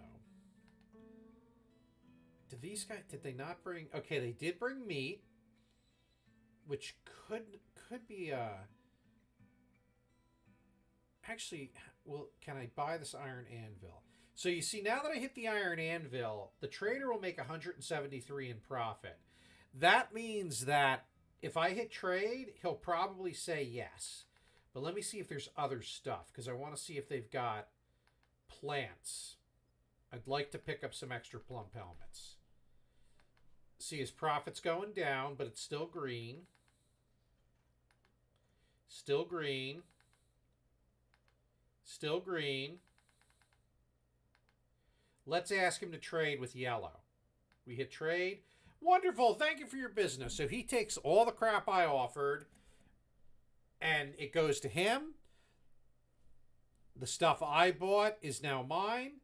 Did they not bring... Okay, they did bring meat, which could be actually, well, can I buy this iron anvil? So you see, now that I hit the iron anvil, the trader will make 173 in profit. That means that if I hit trade, he'll probably say yes. But let me see if there's other stuff, because I want to see if they've got plants. I'd like to pick up some extra plump helmets. See, his profit's going down, but it's still green. Still green. Still green. Let's ask him to trade with yellow. We hit trade. Wonderful. Thank you for your business. So he takes all the crap I offered, and it goes to him. The stuff I bought is now mine,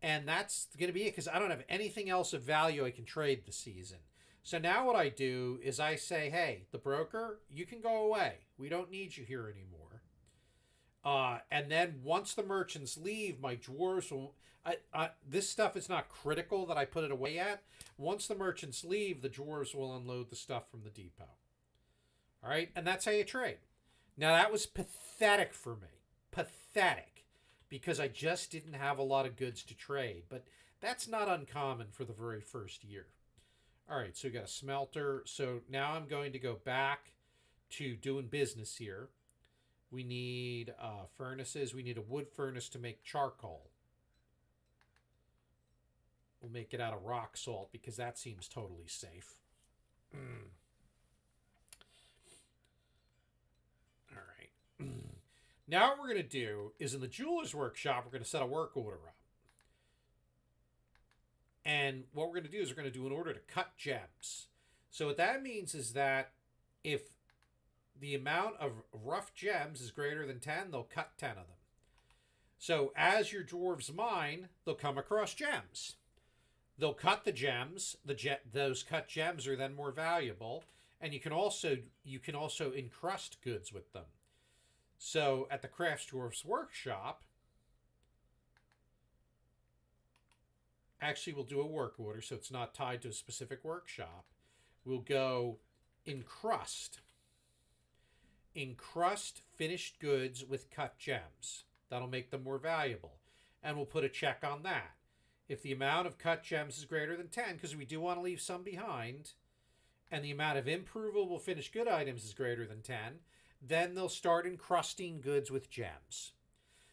and that's going to be it because I don't have anything else of value I can trade this season. So now what I do is I say, hey, the broker, you can go away. We don't need you here anymore. And then once the merchants leave, my dwarves will... this stuff is not critical that I put it away at. Once the merchants leave, the dwarves will unload the stuff from the depot. All right? And that's how you trade. Now, that was pathetic for me. Pathetic. Because I just didn't have a lot of goods to trade. But that's not uncommon for the very first year. All right, so we got a smelter. So now I'm going to go back to doing business here. We need furnaces. We need a wood furnace to make charcoal. We'll make it out of rock salt because that seems totally safe. All right. Now what we're going to do is in the jeweler's workshop, we're going to set a work order up. And what we're going to do is we're going to do an order to cut gems. So what that means is that if the amount of rough gems is greater than 10, they'll cut 10 of them. So as your dwarves mine, they'll come across gems. They'll cut the gems. Those cut gems are then more valuable, and you can also encrust goods with them. So at the Crafts Dwarf's workshop, actually we'll do a work order, so it's not tied to a specific workshop. We'll go encrust. Encrust finished goods with cut gems. That'll make them more valuable. And we'll put a check on that. If the amount of cut gems is greater than 10, because we do want to leave some behind, and the amount of improvable finished good items is greater than 10, then they'll start encrusting goods with gems.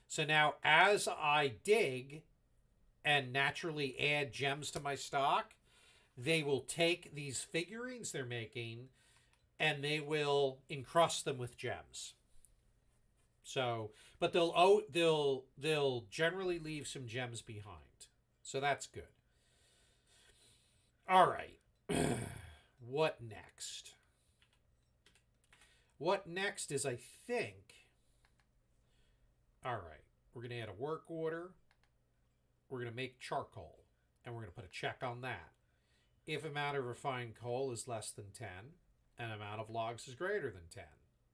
So now as I dig and naturally add gems to my stock, they will take these figurines they're making and they will encrust them with gems. So, but they'll generally leave some gems behind. So that's good. All right. What next? What next is, I think... All right. We're going to add a work order. We're going to make charcoal. And we're going to put a check on that. If amount of refined coal is less than 10, and amount of logs is greater than 10,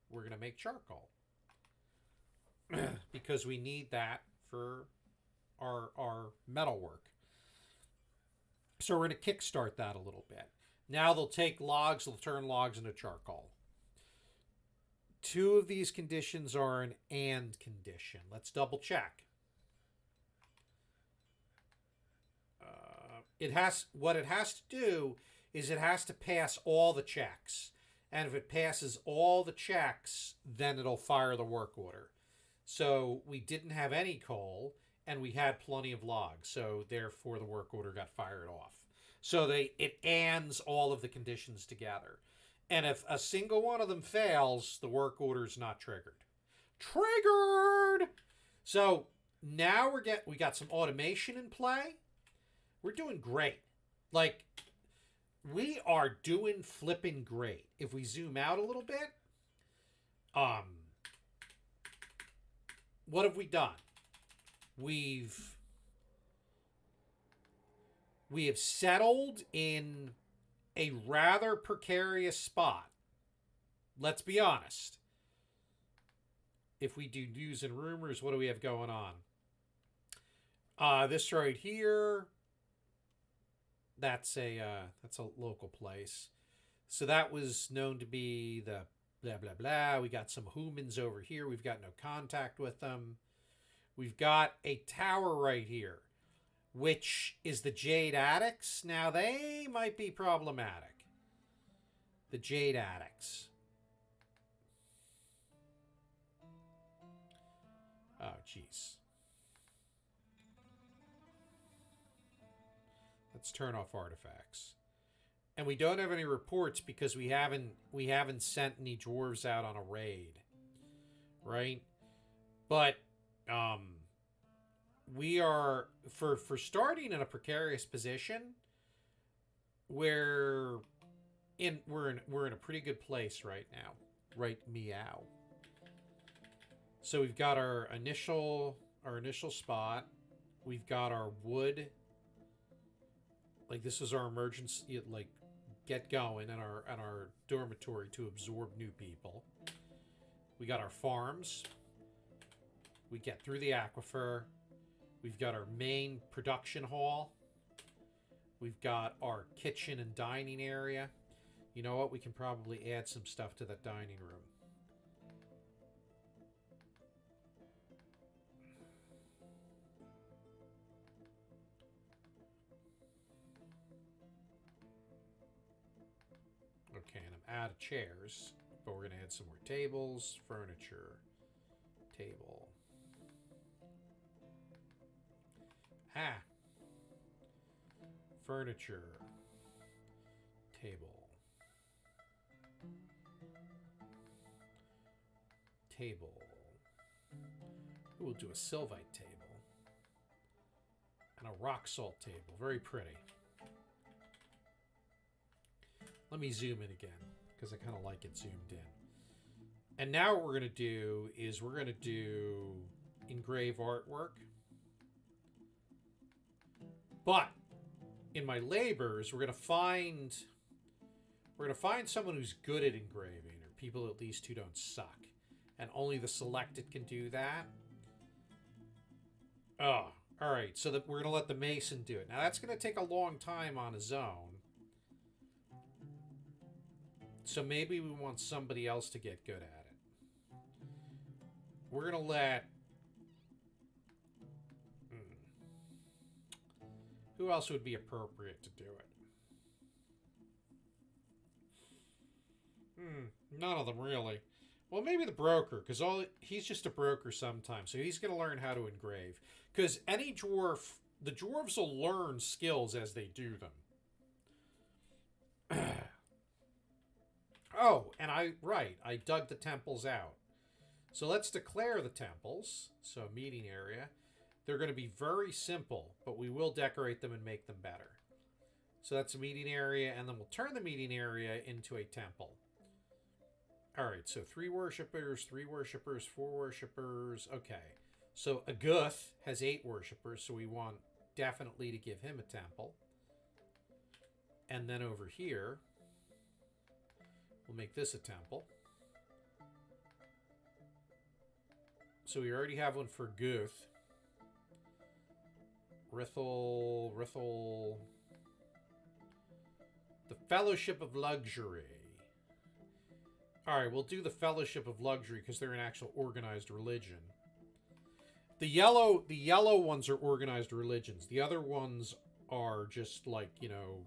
we're going to make charcoal. Because we need that for our metal work. So we're going to kickstart that a little bit. Now they'll take logs, they'll turn logs into charcoal. 2 of these conditions are an and condition. Let's double check. What it has to do is it has to pass all the checks. And if it passes all the checks, then it'll fire the work order. So we didn't have any coal, and we had plenty of logs. So therefore, the work order got fired off. So it ands all of the conditions together. And if a single one of them fails, the work order is not triggered. Triggered! So now we got some automation in play. We're doing great. Like, we are doing flipping great. If we zoom out a little bit, um, what have we done? We have settled in a rather precarious spot. Let's be honest. If we do news and rumors, what do we have going on? This right here, that's a local place. So that was known to be the blah blah blah. We got some humans over here. We've got no contact with them. We've got a tower right here, which is the Jade Addicts. Now they might be problematic. The Jade Addicts. Oh, jeez. Let's turn off artifacts. And we don't have any reports because we haven't sent any dwarves out on a raid. Right? But we are for starting in a precarious position, we're in a pretty good place right now. Right, meow. So we've got our initial spot. We've got our wood. Like, this was our emergency, like, get going and our dormitory to absorb new people. We got our farms. We get through the aquifer. We've got our main production hall. We've got our kitchen and dining area. You know what? We can probably add some stuff to that dining room. Okay, and I'm out of chairs, but we're going to add some more tables, furniture, table. Furniture, table. We'll do a sylvite table and a rock salt table. Very pretty. Let me zoom in again because I kind of like it zoomed in. And now what we're going to do is we're going to do engrave artwork. But in my labors, we're going to find someone who's good at engraving, or people at least who don't suck. And only the selected can do that. Oh, all right. So that we're going to let the mason do it. Now that's going to take a long time on his own. So maybe we want somebody else to get good at it. We're going to let... Who else would be appropriate to do it? None of them, really. Well, maybe the broker, because he's just a broker sometimes, so he's going to learn how to engrave. Because any dwarf, the dwarves will learn skills as they do them. Oh, and I dug the temples out. So let's declare the temples. So meeting area. They're going to be very simple, but we will decorate them and make them better. So that's a meeting area, and then we'll turn the meeting area into a temple. All right, so 3 worshippers, 4 worshippers. Okay, so Aguth has 8 worshippers, so we want definitely to give him a temple. And then over here, we'll make this a temple. So we already have one for Guth. Rithel. The Fellowship of Luxury. Alright, we'll do the Fellowship of Luxury because they're an actual organized religion. The yellow ones are organized religions. The other ones are just like, you know,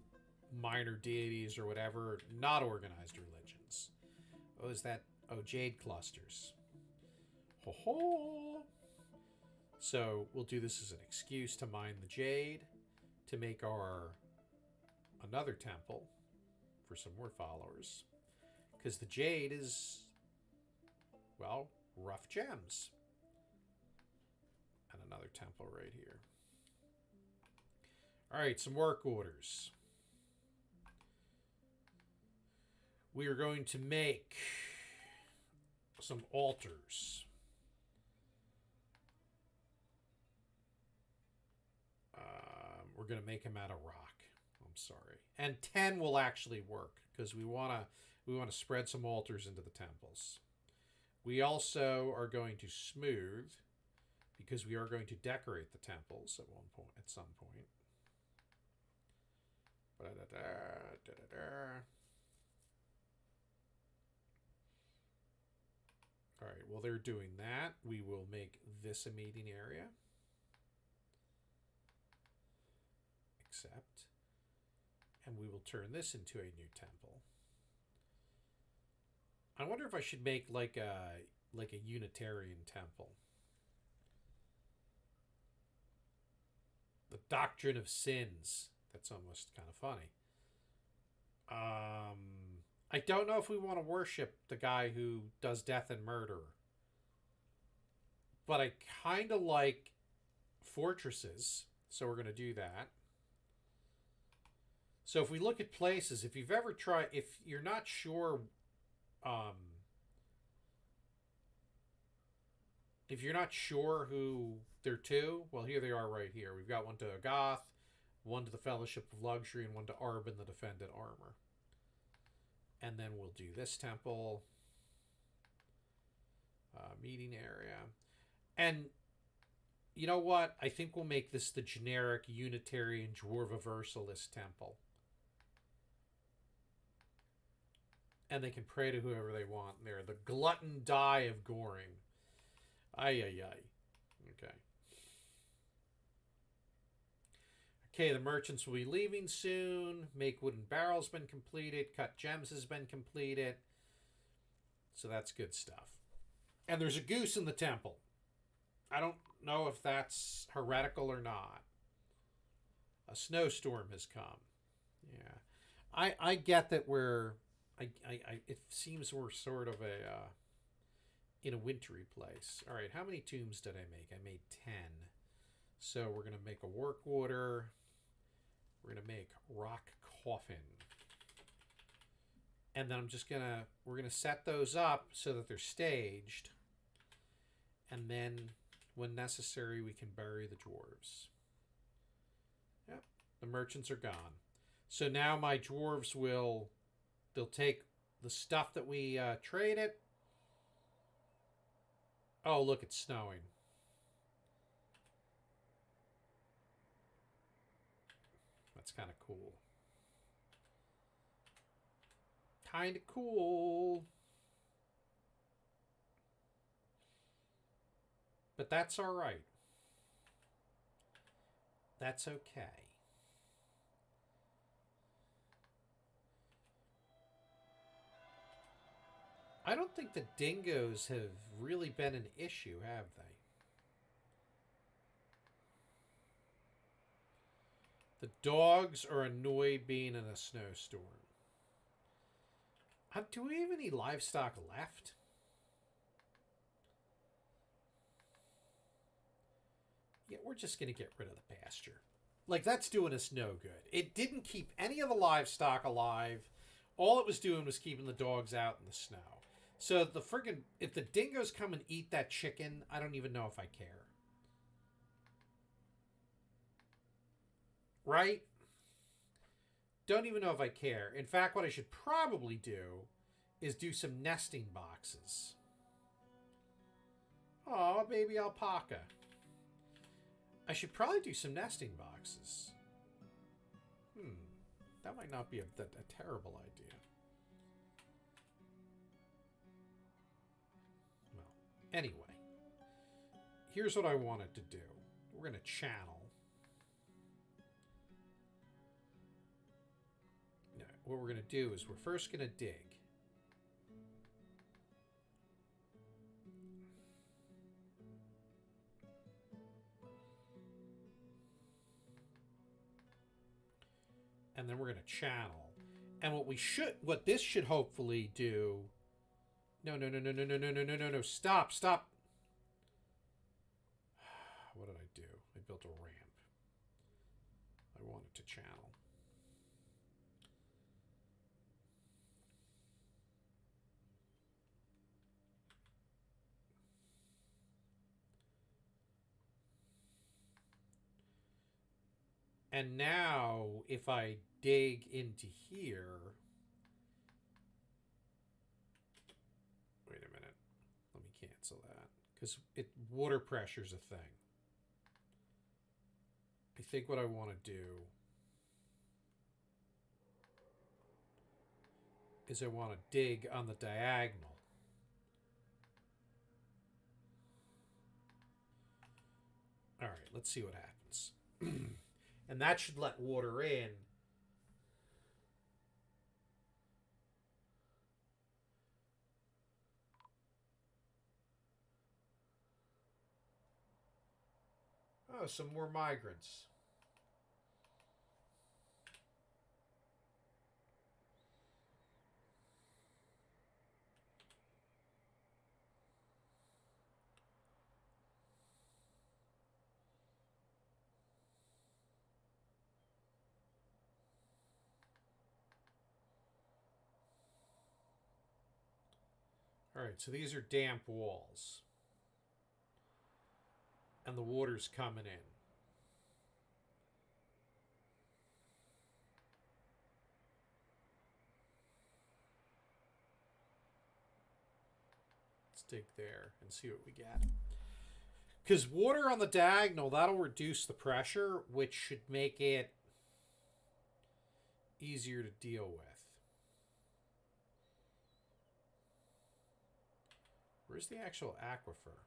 minor deities or whatever. Not organized religions. Oh, is that... Oh, jade clusters. Ho ho! So we'll do this as an excuse to mine the jade, to make another temple for some more followers. Because the jade is, well, rough gems. And another temple right here. All right, some work orders. we are going to make some altars. We're going to make them out of rock. I'm sorry. And 10 will actually work because we want to spread some altars into the temples. We also are going to smooth because we are going to decorate the temples at some point. All right, while they're doing that, we will make this a meeting area. Accept. And we will turn this into a new temple. I wonder if I should make like a Unitarian temple. The doctrine of sins. That's almost kind of funny. I don't know if we want to worship the guy who does death and murder. But I kind of like fortresses, so we're going to do that. So if we look at places, if you've ever tried, if you're not sure, if you're not sure who they're to, well, here they are right here. We've got one to Agath, one to the Fellowship of Luxury, and one to Arbin, the Defended Armor. And then we'll do this temple, meeting area. And you know what? I think we'll make this the generic Unitarian Dwarviversalist temple. And they can pray to whoever they want there. The glutton die of Goring. Ay, ay, ay. Okay. Okay, the merchants will be leaving soon. Make wooden barrels been completed. Cut gems has been completed. So that's good stuff. And there's a goose in the temple. I don't know if that's heretical or not. A snowstorm has come. Yeah. I get that we're... it seems we're sort of in a wintry place. All right, how many tombs did I make? I made 10. So we're going to make a work order. We're going to make rock coffin. And then we're going to set those up so that they're staged. And then when necessary, we can bury the dwarves. Yep, the merchants are gone. So now my dwarves they'll take the stuff that we traded. Oh, look, it's snowing. That's kind of cool. Kind of cool. But that's all right. That's okay. I don't think the dingoes have really been an issue, have they? The dogs are annoyed being in a snowstorm. Do we have any livestock left? Yeah, we're just going to get rid of the pasture. Like, that's doing us no good. It didn't keep any of the livestock alive. All it was doing was keeping the dogs out in the snow. So if the dingoes come and eat that chicken, I don't even know if I care. Right? Don't even know if I care. In fact, what I should probably do is do some nesting boxes. Aw, baby alpaca. I should probably do some nesting boxes. That might not be a terrible idea. Well, anyway. Here's what I wanted to do. We're going to channel. No, what we're going to do is we're first going to dig. And then we're going to channel. And what this should hopefully do... No, stop. What did I do? I built a ramp. I wanted to channel. And now, if I dig into here... Wait a minute. Let me cancel that. Because water pressure's a thing. I think what I want to do is I want to dig on the diagonal. All right, let's see what happens. And that should let water in. Oh, some more migrants. All right, so these are damp walls. And the water's coming in. Let's dig there and see what we get. Because water on the diagonal, that'll reduce the pressure, which should make it easier to deal with. Where's the actual aquifer?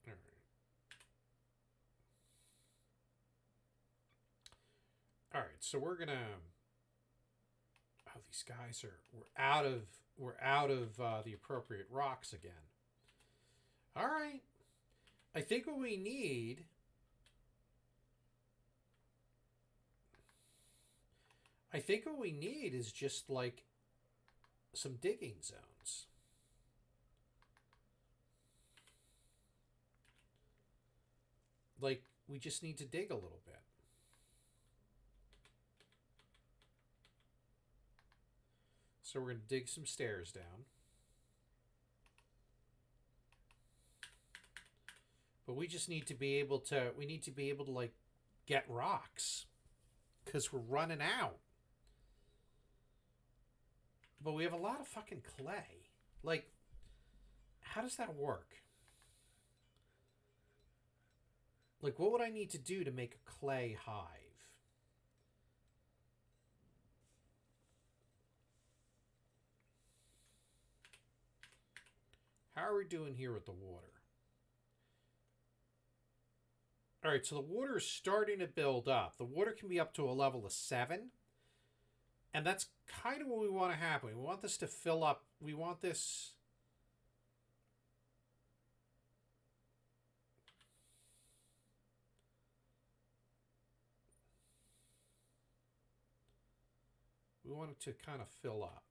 All right. All right, so we're gonna. Oh, these guys are. We're out of the appropriate rocks again. All right. I think what we need. I think what we need is just like some digging zones. Like, we just need to dig a little bit. So we're going to dig some stairs down. But we just need to be able to, like, get rocks. Because we're running out. But we have a lot of fucking clay. Like, how does that work? Like, what would I need to do to make a clay hive? How are we doing here with the water? All right, so the water is starting to build up. The water can be up to a level of 7. And that's kind of what we want to happen. We want this to fill up. We want this... We want it to kind of fill up.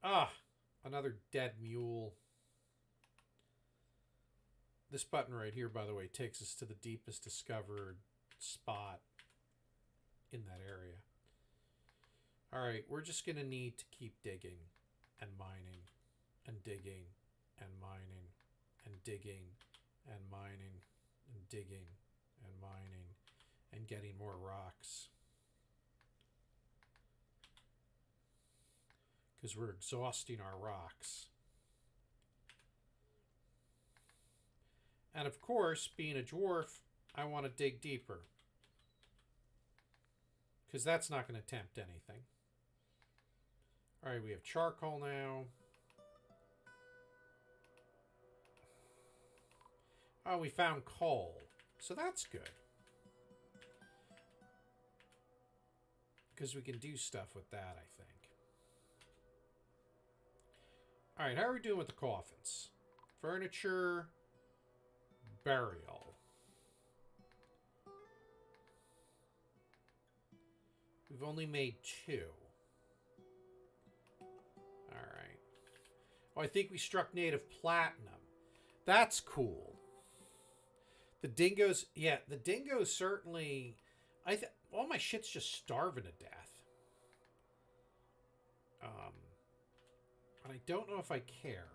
Ah, another dead mule. This button right here, by the way, takes us to the deepest discovered spot in that area. All right, we're just going to need to keep digging and mining and digging and mining and digging and mining and digging and mining and getting more rocks. Because we're exhausting our rocks. And of course, being a dwarf, I want to dig deeper. Because that's not going to tempt anything. Alright, we have charcoal now. Oh, we found coal. So that's good. Because we can do stuff with that, I think. Alright, how are we doing with the coffins? Furniture. Burial. We've only made 2. Alright. Oh, I think we struck native platinum. That's cool. The dingoes, yeah, the dingoes certainly. All my shit's just starving to death. And I don't know if I care.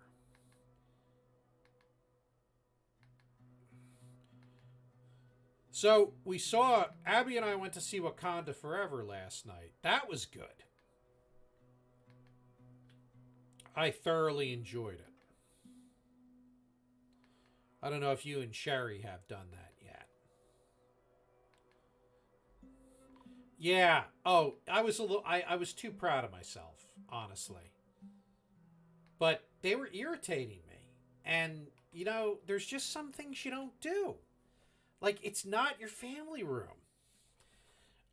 So we saw Abby and I went to see Wakanda Forever last night. That was good. I thoroughly enjoyed it. I don't know if you and Sherry have done that yet. Yeah. Oh, I was a little. I was too proud of myself, honestly. But they were irritating me, and you know, there's just some things you don't do. Like it's not your family room.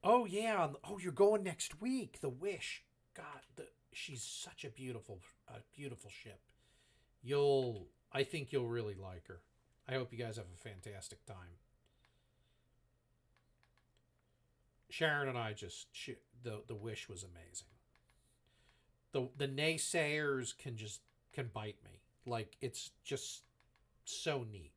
Oh yeah. Oh, you're going next week. The Wish. God, she's such a beautiful ship. I think you'll really like her. I hope you guys have a fantastic time. Sharon and I the Wish was amazing. The naysayers can bite me. Like it's just so neat.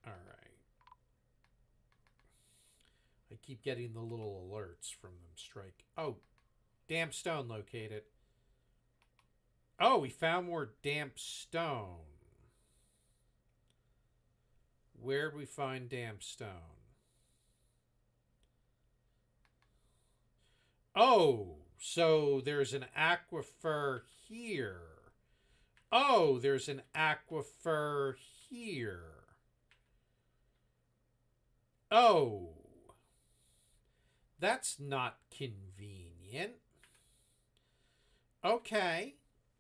All right. I keep getting the little alerts from them. Strike. Oh, damp stone located. Oh, we found more damp stone. Where'd we find damp stone? Oh, so there's an aquifer here. Oh, there's an aquifer here. Oh, that's not convenient. Okay.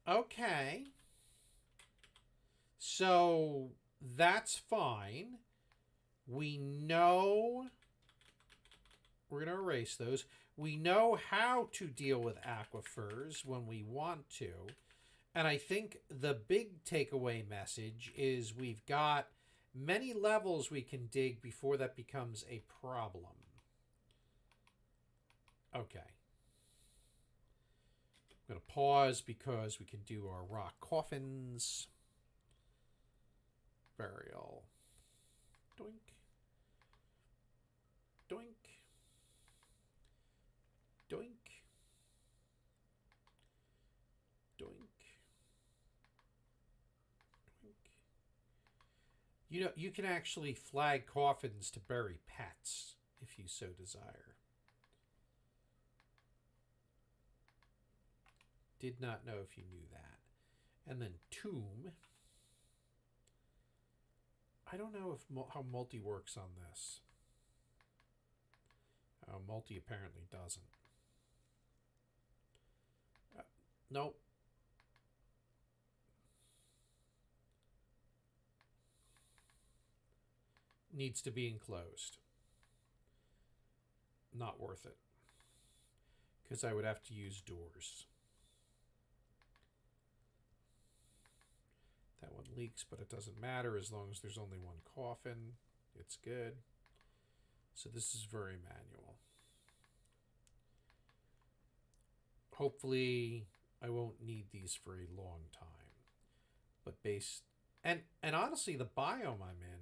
Okay. So that's fine. We know. We're going to erase those. We know how to deal with aquifers when we want to. And I think the big takeaway message is we've got many levels we can dig before that becomes a problem. Okay. I'm going to pause because we can do our rock coffins. Burial. Doink. Doink. Doink. Doink. Doink. You know, you can actually flag coffins to bury pets if you so desire. Did not know if you knew that. And then tomb. I don't know if how multi works on this. Multi apparently doesn't. Nope. Needs to be enclosed. Not worth it. Because I would have to use doors. That one leaks, but it doesn't matter as long as there's only one coffin. It's good. So this is very manual. Hopefully I won't need these for a long time. But and honestly, the biome I'm in,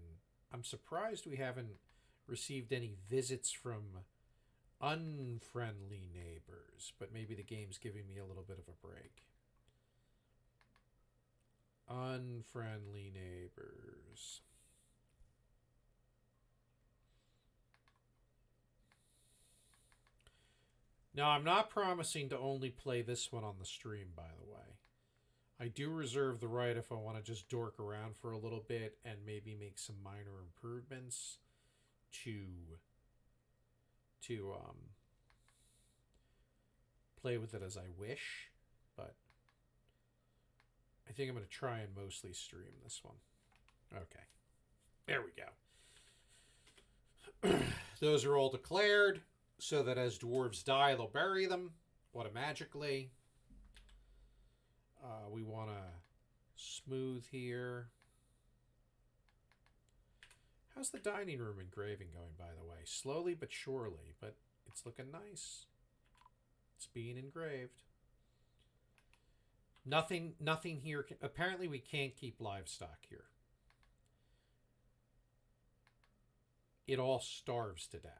I'm surprised we haven't received any visits from unfriendly neighbors, but maybe the game's giving me a little bit of a break. Unfriendly neighbors. Now, I'm not promising to only play this one on the stream, by the way. I do reserve the right if I want to just dork around for a little bit and maybe make some minor improvements to play with it as I wish, but I think I'm going to try and mostly stream this one. Okay. There we go. Those are all declared so that as dwarves die, they'll bury them automatically. We want to smooth here. How's the dining room engraving going, by the way? Slowly but surely, but it's looking nice. It's being engraved. Nothing here. Apparently we can't keep livestock here. It all starves to death.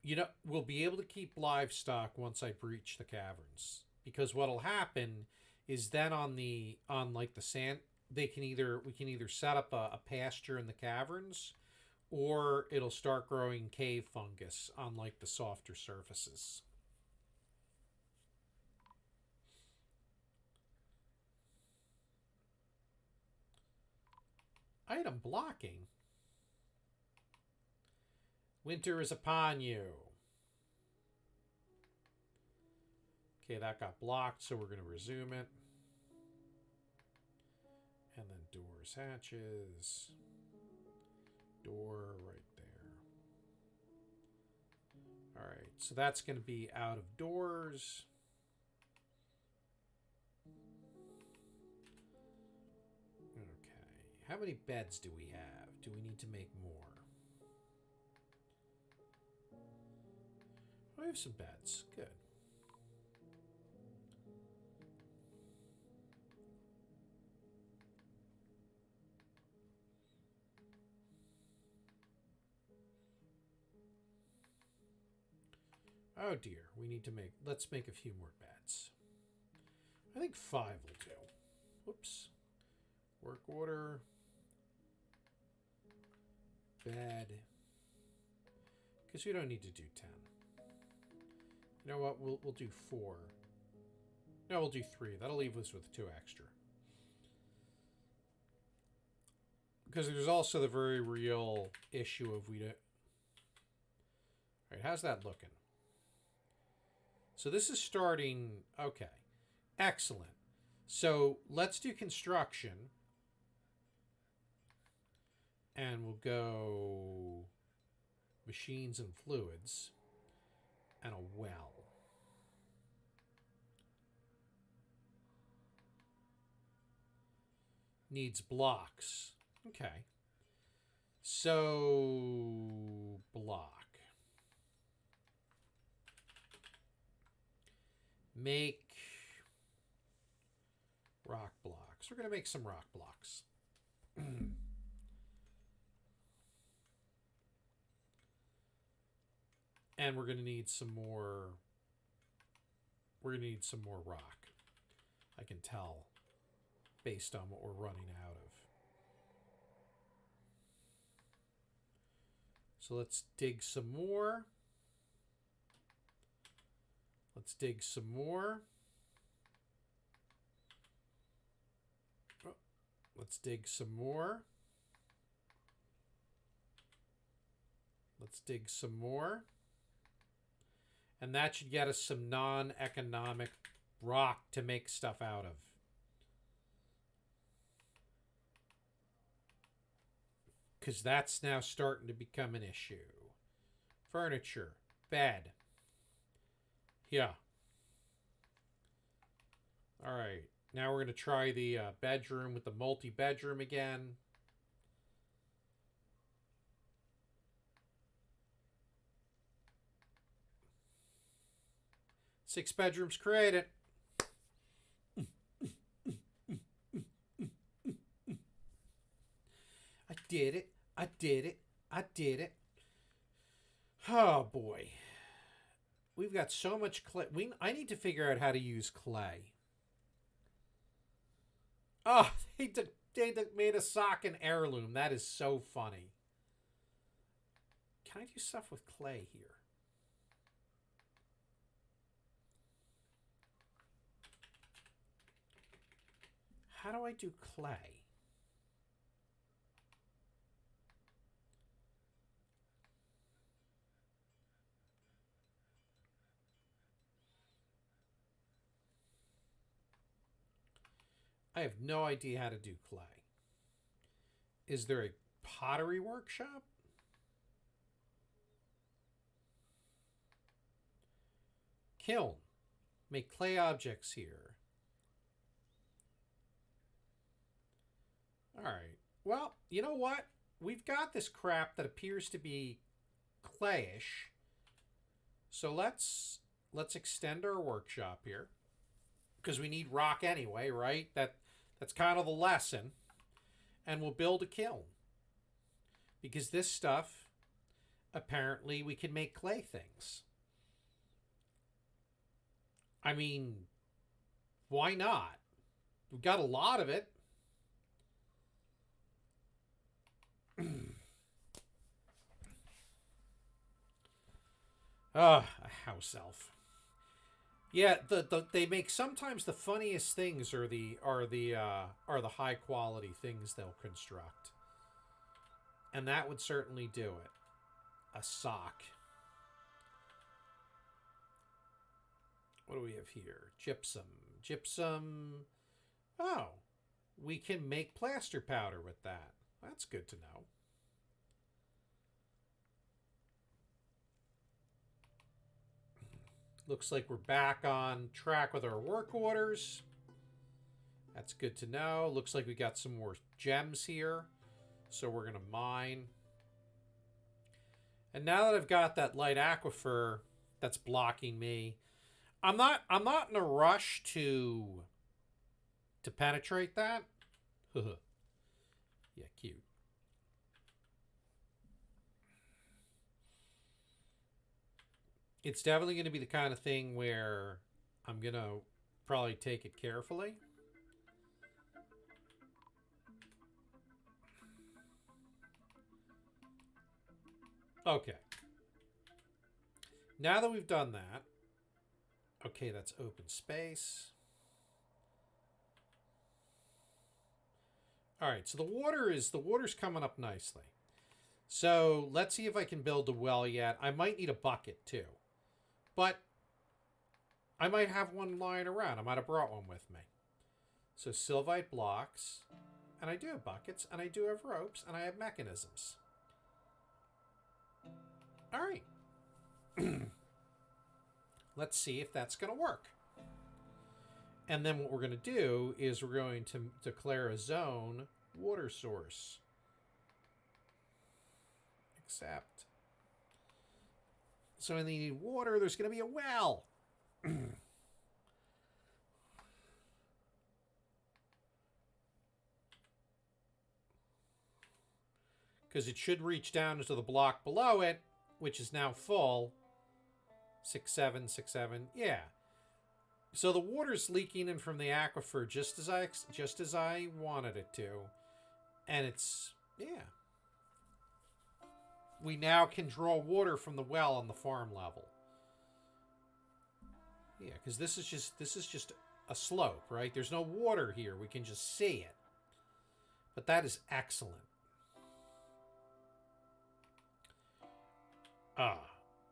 You know, we'll be able to keep livestock once I breach the caverns. Because what'll happen is then on like the sand, we can either set up a pasture in the caverns, or it'll start growing cave fungus on like the softer surfaces. Item blocking. Winter is upon you. Okay, that got blocked, so we're going to resume it. And then doors, hatches. Door right there. All right, so that's going to be out of doors. Okay, how many beds do we have? Do we need to make more? We have some beds. Good. Oh dear, we need to make... Let's make a few more beds. I think 5 will do. Whoops. Work order. Bed. Because we don't need to do 10. You know what? We'll do 4. No, we'll do 3. That'll leave us with 2 extra. Because there's also the very real issue of we don't... Alright, how's that looking? So this is starting... Okay. Excellent. So let's do construction. And we'll go... machines and fluids. And a well. Needs blocks. Okay. So... block. Make rock blocks. We're going to make some rock blocks. And we're going to need some more... We're going to need some more rock. I can tell based on what we're running out of. So let's dig some more. Let's dig some more. Oh, let's dig some more. Let's dig some more. And that should get us some non-economic rock to make stuff out of. Because that's now starting to become an issue. Furniture. Bed. Yeah. All right. Now we're going to try the bedroom with the multi-bedroom again. Six bedrooms created. I did it. I did it. I did it. Oh, boy. We've got so much clay. I need to figure out how to use clay. Oh, they made a sock and heirloom. That is so funny. Can I do stuff with clay here? How do I do clay? I have no idea how to do clay. Is there a pottery workshop? Kiln. Make clay objects here. All right. Well, you know what? We've got this crap that appears to be clayish. So let's extend our workshop here because we need rock anyway, right? That's kind of the lesson. And we'll build a kiln because this stuff apparently we can make clay things. I mean, why not? We've got a lot of it. A house elf. Yeah, they make sometimes the funniest things are the high quality things they'll construct. And that would certainly do it. A sock. What do we have here? Gypsum. Gypsum. Oh, we can make plaster powder with that. That's good to know. Looks like we're back on track with our work orders. That's good to know. Looks like we got some more gems here. So we're going to mine. And now that I've got that light aquifer that's blocking me, I'm not in a rush to penetrate that. Yeah, cute. It's definitely going to be the kind of thing where I'm going to probably take it carefully. Okay. Now that we've done that, okay, that's open space. All right, so the water's coming up nicely. So let's see if I can build a well yet. I might need a bucket too, but I might have one lying around. I might have brought one with me. So sylvite blocks, and I do have buckets, and I do have ropes, and I have mechanisms. All right. Let's see if that's going to work. And then what we're going to do is we're going to declare a zone water source. Accept. So when they need water, there's going to be a well. Because it should reach down into the block below it, which is now full. 6, 7, 6, 7. Yeah. So the water's leaking in from the aquifer just as I wanted it to. And it's, yeah. We now can draw water from the well on the farm level. Yeah, because this is just a slope, right? There's no water here. We can just see it. But that is excellent.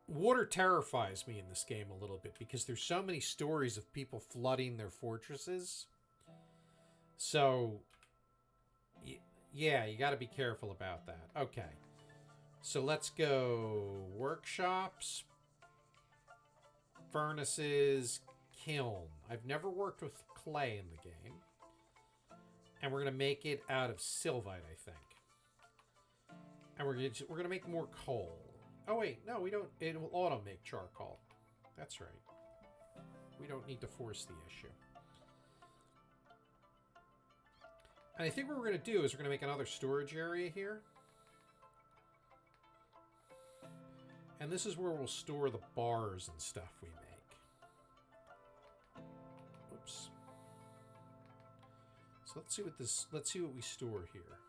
Water terrifies me in this game a little bit because there's so many stories of people flooding their fortresses. So, yeah, you got to be careful about that. Okay. So let's go workshops, furnaces, kiln. I've never worked with clay in the game. And we're going to make it out of sylvite, I think. And we're going to make more coal. Oh, wait. No, we don't. It will auto-make charcoal. That's right. We don't need to force the issue. And I think what we're going to do is we're going to make another storage area here. And this is where we'll store the bars and stuff we make. Oops. So let's see what we store here.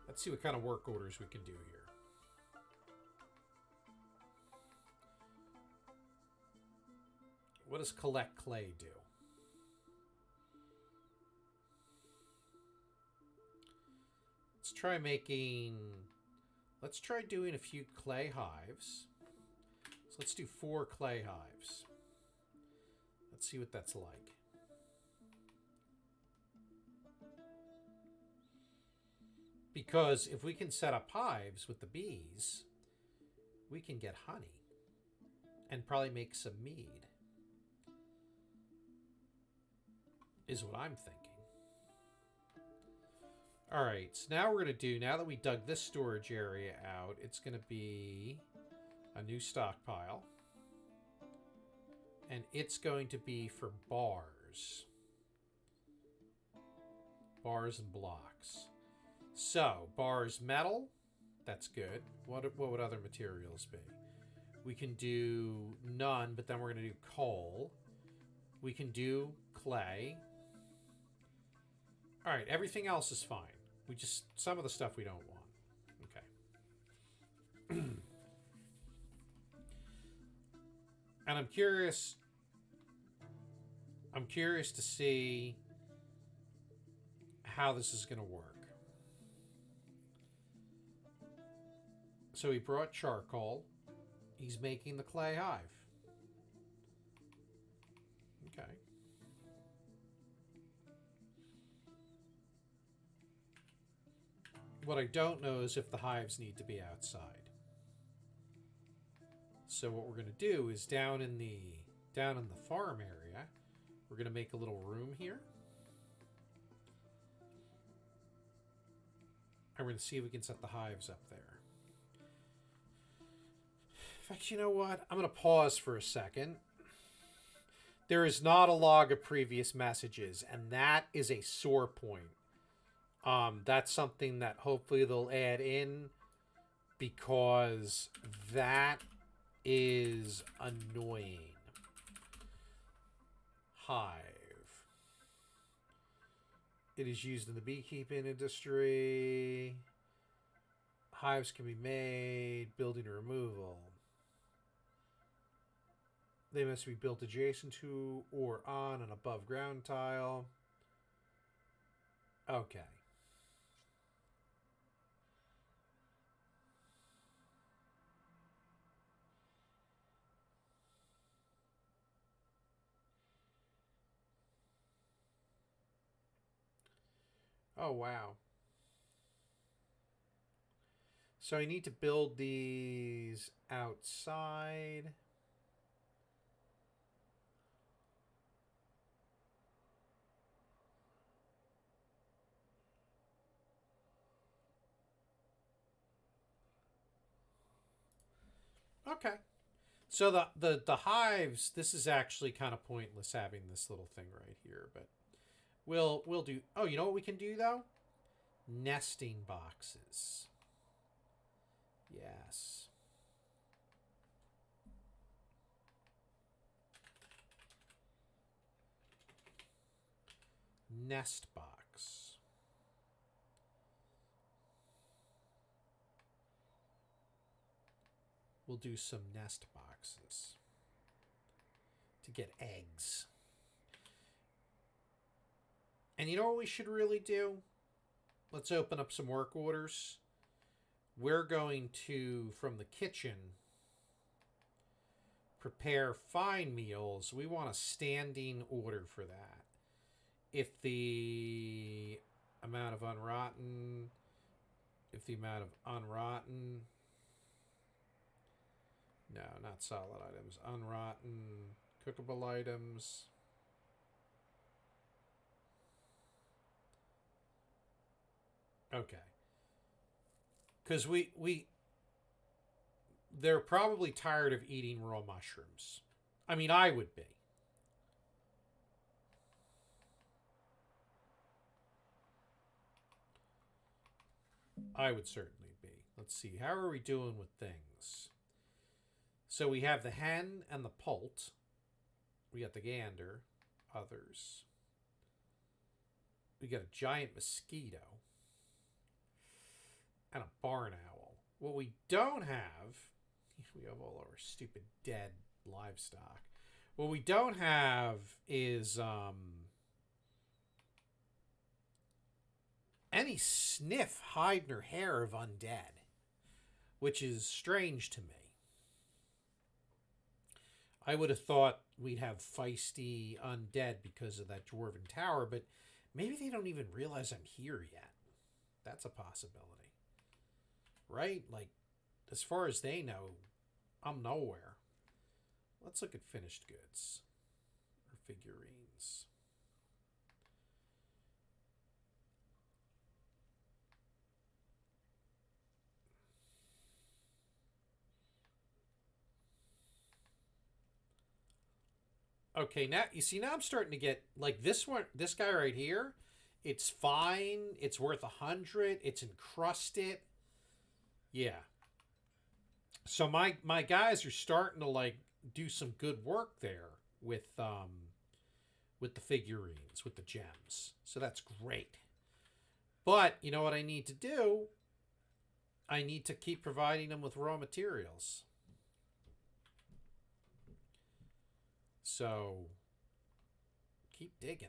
Let's see what kind of work orders we can do here. What does collect clay do? Let's try doing a few clay hives. So let's do 4 clay hives. Let's see what that's like. Because if we can set up hives with the bees, we can get honey and probably make some mead, is what I'm thinking. All right, so now we're going to do, now that we dug this storage area out, it's going to be a new stockpile. And it's going to be for bars. Bars and blocks. So, bars metal, that's good. What would other materials be? We can do none, but then we're going to do coal. We can do clay. All right, everything else is fine. We just, some of the stuff we don't want. Okay. And I'm curious to see how this is going to work. So he brought charcoal. He's making the clay hive. Okay. What I don't know is if the hives need to be outside. So what we're going to do is down in the farm area, we're going to make a little room here. And we're going to see if we can set the hives up there. In fact, you know what? I'm going to pause for a second. There is not a log of previous messages, and that is a sore point. That's something that hopefully they'll add in, because that is annoying. Hive. It is used in the beekeeping industry. Hives can be made, building or removal. They must be built adjacent to or on an above ground tile. Okay. Oh, wow. So I need to build these outside. Okay. So the hives, this is actually kind of pointless having this little thing right here, but we'll do. Oh, you know what we can do though? Nesting boxes. Yes. Nest box. We'll do some nest boxes to get eggs. And you know what we should really do? Let's open up some work orders. We're going to, from the kitchen, prepare fine meals. We want a standing order for that. If the amount of unrotten, no, not solid items, unrotten, cookable items. Okay. Because they're probably tired of eating raw mushrooms. I mean, I would be. I would certainly be. Let's see. How are we doing with things? So we have the hen and the poult. We got the gander. Others. We got a giant mosquito. And a barn owl. What we don't have... We have all our stupid dead livestock. What we don't have is... any sniff, hide, nor hair of undead, which is strange to me. I would have thought we'd have feisty undead because of that dwarven tower, but maybe they don't even realize I'm here yet. That's a possibility. Right? Like, as far as they know, I'm nowhere. Let's look at finished goods or figurines. Okay, now you see, now I'm starting to get like this one, this guy right here. It's fine. It's worth 100. It's encrusted. Yeah. So my guys are starting to like do some good work there with the figurines, with the gems. So that's great. But you know what I need to do? I need to keep providing them with raw materials. So keep digging.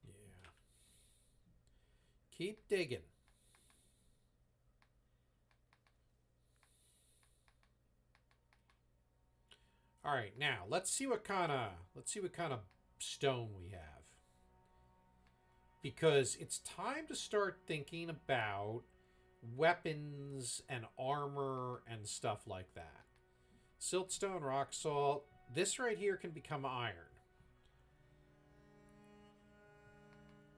Yeah. Keep digging. All right, now let's see what kind of stone we have. Because it's time to start thinking about weapons and armor and stuff like that. Siltstone, rock salt. This right here can become iron.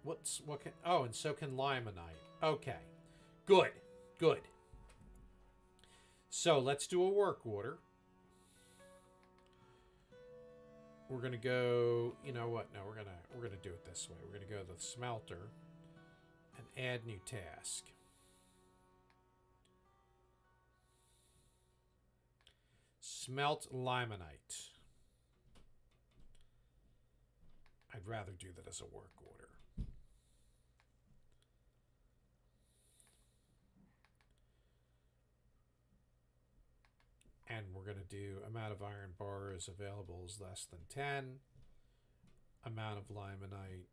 What can oh, and so can limonite. Okay. Good. Good. So let's do a work order. We're gonna go, you know what? No, we're gonna do it this way. We're gonna go to the smelter and add new task. Smelt limonite. I'd rather do that as a work order. And we're going to do amount of iron bars available is less than 10. Amount of limonite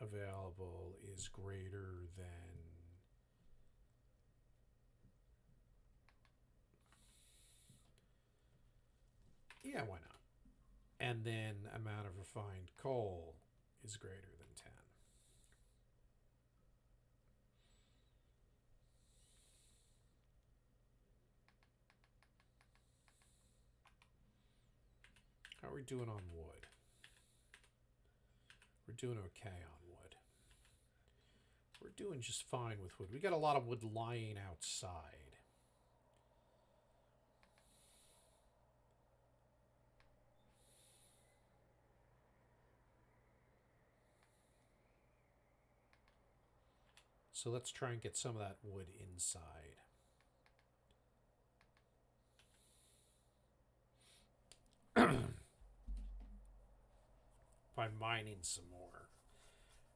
available is greater than yeah, why not? And then amount of refined coal is greater than 10. How are we doing on wood? We're doing okay on wood. We're doing just fine with wood. We got a lot of wood lying outside. So let's try and get some of that wood inside. By mining some more.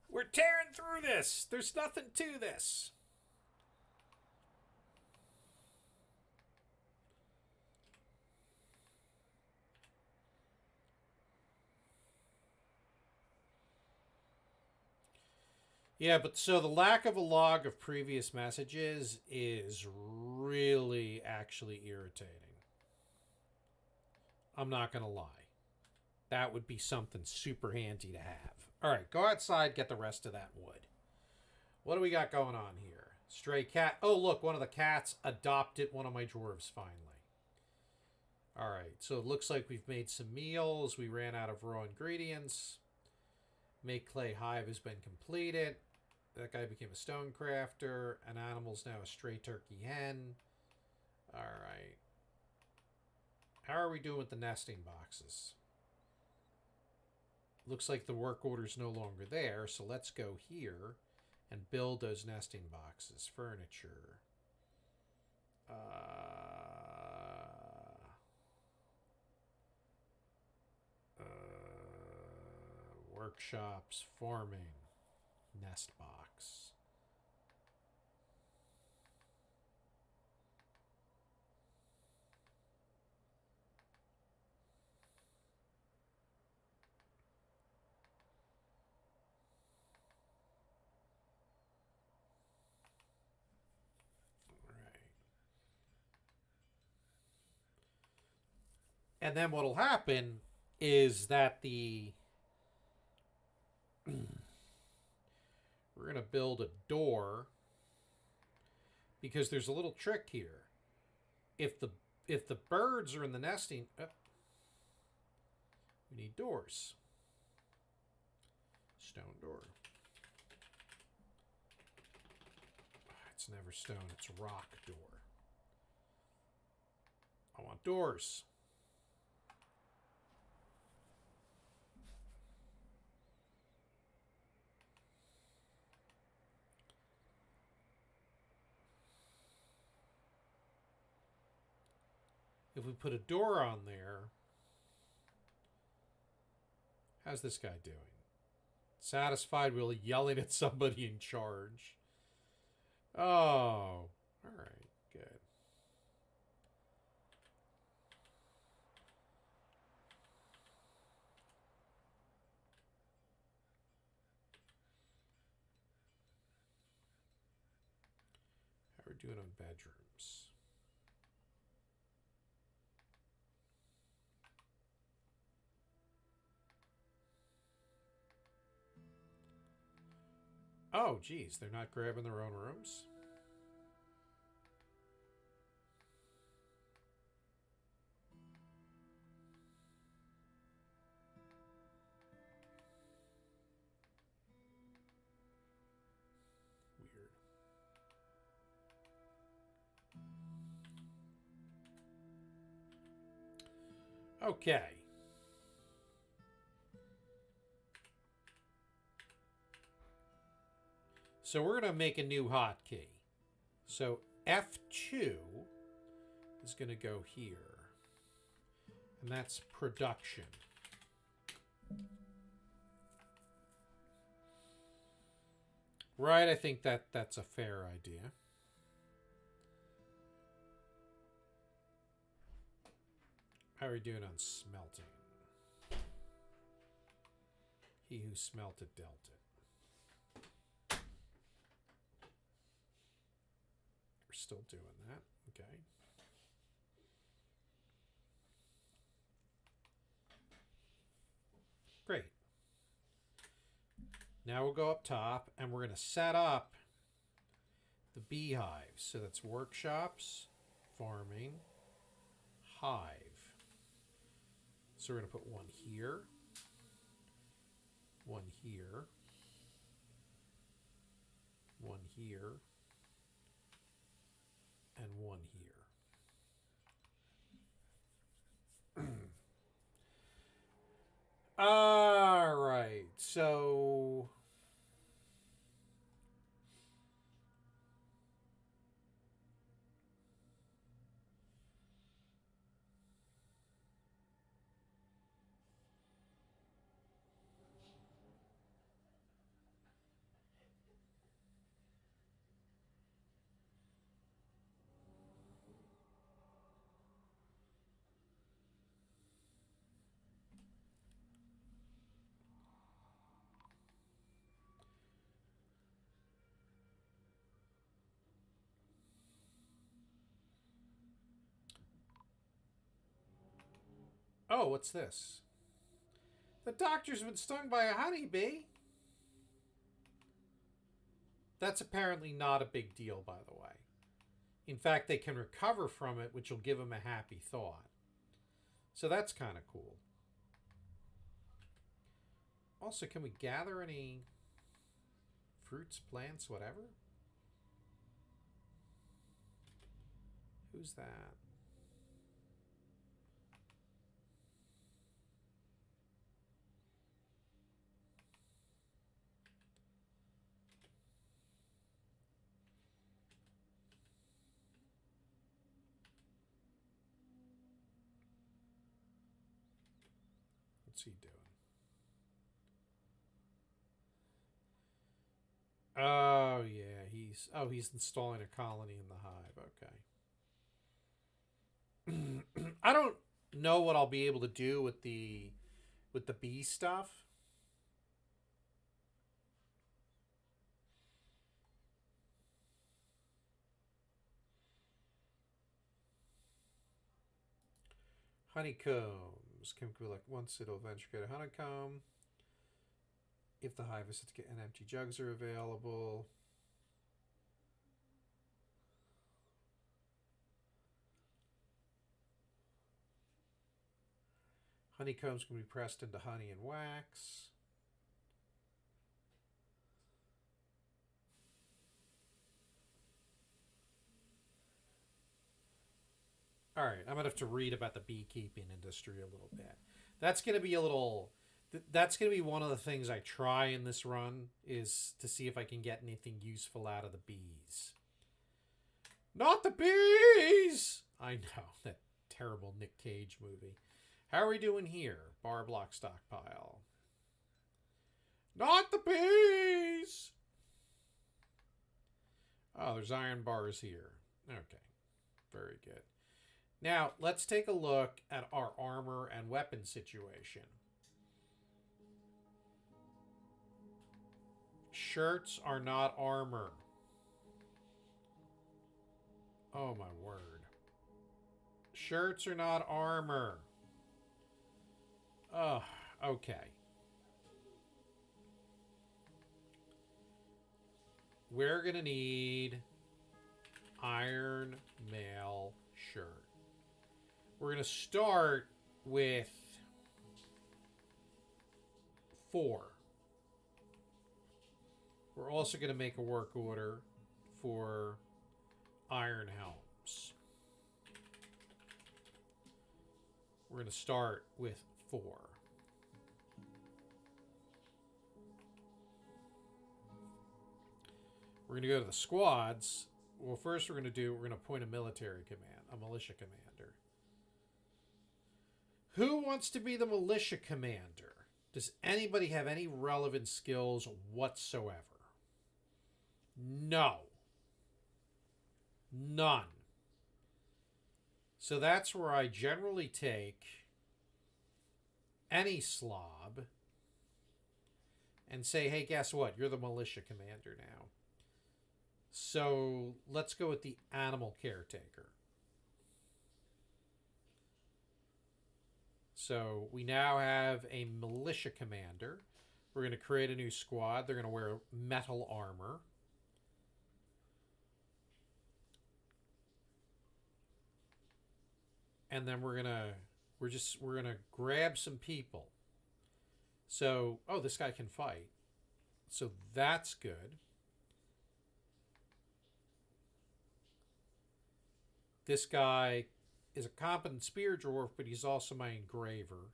We're tearing through this. There's nothing to this. Yeah, but so the lack of a log of previous messages is really actually irritating. I'm not going to lie. That would be something super handy to have. All right, go outside, get the rest of that wood. What do we got going on here? Stray cat. Oh, look, one of the cats adopted one of my dwarves finally. All right, so it looks like we've made some meals. We ran out of raw ingredients. Make clay hive has been completed. That guy became a stone crafter. An animal's now a stray turkey hen. All right. How are we doing with the nesting boxes? Looks like the work order's no longer there, so let's go here and build those nesting boxes. Furniture. Workshops, farming, nest box. And then what'll happen is that we're going to build a door, because there's a little trick here. If the birds are in the nesting, we need doors. Stone door. It's never stone, it's rock door. I want doors. If we put a door on there, how's this guy doing? Satisfied while yelling at somebody in charge. Oh, all right, good. How are we doing on bedrooms? Oh, geez, they're not grabbing their own rooms? Weird. Okay. So we're going to make a new hotkey. So F2 is going to go here. And that's production. Right, I think that's a fair idea. How are we doing on smelting? He who smelted dealt it. We're still doing that. Okay. Great. Now we'll go up top and we're going to set up the beehives. So that's workshops, farming, hive. So we're going to put one here, one here, one here, and one here. All right, so oh, what's this? The doctor's been stung by a honeybee. That's apparently not a big deal, by the way. In fact, they can recover from it, which will give them a happy thought. So that's kind of cool. Also, can we gather any fruits, plants, whatever? Who's that? What's he doing? Oh yeah, he's installing a colony in the hive. Okay. I don't know what I'll be able to do with the bee stuff. Honeycombs. Can collect once, it'll eventually create a honeycomb. If the hive is set to get, and empty jugs are available. Honeycombs can be pressed into honey and wax. All right, I'm going to have to read about the beekeeping industry a little bit. That's going to be a little... That's going to be one of the things I try in this run, is to see if I can get anything useful out of the bees. Not the bees! I know, that terrible Nick Cage movie. How are we doing here? Bar block stockpile. Not the bees! Oh, there's iron bars here. Okay, very good. Now, let's take a look at our armor and weapon situation. Shirts are not armor. Oh my word. Shirts are not armor. Oh, okay. We're gonna need iron mail shirt. We're gonna start with 4. We're also going to make a work order for iron helms. We're going to start with 4. We're going to go to the squads. Well, first we're going to appoint a military command, a militia commander. Who wants to be the militia commander? Does anybody have any relevant skills whatsoever? No. None. So that's where I generally take any slob and say, hey, guess what? You're the militia commander now. So let's go with the animal caretaker. So we now have a militia commander. We're going to create a new squad. They're going to wear metal armor. And then we're gonna grab some people. So, oh, this guy can fight. So that's good. This guy is a competent spear dwarf, but he's also my engraver.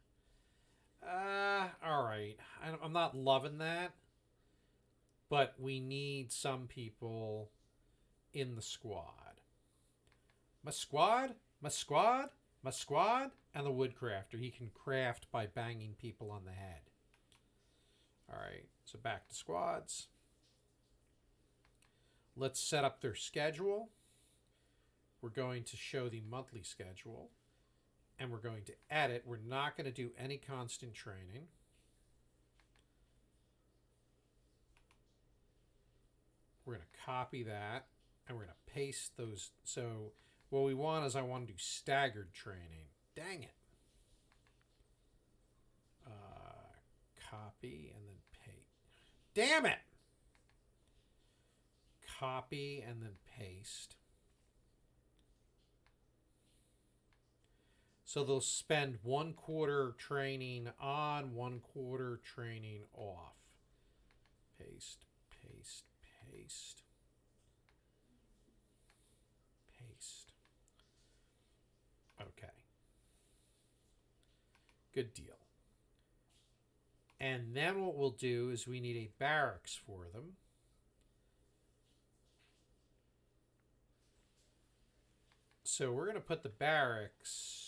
All right. I'm not loving that. But we need some people in the squad. My squad? And the woodcrafter. He can craft by banging people on the head. All right, so back to squads. Let's set up their schedule. We're going to show the monthly schedule. And we're going to edit. We're not going to do any constant training. We're going to copy that. And we're going to paste those. So what we want is I want to do staggered training. Dang it. Copy and then paste. Damn it! Copy and then paste. So they'll spend 1 quarter training on, 1 quarter training off. Paste, paste, paste. Paste. Okay. Good deal. And then what we'll do is we need a barracks for them. So we're going to put the barracks...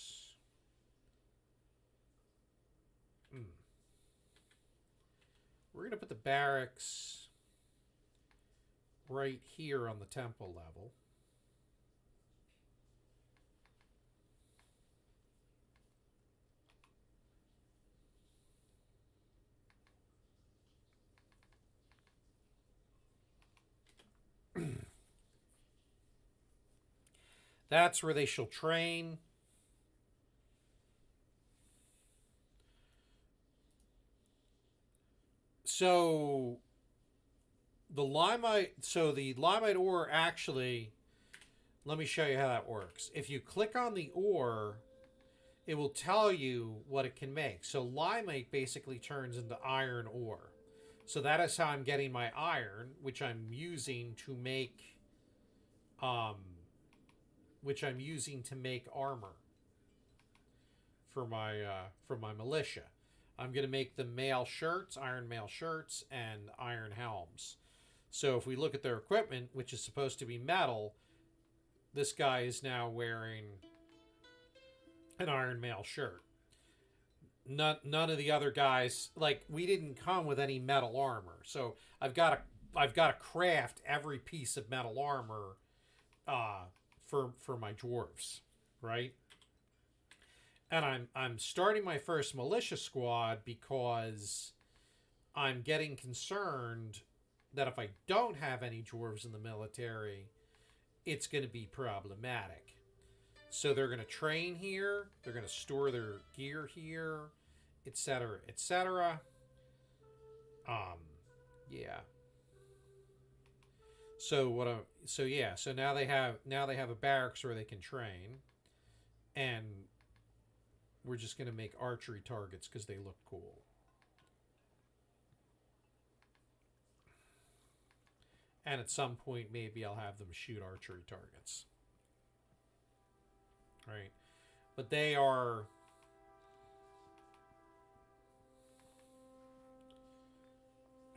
We're going to put the barracks right here on the temple level. That's where they shall train. So the limite ore actually, let me show you how that works. If you click on the ore, it will tell you what it can make. So limite basically turns into iron ore. So that is how I'm getting my iron, which I'm using to make um armor for my militia. I'm going to make the mail shirts, iron mail shirts, and iron helms. So if we look at their equipment, which is supposed to be metal, this guy is now wearing an iron mail shirt. None of the other guys, like, we didn't come with any metal armor. So I've got to craft every piece of metal armor for my dwarves, right? And I'm starting my first militia squad because I'm getting concerned that if I don't have any dwarves in the military, it's going to be problematic. So they're going to train here, they're going to store their gear here, etc., etc. Yeah. So now they have a barracks where they can train, and we're just going to make archery targets because they look cool. And at some point, maybe I'll have them shoot archery targets. Right? But they are...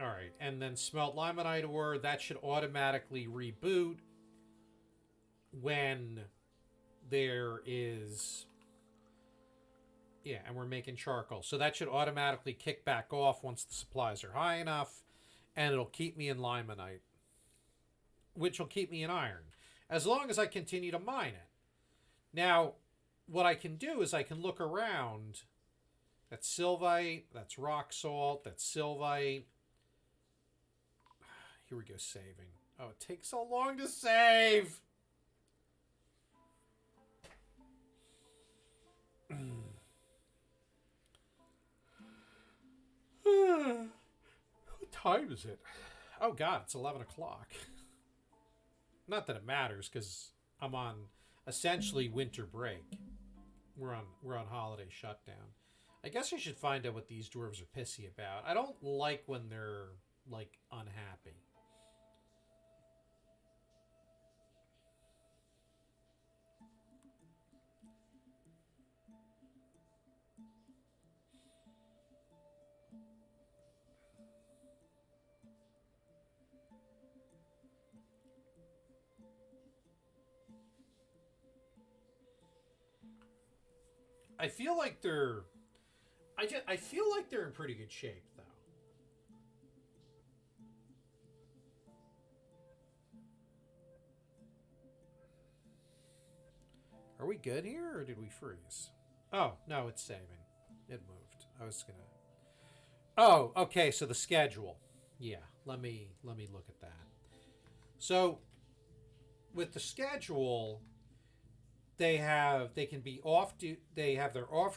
Alright, and then smelt limonite ore, that should automatically reboot when there is... Yeah, and we're making charcoal. So that should automatically kick back off once the supplies are high enough, and it'll keep me in limonite, which will keep me in iron, as long as I continue to mine it. Now, what I can do is I can look around. That's sylvite, that's rock salt, that's sylvite. Here we go, saving. Oh, it takes so long to save! What time is it? Oh god, it's 11 o'clock. Not that it matters, because I'm on essentially winter break. We're on holiday shutdown. I guess I should find out what these dwarves are pissy about. I don't like when they're, like, unhappy. I feel like they're... I feel like they're in pretty good shape, though. Are we good here, or did we freeze? Oh, no, it's saving. It moved. I was gonna... Oh, okay, so the schedule. Yeah, let me look at that. So, with the schedule, they have their off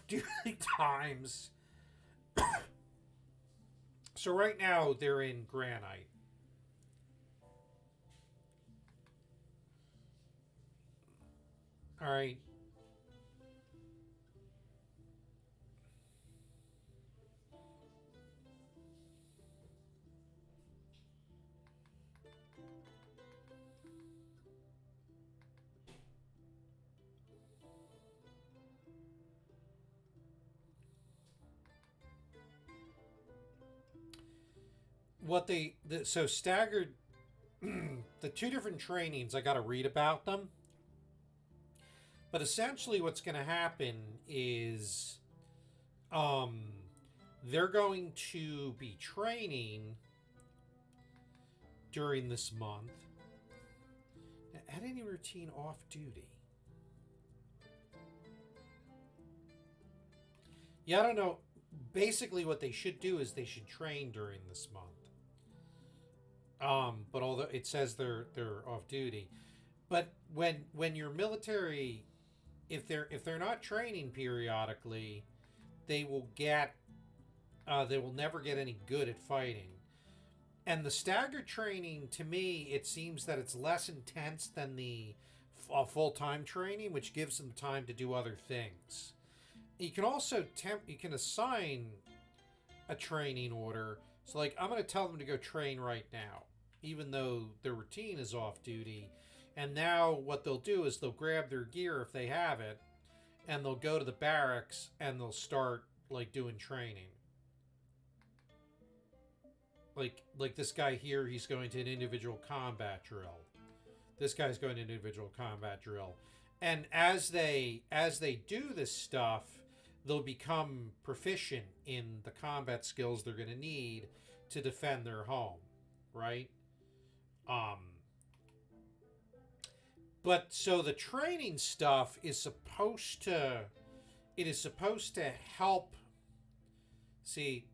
duty times. So right now they're in granite. All right. So staggered the two different trainings, I got to read about them. But essentially what's going to happen is they're going to be training during this month. Add any routine off duty. Yeah, I don't know. Basically what they should do is they should train during this month. But although it says they're off duty, but when your military, if they're not training periodically, they will get They will never get any good at fighting. And the staggered training, to me, it seems that it's less intense than the full-time training, which gives them time to do other things. You can also you can assign a training order. So, like, I'm going to tell them to go train right now, even though their routine is off duty. And now what they'll do is they'll grab their gear if they have it, and they'll go to the barracks and they'll start, like, doing training. Like this guy here, he's going to an individual combat drill. This guy's going to an individual combat drill. And as they do this stuff, they'll become proficient in the combat skills they're going to need to defend their home, right? But so the training stuff is supposed to help. See,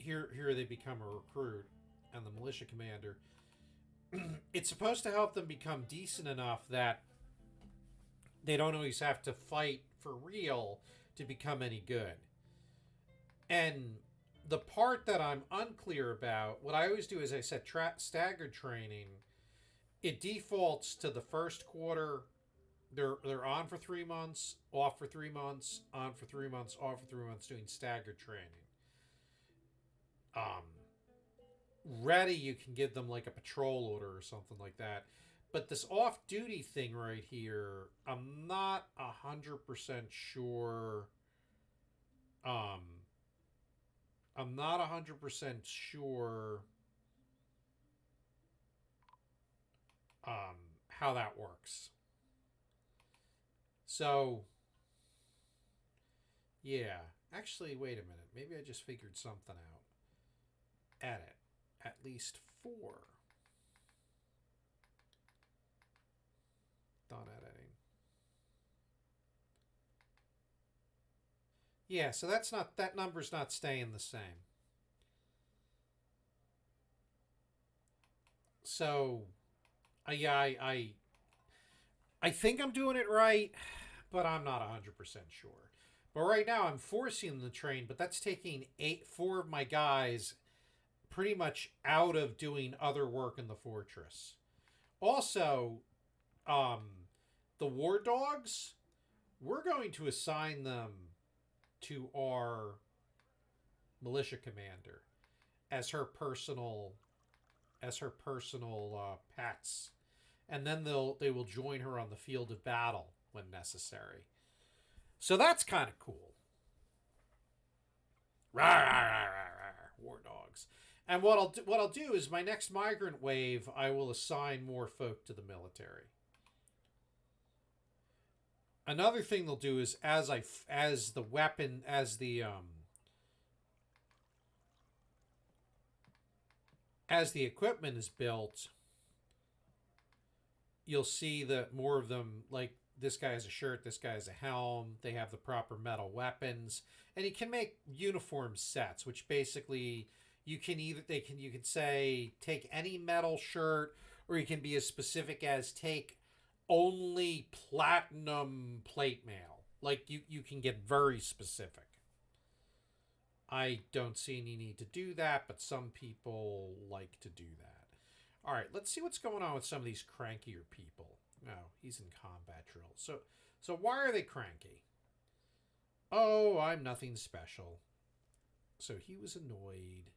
here they become a recruit and the militia commander. It's supposed to help them become decent enough that they don't always have to fight for real to become any good. And the part that I'm unclear about, what I always do is I set staggered training. It defaults to the first quarter. They're on for 3 months, off for 3 months, on for 3 months, off for 3 months, doing staggered training. Ready, you can give them like a patrol order or something like that. But this off-duty thing right here, I'm not 100% sure. I'm not 100% sure how that works. So, yeah. Actually, wait a minute. Maybe I just figured something out. Edit. At least 4. Done editing. Yeah, so that number's not staying the same. So, yeah, I think I'm doing it right, but I'm not 100% sure. But right now I'm forcing them to train, but that's taking 4 of my guys pretty much out of doing other work in the fortress. Also, the war dogs, we're going to assign them to our militia commander as her personal pets, and then they will join her on the field of battle when necessary. So that's kind of cool. Rawr, rawr, rawr, rawr, war dogs. And what I'll do is my next migrant wave, I will assign more folk to the military. Another thing they'll do is as the equipment is built, you'll see that more of them, like this guy has a shirt, this guy has a helm, they have the proper metal weapons, and you can make uniform sets, which basically you can say take any metal shirt, or you can be as specific as take only platinum plate mail. Like you can get very specific. I don't see any need to do that, but some people like to do that. All right, let's see what's going on with some of these crankier people. No, he's in combat drill. So why are they cranky? Oh, I'm nothing special. So he was annoyed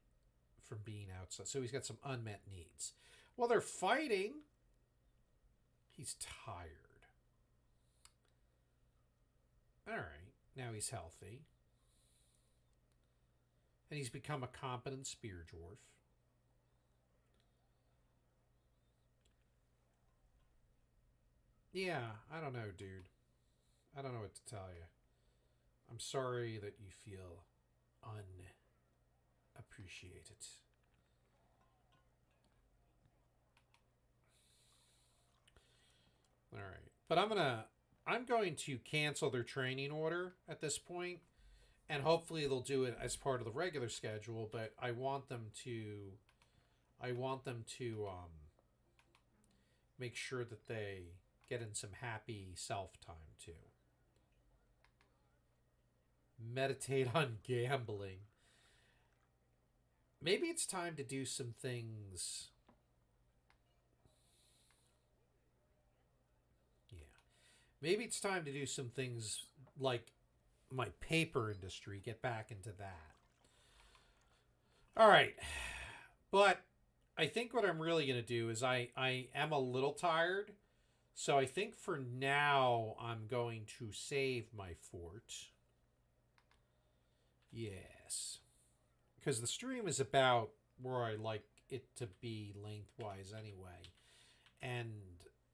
from being outside. So he's got some unmet needs. While they're fighting, he's tired. All right, now he's healthy. And he's become a competent spear dwarf. Yeah, I don't know, dude. I don't know what to tell you. I'm sorry that you feel unappreciated. All right. But I'm going to cancel their training order at this point, and hopefully they'll do it as part of the regular schedule, but I want them to make sure that they get in some happy self time too. Meditate on gambling. maybe it's time to do some things. Yeah. Maybe it's time to do some things like my paper industry, get back into that. All right. But I think what I'm really going to do is I am a little tired. So I think for now I'm going to save my fort. Yes. Because the stream is about where I like it to be lengthwise anyway. And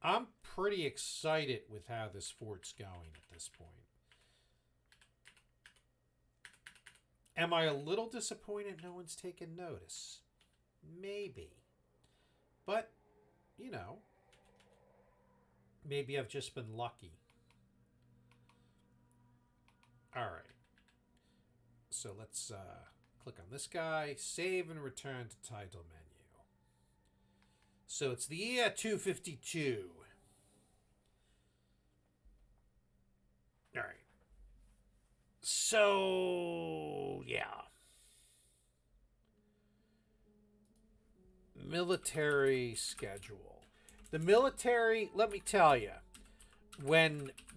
I'm pretty excited with how this fort's going at this point. Am I a little disappointed no one's taken notice? Maybe. But, you know, maybe I've just been lucky. All right. So let's click on this guy, save and return to title menu. So it's the year 252. All right. So, yeah. Military schedule. The military, let me tell you,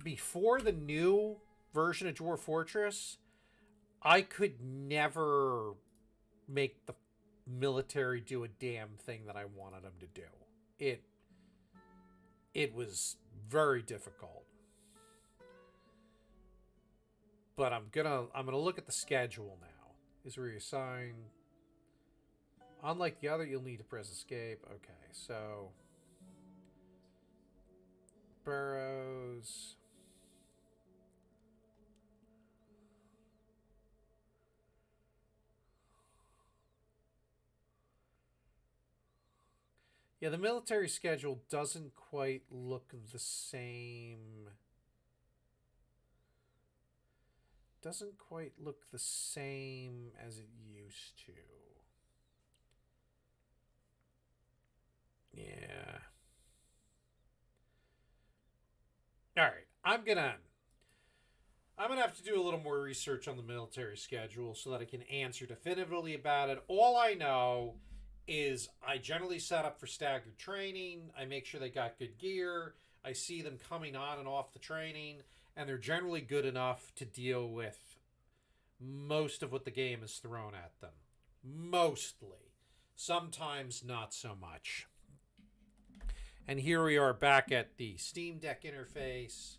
before the new version of Dwarf Fortress, I could never make the military do a damn thing that I wanted them to do. It was very difficult. But I'm gonna look at the schedule now. Is where you assign. Unlike the other, you'll need to press escape. Okay, so burrows. Yeah, the military schedule doesn't quite look the same. Doesn't quite look the same as it used to. Yeah. All right, I'm gonna have to do a little more research on the military schedule so that I can answer definitively about it. All I know is I generally set up for staggered training. I make sure they got good gear. I see them coming on and off the training, and they're generally good enough to deal with most of what the game is thrown at them. Mostly. Sometimes not so much. And here we are back at the Steamdeck interface.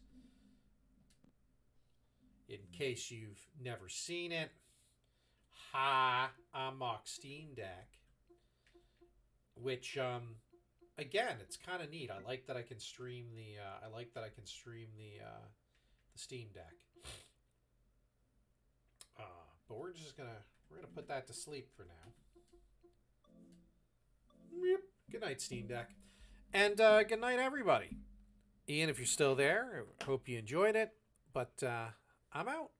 In case you've never seen it, hi, I'm Mock Steamdeck. Which, again, it's kind of neat. I like that I can stream the. The Steam Deck. But we're gonna put that to sleep for now. Yep. Good night, Steam Deck, and good night, everybody. Ian, if you're still there, I hope you enjoyed it. But I'm out.